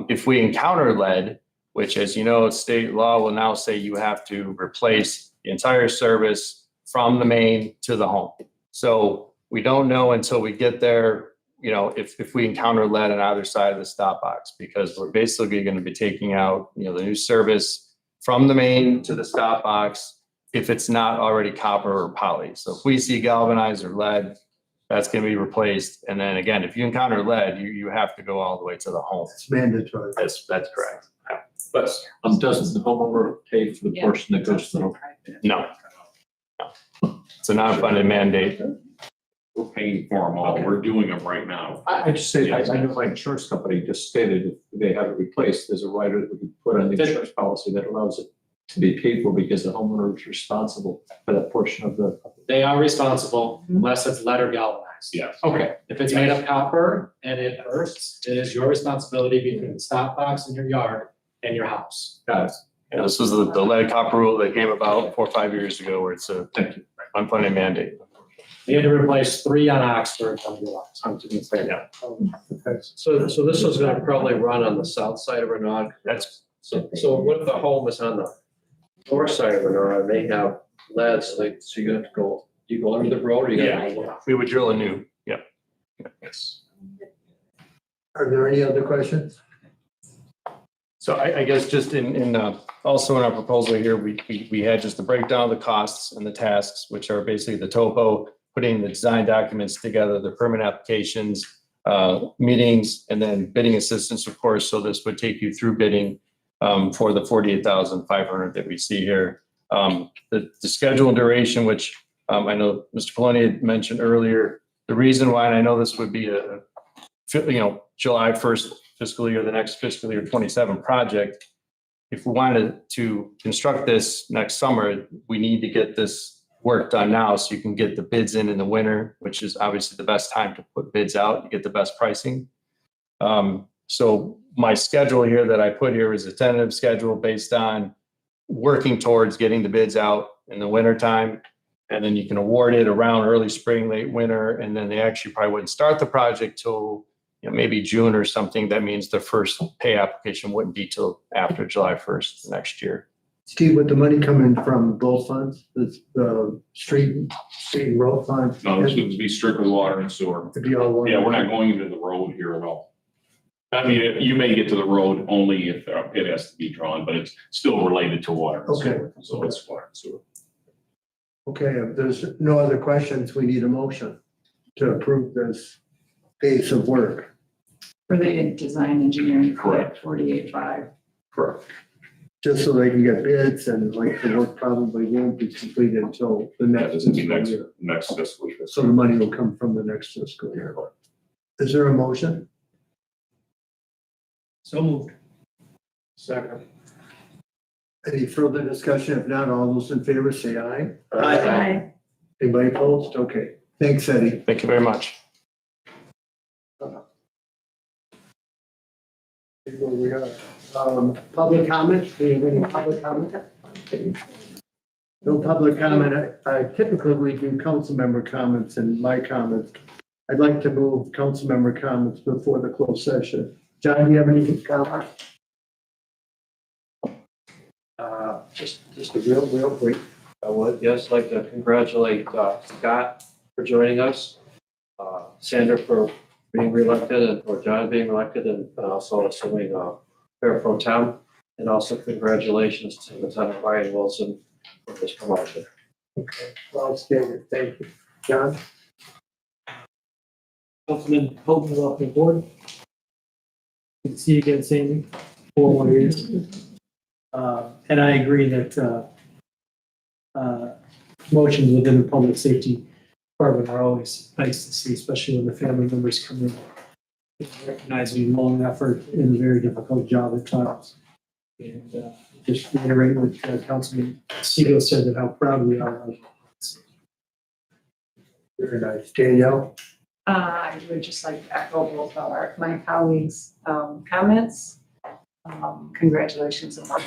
If we encounter lead, which as you know, state law will now say you have to replace the entire service from the main to the home. So we don't know until we get there you know, if we encounter lead on either side of the stop box, because we're basically going to be taking out, you know, the new service from the main to the stop box if it's not already copper or poly. So if we see galvanized or lead, that's going to be replaced. And then again, if you encounter lead, you have to go all the way to the home. It's mandatory. That's correct. But doesn't the homeowner pay for the portion that goes to the home? No. No. It's a non-funded mandate. We're paying for them all. We're doing them right now. I just say, I know my insurance company just stated if they have it replaced, there's a rider that we can put on the insurance policy that allows it to be paid for because the homeowner is responsible for that portion of the. They are responsible unless it's lead or galvanized. Yes. Okay, if it's made of copper and it bursts, it is your responsibility between the stop box in your yard and your house. Got it. Yeah, this was the lead copper rule that came about 4 or 5 years ago, where it's a unfunded mandate. We had to replace 3 on Oxford. Yeah. So this is gonna probably run on the south side of Renaud. So what if the home is on the north side of Renaud and they have lead, so you have to go, you go under the road or you gotta? Yeah, we would drill a new, yeah. Yes. Are there any other questions? So I guess just also in our proposal here, we had just the breakdown of the costs and the tasks, which are basically the topo, putting the design documents together, the permit applications, meetings, and then bidding assistance, of course. So this would take you through bidding for the 48,500 that we see here. The schedule and duration, which I know Mr. Poloni had mentioned earlier, the reason why, and I know this would be a July 1st fiscal year, the next fiscal year 27 project. If we wanted to construct this next summer, we need to get this work done now so you can get the bids in the winter, which is obviously the best time to put bids out and get the best pricing. So my schedule here that I put here is a tentative schedule based on working towards getting the bids out in the winter time. And then you can award it around early spring, late winter. And then they actually probably wouldn't start the project till maybe June or something. That means the first pay application wouldn't be till after July 1st next year. Steve, with the money coming from both funds, the street and road fund? No, this would be strictly water and sewer. It'd be all one. Yeah, we're not going into the road here at all. I mean, you may get to the road only if it has to be drawn, but it's still related to water and sewer. So it's water and sewer. Okay, if there's no other questions, we need a motion to approve this pace of work. For the design engineering. Correct. 48.5. Correct. Just so they can get bids, and like the work probably won't be completed until the next This will be fiscal year. next fiscal year. So the money will come from the next fiscal year. Is there a motion? So moved. Second. Any further discussion? If not, all those in favor say aye. Aye. Anybody opposed? Okay. Thanks, Eddie. Thank you very much. Where we are. Public comment? Do you have any public comment? No public comment. I typically we do council member comments and my comments. I'd like to move council member comments before the closed session. John, do you have any comments? Just a real quick. I would just like to congratulate Scott for joining us, Sandra for being reelected, or John being elected, and also assuming Mayor Pro Tem. And also congratulations to Lieutenant Ryan Wilson for his promotion. Okay, well stated. Thank you. John? Councilman Hogan, welcome aboard. Good to see you again, Sandy. 4 more years. And I agree that promotions within the public safety department are always nice to see, especially when the family members come in. Recognizing long effort in a very difficult job at times. And just reiterate what Councilman Segal said, that how proud we are of. Very nice. Danielle? I would just like to echo both my colleagues' comments. Congratulations on that.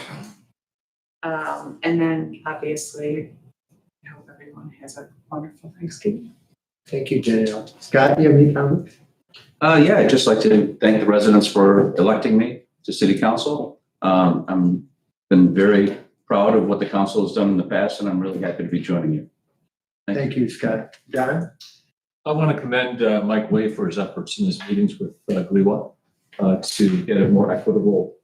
And then obviously, I hope everyone has a wonderful Thanksgiving. Thank you, Danielle. Scott, do you have any comments? Yeah, I'd just like to thank the residents for electing me to city council. I'm been very proud of what the council has done in the past, and I'm really happy to be joining you. Thank you, Scott. John? I want to commend Mike Way for his efforts in his meetings with Gliwa to get a more equitable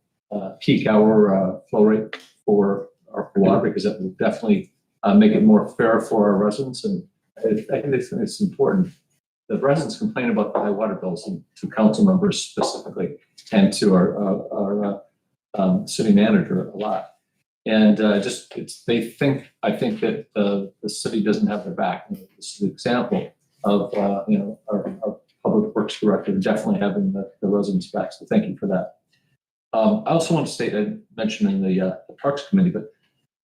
peak hour flow rate for our water, because that will definitely make it more fair for our residents. And I think it's important. The residents complain about the high water bills, and to council members specifically, and to our city manager a lot. And I think that the city doesn't have their back. This is an example of our public works director definitely having the residents' back. So thank you for that. I also want to state, I mentioned in the Parks Committee, but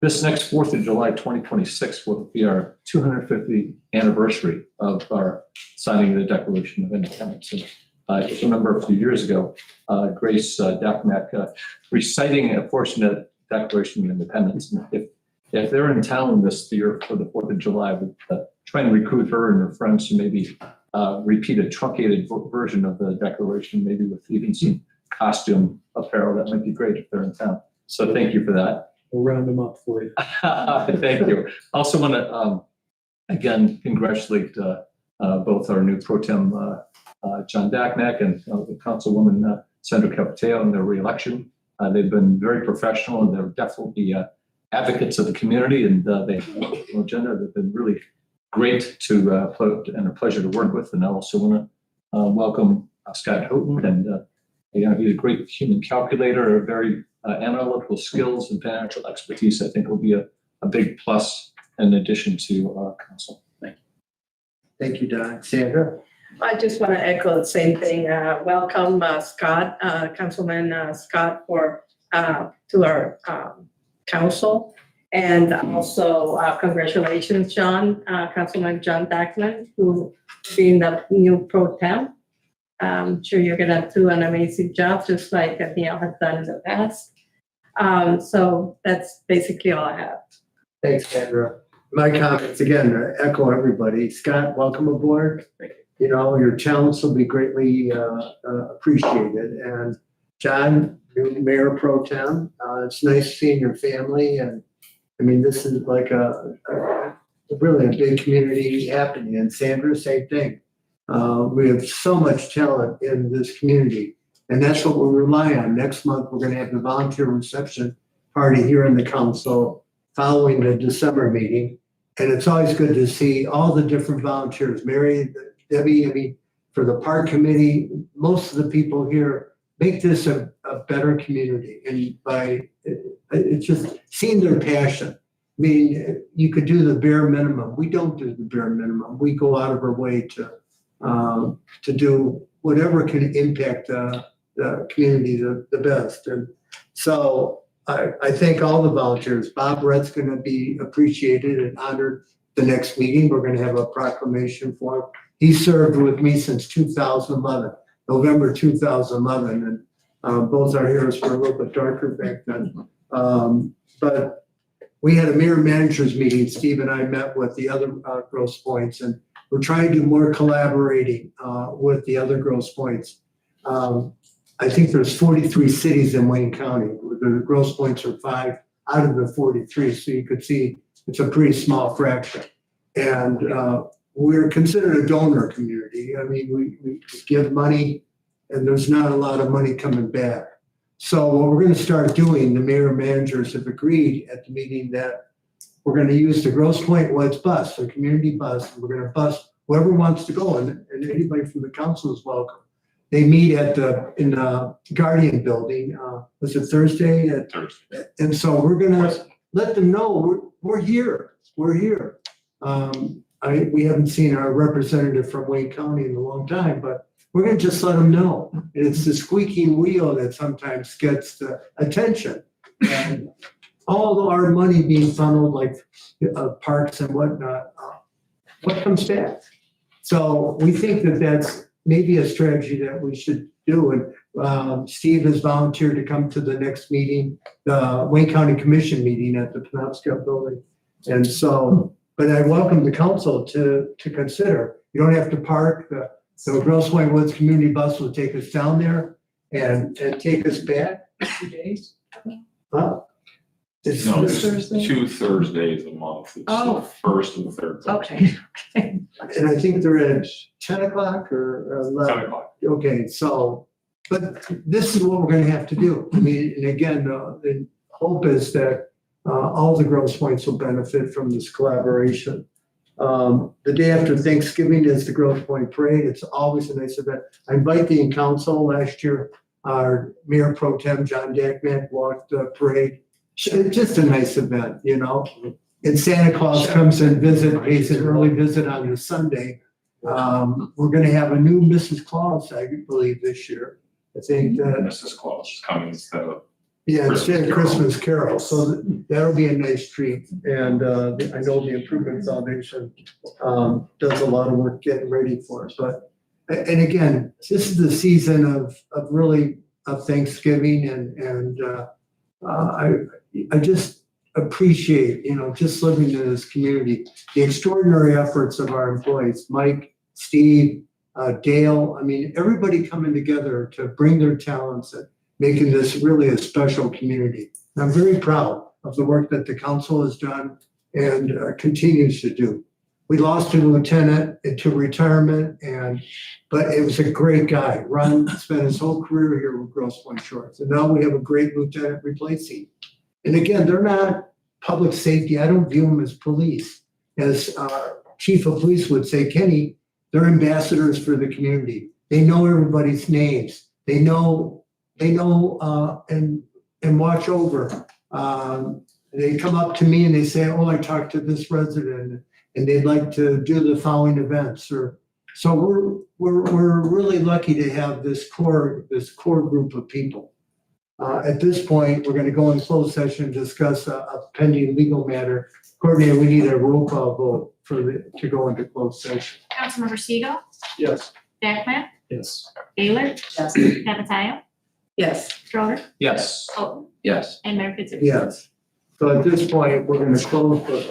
this next 4th of July, 2026 will be our 250th anniversary of our signing of the Declaration of Independence. And I just remember a few years ago, Grace Dackmack reciting a portion of the Declaration of Independence. And if they're in town this year for the 4th of July, we'll try and recruit her and her friends to maybe repeat a truncated version of the Declaration, maybe with even some costume apparel. That might be great if they're in town. So thank you for that. We'll round them up for you. Thank you. Also want to, again, congratulate both our new pro tem, John Dackmack, and the Councilwoman Sandra Capiteo on their reelection. They've been very professional, and they're definitely advocates of the community, and they have an agenda. They've been really great to put, and a pleasure to work with. And I also want to welcome Scott Houghton, and he's a great human calculator, a very analytical skills and financial expertise. I think will be a big plus in addition to our council. Thank you. Thank you, Don. Sandra? I just want to echo the same thing. Welcome, Scott, Councilman Scott, to our council. And also congratulations, John, Councilman John Dackman, who being the new pro tem. I'm sure you're going to do an amazing job, just like Neil has done in the past. So that's basically all I have. Thanks, Sandra. My comments, again, echo everybody. Scott, welcome aboard. You know, your talents will be greatly appreciated. And John, new mayor pro tem, it's nice seeing your family. And I mean, this is like really a big community happening. And Sandra, same thing. We have so much talent in this community, and that's what we rely on. Next month, we're going to have the volunteer reception party here in the council following the December meeting. And it's always good to see all the different volunteers. Mary, Debbie, I mean, for the park committee, most of the people here make this a better community. And it's just seeing their passion. I mean, you could do the bare minimum. We don't do the bare minimum. We go out of our way to do whatever can impact the community the best. And so I thank all the volunteers. Bob Rett's going to be appreciated and honored the next meeting. We're going to have a proclamation for him. He served with me since 2011, November 2011, and both our hairs were a little bit darker back then. But we had a mayor managers meeting. Steve and I met with the other Grosse Pointes, and we're trying to do more collaborating with the other Grosse Pointes. I think there's 43 cities in Wayne County. The Grosse Pointes are 5 out of the 43, so you could see it's a pretty small fraction. And we're considered a donor community. I mean, we give money, and there's not a lot of money coming back. So what we're going to start doing, the mayor and managers have agreed at the meeting that we're going to use the Grosse Pointe Woods bus, the community bus, and we're going to bus whoever wants to go, and anybody from the council is welcome. They meet in the Guardian building. Was it Thursday? Thursday. And so we're going to let them know we're here. We're here. We haven't seen our representative from Wayne County in a long time, but we're going to just let them know. And it's the squeaking wheel that sometimes gets the attention. And all our money being funneled like parks and whatnot, what comes back? So we think that that's maybe a strategy that we should do. And Steve has volunteered to come to the next meeting, the Wayne County Commission meeting at the Penobscot building. And so, but I welcome the council to consider. You don't have to park. The Grosse Pointe Woods community bus will take us down there and take us back 2 days. It's No, this it's Thursday? 2 Thursdays a month. It's the Oh. first and the third. Thursday. Okay. And I think they're at 10 o'clock or 11. 10 o'clock. Okay, so, but this is what we're gonna have to do. I mean, and again, the hope is that all the Grosse Pointes will benefit from this collaboration. The day after Thanksgiving is the Grosse Pointe Parade. It's always a nice event. I invite the council. Last year, our Mayor Pro Tem, John Dackman, walked the parade. It's just a nice event, you know? And Santa Claus comes and pays an early visit on the Sunday. We're gonna have a new Mrs. Claus, I believe, this year. I think that, Mrs. Claus is coming instead of. yeah, instead of Christmas Christmas Carol, so that'll be a nice treat. And I know the Improvement Foundation does a lot of work getting ready for it, but, and again, this is the season of really of Thanksgiving and I just appreciate, you know, just living in this community, the extraordinary efforts of our employees, Mike, Steve, Dale, I mean, everybody coming together to bring their talents and making this really a special community. And I'm very proud of the work that the council has done and continues to do. We lost a lieutenant into retirement but it was a great guy. Ron spent his whole career here with Grosse Pointe Shores. And now we have a great lieutenant replacing. And again, they're not public safety. I don't view them as police. As chief of police would say, Kenny, they're ambassadors for the community. They know everybody's names. They know and watch over. They come up to me and they say, oh, I talked to this resident and they'd like to do the following events. So we're really lucky to have this core group of people. At this point, we're going to go in closed session and discuss a pending legal matter. Courtney, we need a roll call vote to go into closed session. Councilmember Siegel, Yes. Beckman, Yes. Baylor, Yes. Navatayo, Yes. Schroeder, Yes. Colton, Yes. and Mayor Fitzgerald. Yes. So at this point, we're going to close the